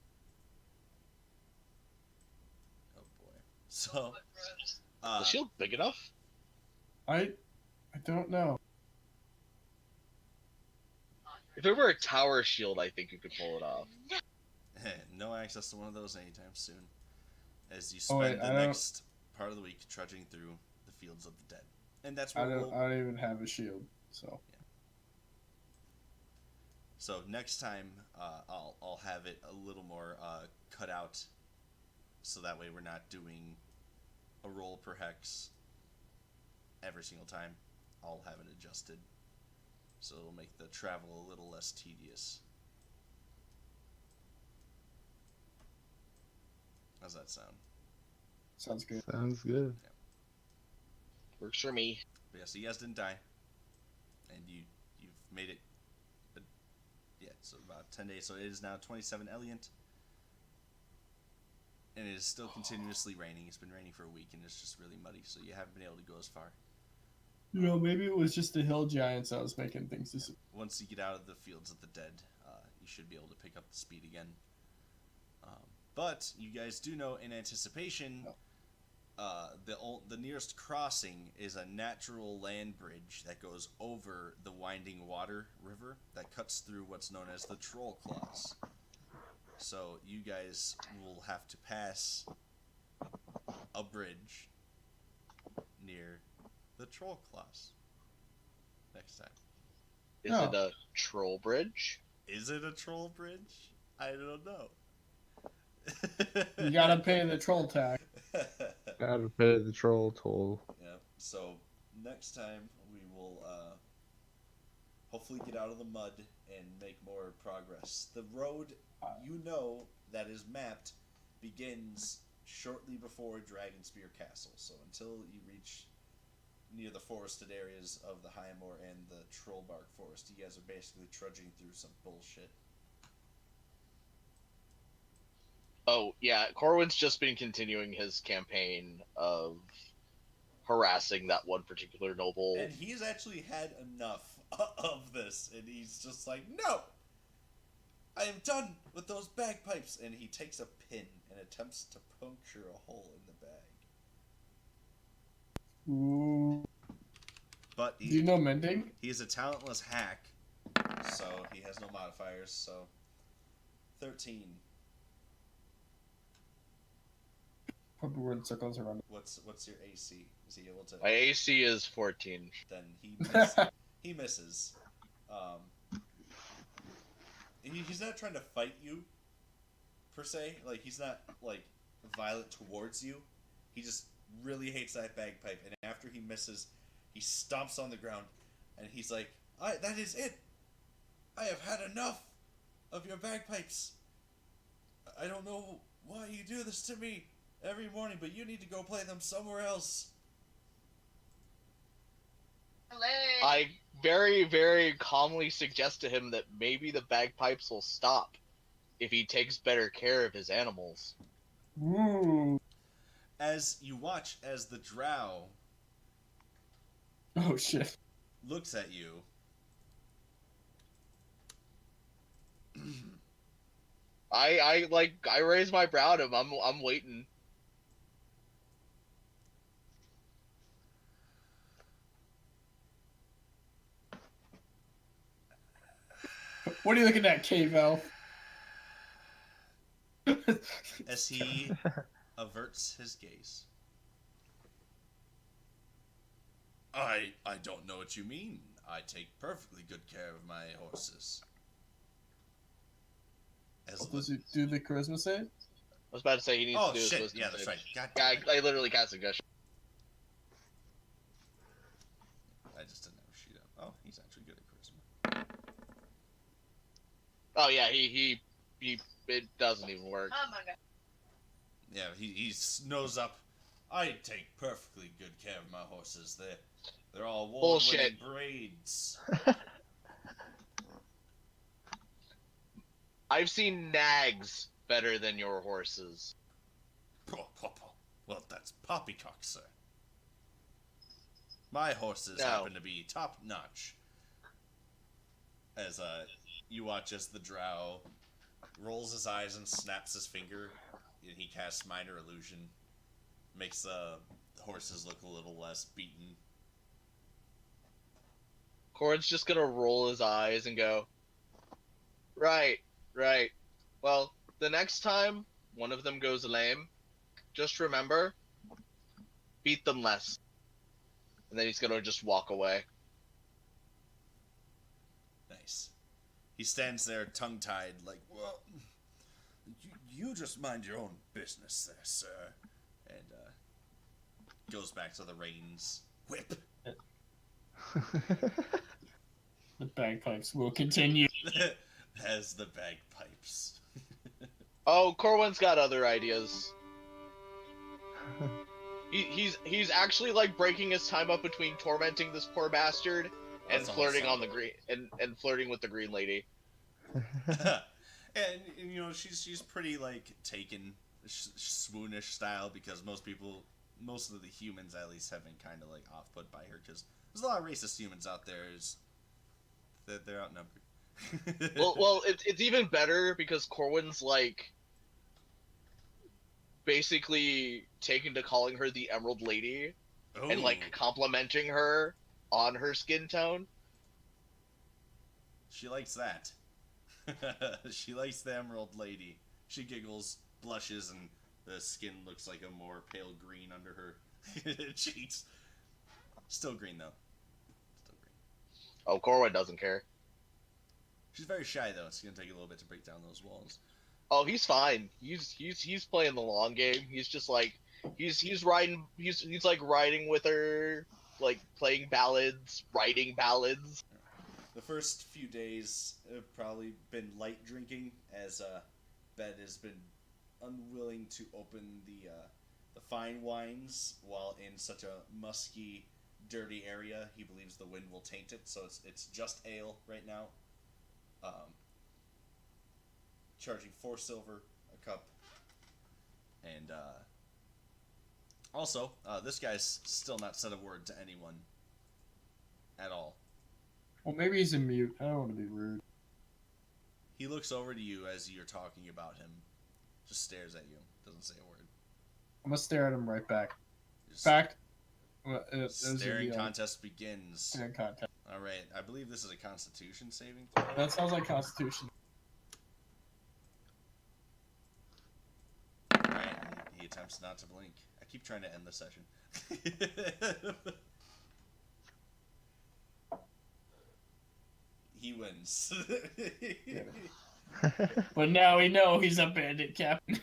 Oh boy. So. Is the shield big enough? I don't know. If it were a tower shield, I think you could pull it off. No access to one of those anytime soon. As you Oh, spend wait, the next part of the week trudging through the fields of the dead. And that's where I don't even have a shield, so. Yeah. So next time, I'll have it a little more cut out, so that way we're not doing a roll per hex every single time. I'll have it adjusted, so it'll make the travel a little less tedious. How's that sound? Sounds good. Sounds good. Works for me. But yeah, so you guys didn't die, and you've made it. So about 10 days. So it is now 27 Eliant, and it is still continuously raining. It's been raining for a week, and it's just really muddy. So you haven't been able to go as far. You know, maybe it was just the hill giants that was making things. Once you get out of the fields of the dead, you should be able to pick up the speed again. But you guys do know, in anticipation, the nearest crossing is a natural land bridge that goes over the winding water river that cuts through what's known as the Troll Claws. So you guys will have to pass a bridge near the Troll Claws next time. Is Oh. it a troll bridge? Is it a troll bridge? I don't know. You gotta pay the troll tax. Gotta pay the troll toll. Yeah. So next time we will hopefully get out of the mud and make more progress. The road that is mapped begins shortly before Dragonspear Castle. So until you reach near the forested areas of the Highmoor and the Trollbark Forest, you guys are basically trudging through some bullshit. Oh, yeah, Corwin's just been continuing his campaign of harassing that one particular noble. And he's actually had enough of this, and he's just like, no! I am done with those bagpipes! And he takes a pin and attempts to puncture a hole in the bag. Ooh. But Do you know mending? he is a talentless hack, so he has no modifiers, so 13. Put word circles around it. What's your AC? Is he able to? My AC is 14. Then he misses. He's not trying to fight you, per se. Like, he's not, like, violent towards you. He just really hates that bagpipe. And after he misses, he stomps on the ground. And he's like, that is it! I have had enough of your bagpipes. I don't know why you do this to me every morning, but you need to go play them somewhere else. I very, very calmly suggest to him that maybe the bagpipes will stop if he takes better care of his animals. Ooh. As you watch as the drow Oh shit. looks at you, I raise my brow to him. I'm waiting. What are you looking at, cave elf? as he averts his gaze. I don't know what you mean. I take perfectly good care of my horses. Does he do the charisma save? I was about to say he needs to do his shit! wisdom Yeah, that's save. right. God Yeah, damn it. I literally cast a gush. I just didn't have a sheet up. Oh, he's actually good at charisma. Oh yeah, he it doesn't even work. Oh my god. Yeah, he nose up. I take perfectly good care of my horses. They're all Bullshit. wool-winning braids. I've seen nags better than your horses. Well, that's poppycock, sir. My horses No. happen to be top notch. As you watch as the drow rolls his eyes and snaps his finger, and he casts minor illusion, makes the horses look a little less beaten. Corin's just gonna roll his eyes and go, right. Well, the next time one of them goes lame, just remember, beat them less. And then he's gonna just walk away. Nice. He stands there tongue-tied, like, well, you just mind your own business there, sir. And goes back to the reins. Whip. The bagpipes will continue. As the bagpipes. Oh, Corwin's got other ideas. He's actually like breaking his time up between tormenting this poor bastard and That's flirting awesome. on the green and flirting with the green lady. and you know she's pretty like taken swoonish style, because most of the humans at least have been kind of like off put by her, because there's a lot of racist humans out there. They're outnumbered. Well, it's even better because Corwin's like basically taken to calling her the Emerald Lady and like Ooh, complimenting her on her skin tone. she likes that. She likes the Emerald Lady. She giggles, blushes, and the skin looks like a more pale green under her cheeks. Still green though. Still green. Oh, Corwin doesn't care. She's very shy though. It's gonna take a little bit to break down those walls. Oh, he's fine. He's playing the long game. He's just like he's riding. He's like riding with her, like playing ballads, writing ballads. The first few days have probably been light drinking, as Ben has been unwilling to open the fine wines while in such a musky, dirty area. He believes the wind will taint it, so it's just ale right now. Charging 4 silver a cup, and also this guy's still not said a word to anyone at all. Well, maybe he's in mute. I don't want to be rude. He looks over to you as you're talking about him, just stares at you, doesn't say a word. I'm gonna stare at him right back. Just Fact. staring contest begins. Staring contest. All right, I believe this is a Constitution saving throw. That sounds like Constitution. All right, and he attempts not to blink. I keep trying to end the session. He wins. But now we know he's a bandit captain.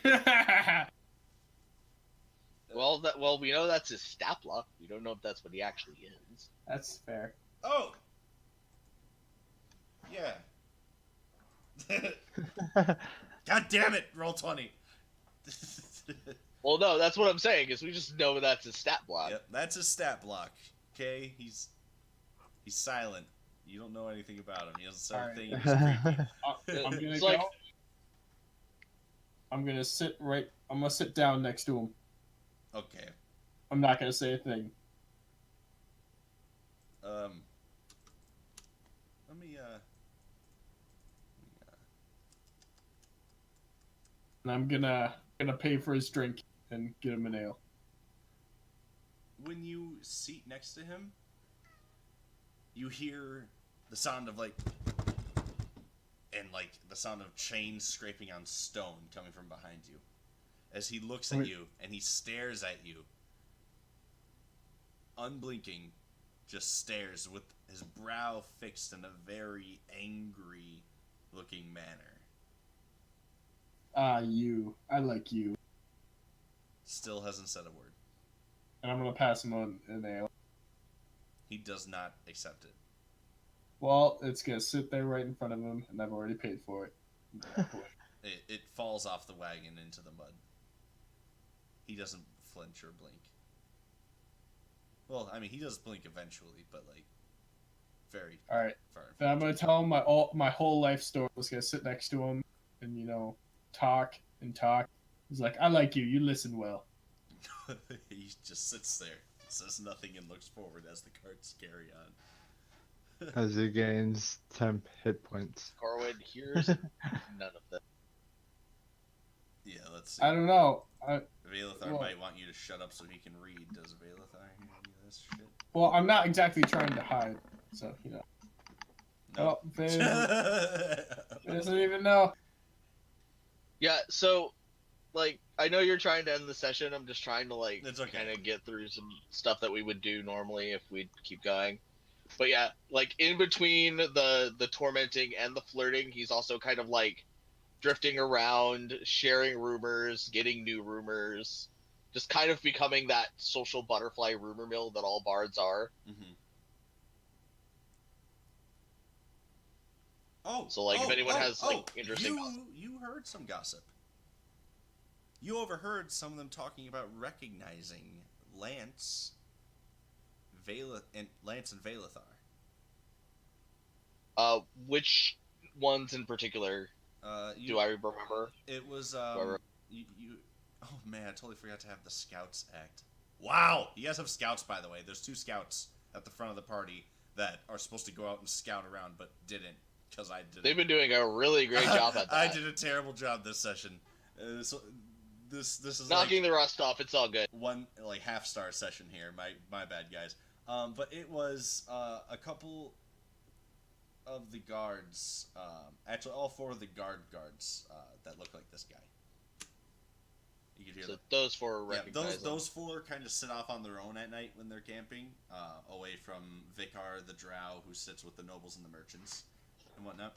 Well, we know that's his stat block. We don't know if that's what he actually is. That's fair. Oh! Yeah. God damn it! Roll 20. Well, no, that's what I'm saying. Is we just know that's his stat block. Yep, that's his stat block. Okay, he's silent. You don't know anything about him. He doesn't say Alright. a thing. He's creepy. I'm gonna It's go. like- I'm gonna sit right. I'm gonna sit down next to him. Okay. I'm not gonna say a thing. Let me And I'm gonna pay for his drink and get him an ale. when you seat next to him, you hear the sound of like the sound of chains scraping on stone coming from behind you. As he looks at you and he stares at you, unblinking, just stares with his brow fixed in a very angry looking manner. You. I like you. Still hasn't said a word. And I'm gonna pass him on an ale. He does not accept it. Well, it's gonna sit there right in front of him, and I've already paid for it. It falls off the wagon into the mud. He doesn't flinch or blink. Well, I mean, he does blink eventually, but like very All right. far. Then I'm gonna tell him my whole life story. I was gonna sit next to him and talk and talk. He's like, I like you. You listen well. He just sits there, says nothing, and looks forward as the carts carry on. As he gains 10 hit points. Corwin hears none of that. Yeah, let's see. I don't know. Valethar well- might want you to shut up so he can read. Does Valethar hear any of this shit? Well, I'm not exactly trying to hide, so No. Oh, Vay doesn't even know. Yeah, so, like, I know you're trying to end the session. I'm just trying to, like, It's okay. kind of get through some stuff that we would do normally if we'd keep going. But yeah, like, in between the tormenting and the flirting, he's also kind of, like, drifting around, sharing rumors, getting new rumors, just kind of becoming that social butterfly rumor mill that all bards are. Mm-hmm. Oh, So, like, if anyone has, like, interesting you heard some gossip. You overheard some of them talking about recognizing Lance, and Valethar. Which ones in particular do I remember? It was Whoever. you. Oh man, I totally forgot to have the scouts act. Wow, you guys have scouts, by the way. There's 2 scouts at the front of the party that are supposed to go out and scout around, but didn't because I did. They've been doing a really great job at that. I did a terrible job this session. So this is Knocking like the rust off. It's all good. one like half-star session here. My bad, guys. But it was a couple of the guards, actually all four of the guards that look like this guy. You could hear So them. those four Yeah, recognize them. those four kind of sit off on their own at night when they're camping, away from Vicar the Drow, who sits with the nobles and the merchants and whatnot.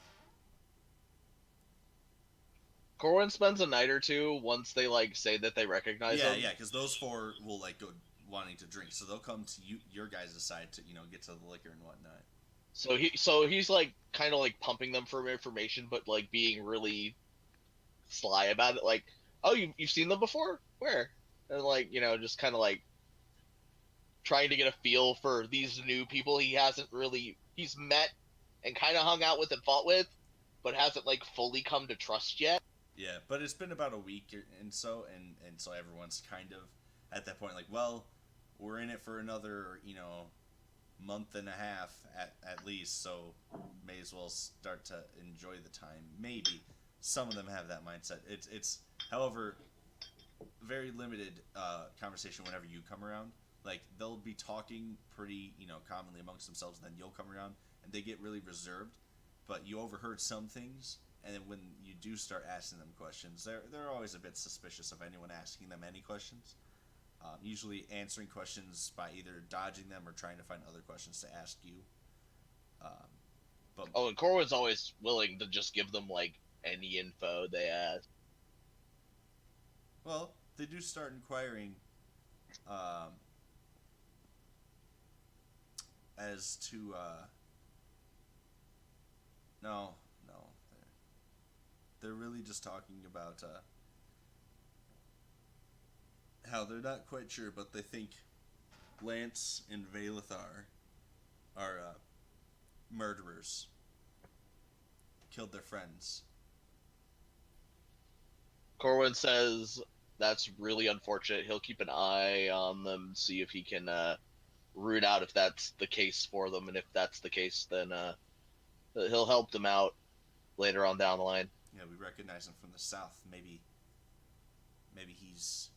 Corwin spends a night or two once they like say that they recognize Yeah, him. yeah, because those four will like go wanting to drink, so they'll come to your guys' side to get to the liquor and whatnot. So he's like kind of like pumping them for information, but like being really sly about it. Like, oh, you've seen them before? Where? And like just kind of like trying to get a feel for these new people he's met and kind of hung out with and fought with, but hasn't like fully come to trust yet. Yeah, but it's been about a week and so everyone's kind of at that point like, well, we're in it for another month and a half at least, so may as well start to enjoy the time. Maybe some of them have that mindset. It's however very limited conversation whenever you come around. Like they'll be talking pretty commonly amongst themselves, and then you'll come around and they get really reserved. But you overheard some things, and then when you do start asking them questions, they're always a bit suspicious of anyone asking them any questions. Usually answering questions by either dodging them or trying to find other questions to ask you. But Oh, and Corwin's always willing to just give them like any info they ask. well, they do start inquiring as to no, they're really just talking about how they're not quite sure, but they think Lance and Valithar are murderers. Killed their friends. Corwin says that's really unfortunate. He'll keep an eye on them, see if he can root out if that's the case for them, and if that's the case, then he'll help them out later on down the line. Yeah, we recognize him from the south. Maybe he's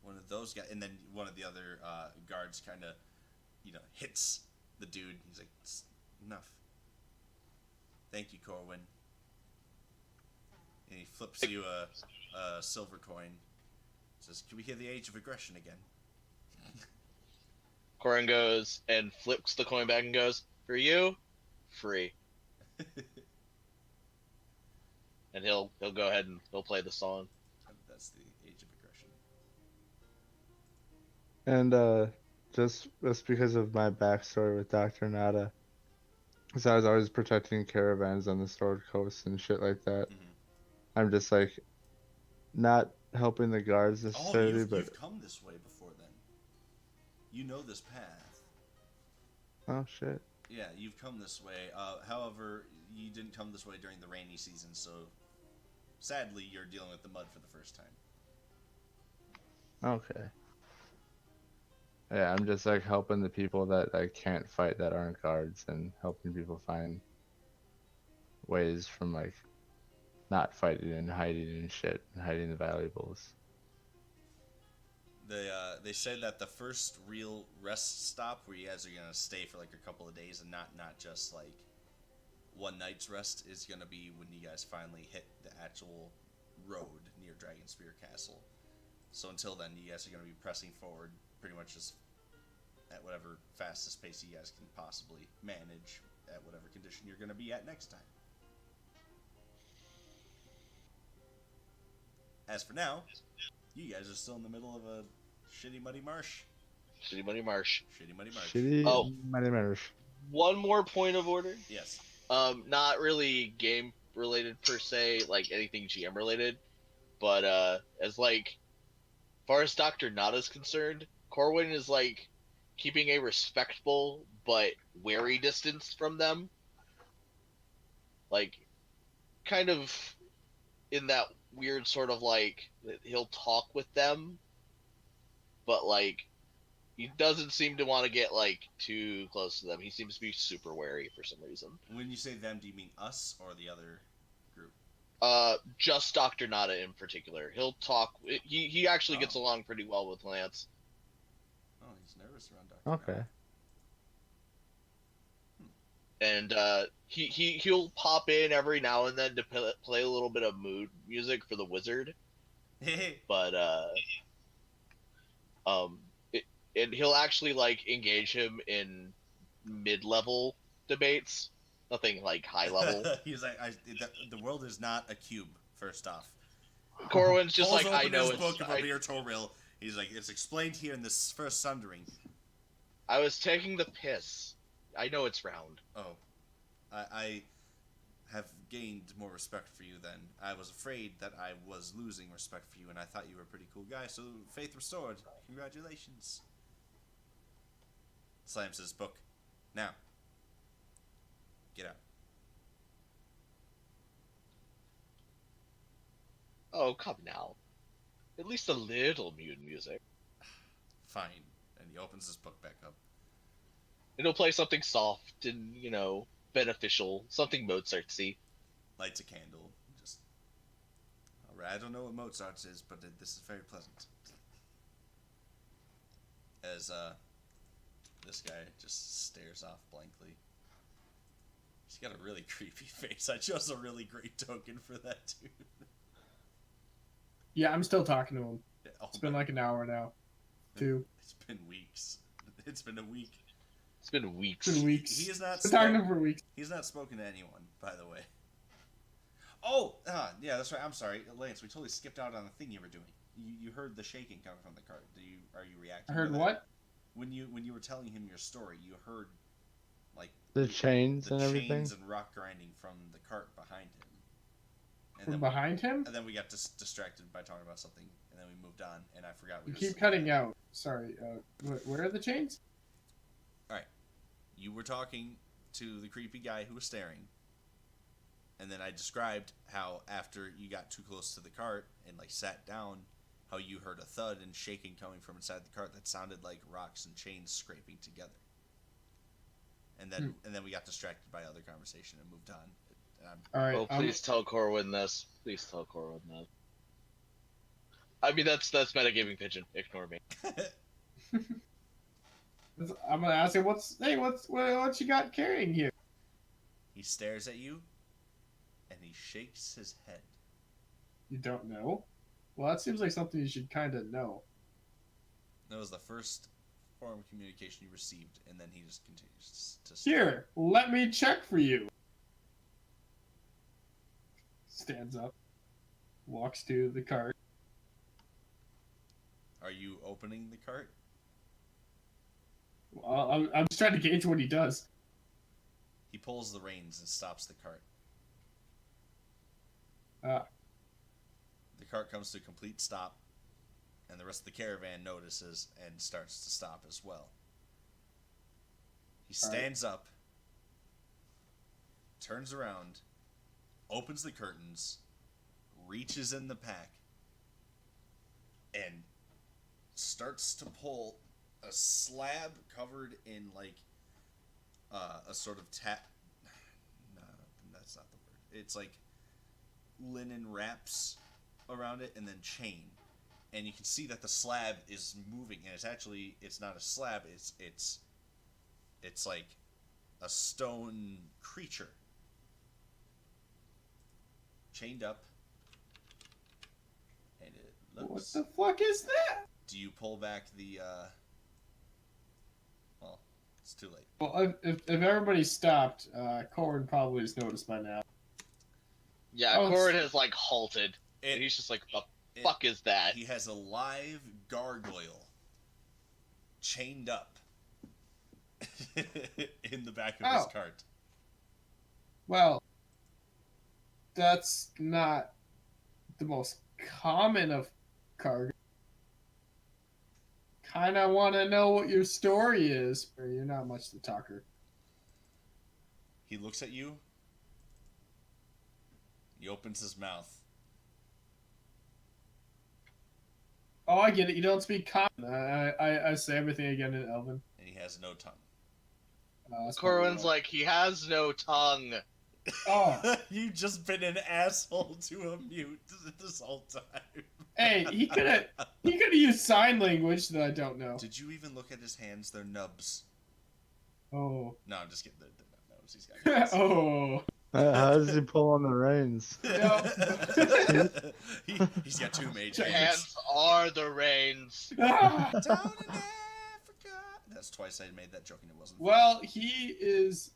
one of those guys. And then one of the other guards kind of hits the dude. He's like, enough. Thank you, Corwin. And he flips you a silver coin. Says, can we hear the age of aggression again? Corwin goes and flips the coin back and goes, for you, free. And he'll go ahead and he'll play the song. That's the age of aggression. And just because of my backstory with Dr. Nada, because I was always protecting caravans on the Sword Coast and shit like that. Mm-hmm. I'm just like not helping the guards necessarily, you've but come this way before then. You know this path. oh shit. Yeah, you've come this way. However, you didn't come this way during the rainy season, so sadly, you're dealing with the mud for the first time. Okay. Yeah, I'm just like helping the people that I can't fight that aren't guards, and helping people find ways from like not fighting and hiding and shit and hiding the valuables. They said that the first real rest stop where you guys are gonna stay for like a couple of days and not just like one night's rest is gonna be when you guys finally hit the actual road near Dragonspear Castle. So until then, you guys are gonna be pressing forward, pretty much just at whatever fastest pace you guys can possibly manage at whatever condition you're gonna be at next time. As for now, you guys are still in the middle of a shitty muddy marsh. Shitty Money Marsh. Shitty muddy marsh. Shitty Oh. money marsh. One more point of order. Yes. Not really game related per se, like anything GM related, but as like far as Dr. Nada's concerned, Corwin is like keeping a respectful but wary distance from them. Like kind of in that weird sort of like he'll talk with them, but like he doesn't seem to want to get like too close to them. He seems to be super wary for some reason. When you say them, do you mean us or the other group? Just Dr. Nada in particular. He'll talk. He actually gets Oh. along pretty well with Lance. Oh, he's nervous around Dr. Okay. And he'll pop in every now and then to play a little bit of mood music for the wizard. Hey. But and he'll actually like engage him in mid-level debates. Nothing like high level. He's like, the world is not a cube. First off, Corwin's just Pulls like, I open know his it's. book of Abir Toril. He's like, it's explained here in this first sundering. I was taking the piss. I know it's round. Oh, I have gained more respect for you then. I was afraid that I was losing respect for you, and I thought you were a pretty cool guy. So faith restored. Congratulations. Slams his book. Now, get out. Oh, come now. At least a little mood music. Fine. And he opens his book back up. It'll play something soft and, beneficial. Something Mozartsy. Lights a candle. Just. Alright, I don't know what Mozart's is, but this is very pleasant. As, this guy just stares off blankly. He's got a really creepy face. I chose a really great token for that dude. Yeah, I'm still talking to him. Oh It's been like an hour now. 2. It's been weeks. It's been a week. It's been weeks. It's been weeks. He is not. Been talking to him for weeks. He's not spoken to anyone, by the way. Oh, yeah, that's right. I'm sorry, Lance. We totally skipped out on the thing you were doing. You heard the shaking coming from the cart. Are you reacting? I heard to that? what? When you were telling him your story, you heard like The chains the and everything. chains and rock grinding from the cart behind him. From behind him? And then we got distracted by talking about something, and then we moved on, and I forgot we You were keep cutting out. Sorry. Where are the chains? You were talking to the creepy guy who was staring, and then I described how after you got too close to the cart and like sat down, how you heard a thud and shaking coming from inside the cart that sounded like rocks and chains scraping together. And then we got distracted by other conversation and moved on. All right. Oh, please tell Corwin this. Please tell Corwin this. I mean, that's metagaming pigeon. Ignore me. I'm gonna ask him what you got carrying here. He stares at you, and he shakes his head. You don't know? Well, that seems like something you should kind of know. That was the first form of communication you received, and then he just continues to stare. Here, let me check for you. Stands up, walks to the cart. Are you opening the cart? Well, I'm just trying to gauge what he does. He pulls the reins and stops the cart. The cart comes to a complete stop, and the rest of the caravan notices and starts to stop as well. He stands up, turns around, opens the curtains, reaches in the pack, and starts to pull a slab covered in like a sort of no, that's not the word. It's like linen wraps around it and then chain, and you can see that the slab is moving, and it's not a slab, it's like a stone creature chained up, and it looks. What the fuck is that? Do you pull back the well, it's too late. Well, if everybody stopped, Corwin probably has noticed by now. Yeah, Corwin has like halted, and he's just like, "The fuck is that?" He has a live gargoyle chained up in the back of his cart. Well, that's not the most common of cargo. Kind of want to know what your story is, or you're not much the talker. He looks at you. He opens his mouth. Oh, I get it. You don't speak common. I say everything again in Elven. And he has no tongue. Corwin's like, he has no tongue. Oh. You've just been an asshole to a mute this whole time. Hey, he could have used sign language that I don't know. Did you even look at his hands? They're nubs. Oh. No, I'm just kidding. They're not nubs. He's got hands. Oh. How does he pull on the reins? He's got 2 mage Hands hands. are the reins. Ah! Down in Africa. That's twice I made that joke and it wasn't. Well, he is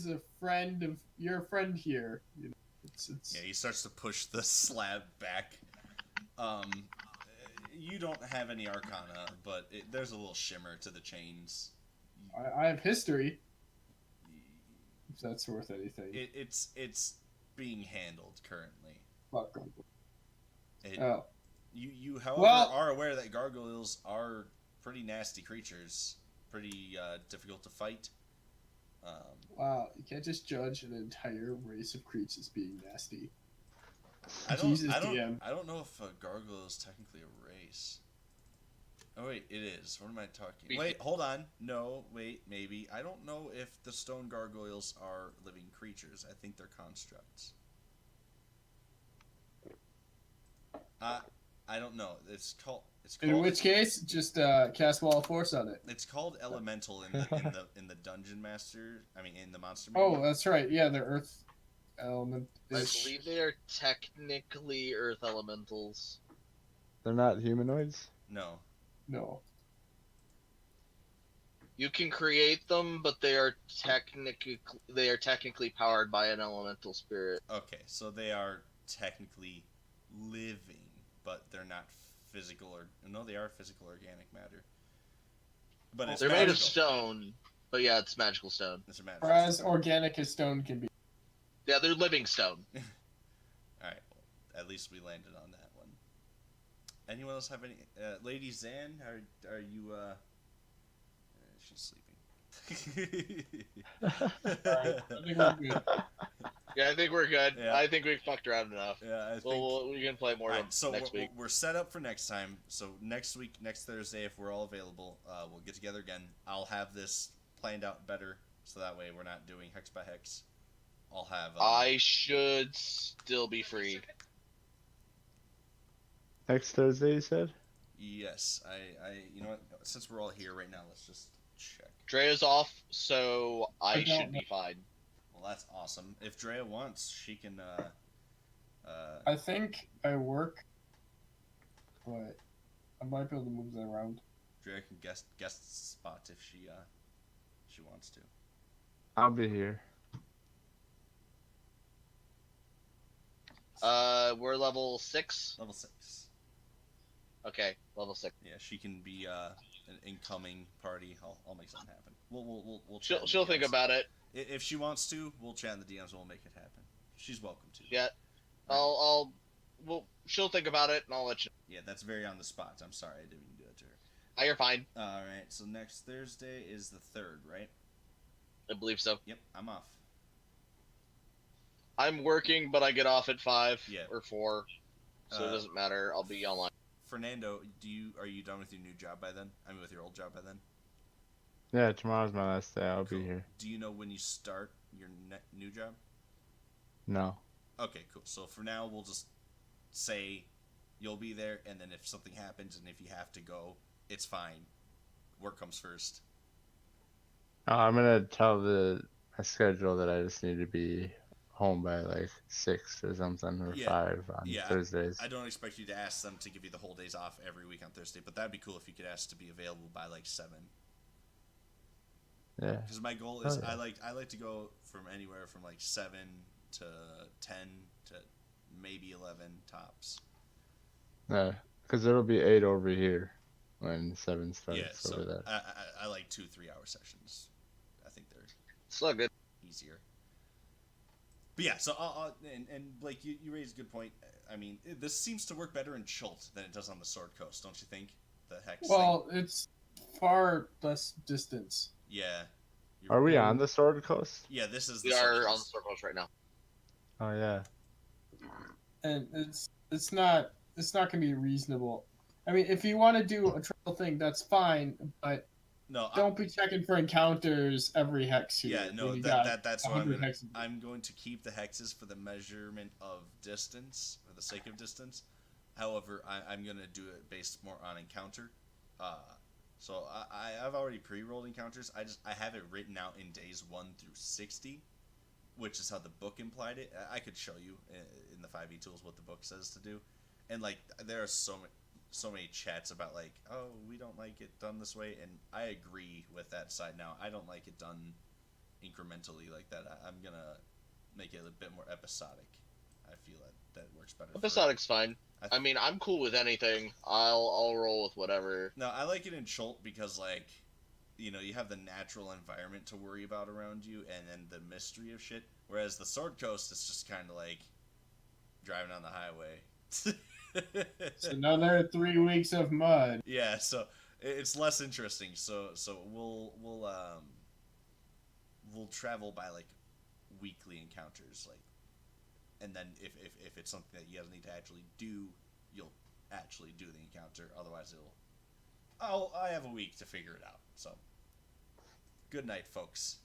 a friend of your friend here. You know, it's Yeah, he starts to push the slab back. You don't have any arcana, but there's a little shimmer to the chains. I have history. If that's worth anything. It's being handled currently. Fuck. Oh. You however are aware that gargoyles are pretty nasty creatures, pretty difficult to fight. Wow, you can't just judge an entire race of creatures being nasty. I DM. don't know if a gargoyle is technically a race. Oh wait, it is. What am I talking? Wait, hold on. No, wait, maybe. I don't know if the stone gargoyles are living creatures. I think they're constructs. I don't know. It's called. In which case, just cast Wall of Force on it. It's called elemental in the dungeon master. I mean, in the monster. Oh, manual. that's right. Yeah, the earth element. I believe they are technically earth elementals. They're not humanoids? No. No. You can create them, but they are technically powered by an elemental spirit. Okay, so they are technically living, but they're not physical or no, they are physical organic matter. But it's they're magical. made of stone, but yeah, it's magical stone. It's a magical Or as stone. organic as stone can be. Yeah, they're living stone. All right, well, at least we landed on that one. Anyone else have any? Lady Zan, are you? She's sleeping. Alright, I think we're good. Yeah, I think we're good. Yeah. I think we fucked around enough. Yeah, I think. We can play more Alright, so next week. we're set up for next time. So next week, next Thursday, if we're all available, we'll get together again. I'll have this planned out better, so that way we're not doing hex by hex. I'll have. I should still be free. Next Thursday, you said? Yes, I. You know what? Since we're all here right now, let's just check. Drea's off, so I don't should know. be fine. Well, that's awesome. If Drea wants, she can. I think I work, but I might be able to move that around. Drea can guest spot if she wants to. I'll be here. We're level 6. Level 6. Okay, level 6. Yeah, she can be an incoming party. I'll make something happen. We'll chat in the She'll think DMs. about it. If she wants to, we'll chat in the DMs and we'll make it happen. She's welcome to. Yeah, she'll think about it and I'll let you know. Yeah, that's very on the spot. I'm sorry I didn't even do it to her. Oh, you're fine. All right, so next Thursday is the 3rd, right? I believe so. Yep, I'm off. I'm working, but I get off at 5 Yeah. or 4, so it doesn't matter. I'll be online. Fernando, are you done with your new job by then? I mean, with your old job by then? Yeah, tomorrow's my last day. I'll Cool. be here. Do you know when you start your new job? No. Okay, cool. So for now, we'll just say you'll be there, and then if something happens and if you have to go, it's fine. Work comes first. I'm gonna tell my schedule that I just need to be home by like 6 or something, or Yeah. 5 on Thursdays. I don't expect you to ask them to give you the whole days off every week on Thursday, but that'd be cool if you could ask to be available by like 7. Yeah. Because my goal is Oh, yeah. I like to go from anywhere from like 7 to 10 to maybe 11 tops. Yeah, because it'll be 8 over here when 7 starts Yeah, so over there. I like 2 3-hour sessions. I think they're It's not good. easier. But yeah, so and Blake, you raised a good point. I mean, this seems to work better in Chult than it does on the Sword Coast, don't you think? The hex thing. Well, it's far less distance. Yeah. Are we on the Sword Coast? Yeah, this is the We Sword are on the Coast. circles right now. Oh yeah. And it's not gonna be reasonable. I mean, if you want to do a travel thing, that's fine, but No, Don't be checking for encounters every hex here. yeah, no, when you got that's what 100 hexes. I'm going to keep the hexes for the measurement of distance, for the sake of distance. However, I'm going to do it based more on encounter. So I've already pre-rolled encounters. I have it written out in days 1 through 60, which is how the book implied it. I could show you in the 5e tools what the book says to do, and like there are so many chats about like, oh, we don't like it done this way, and I agree with that side. Now I don't like it done incrementally like that. I'm gonna make it a bit more episodic. I feel that works better. Episodic's fine. I mean, I'm cool with anything. I'll roll with whatever. No, I like it in Chult because like, you know, you have the natural environment to worry about around you, and then the mystery of shit. Whereas the Sword Coast is just kind of like driving on the highway. It's another 3 weeks of mud. Yeah, so it's less interesting. So we'll travel by like weekly encounters, like, and then if it's something that you guys need to actually do, you'll actually do the encounter. Otherwise, I have a week to figure it out. So, good night, folks.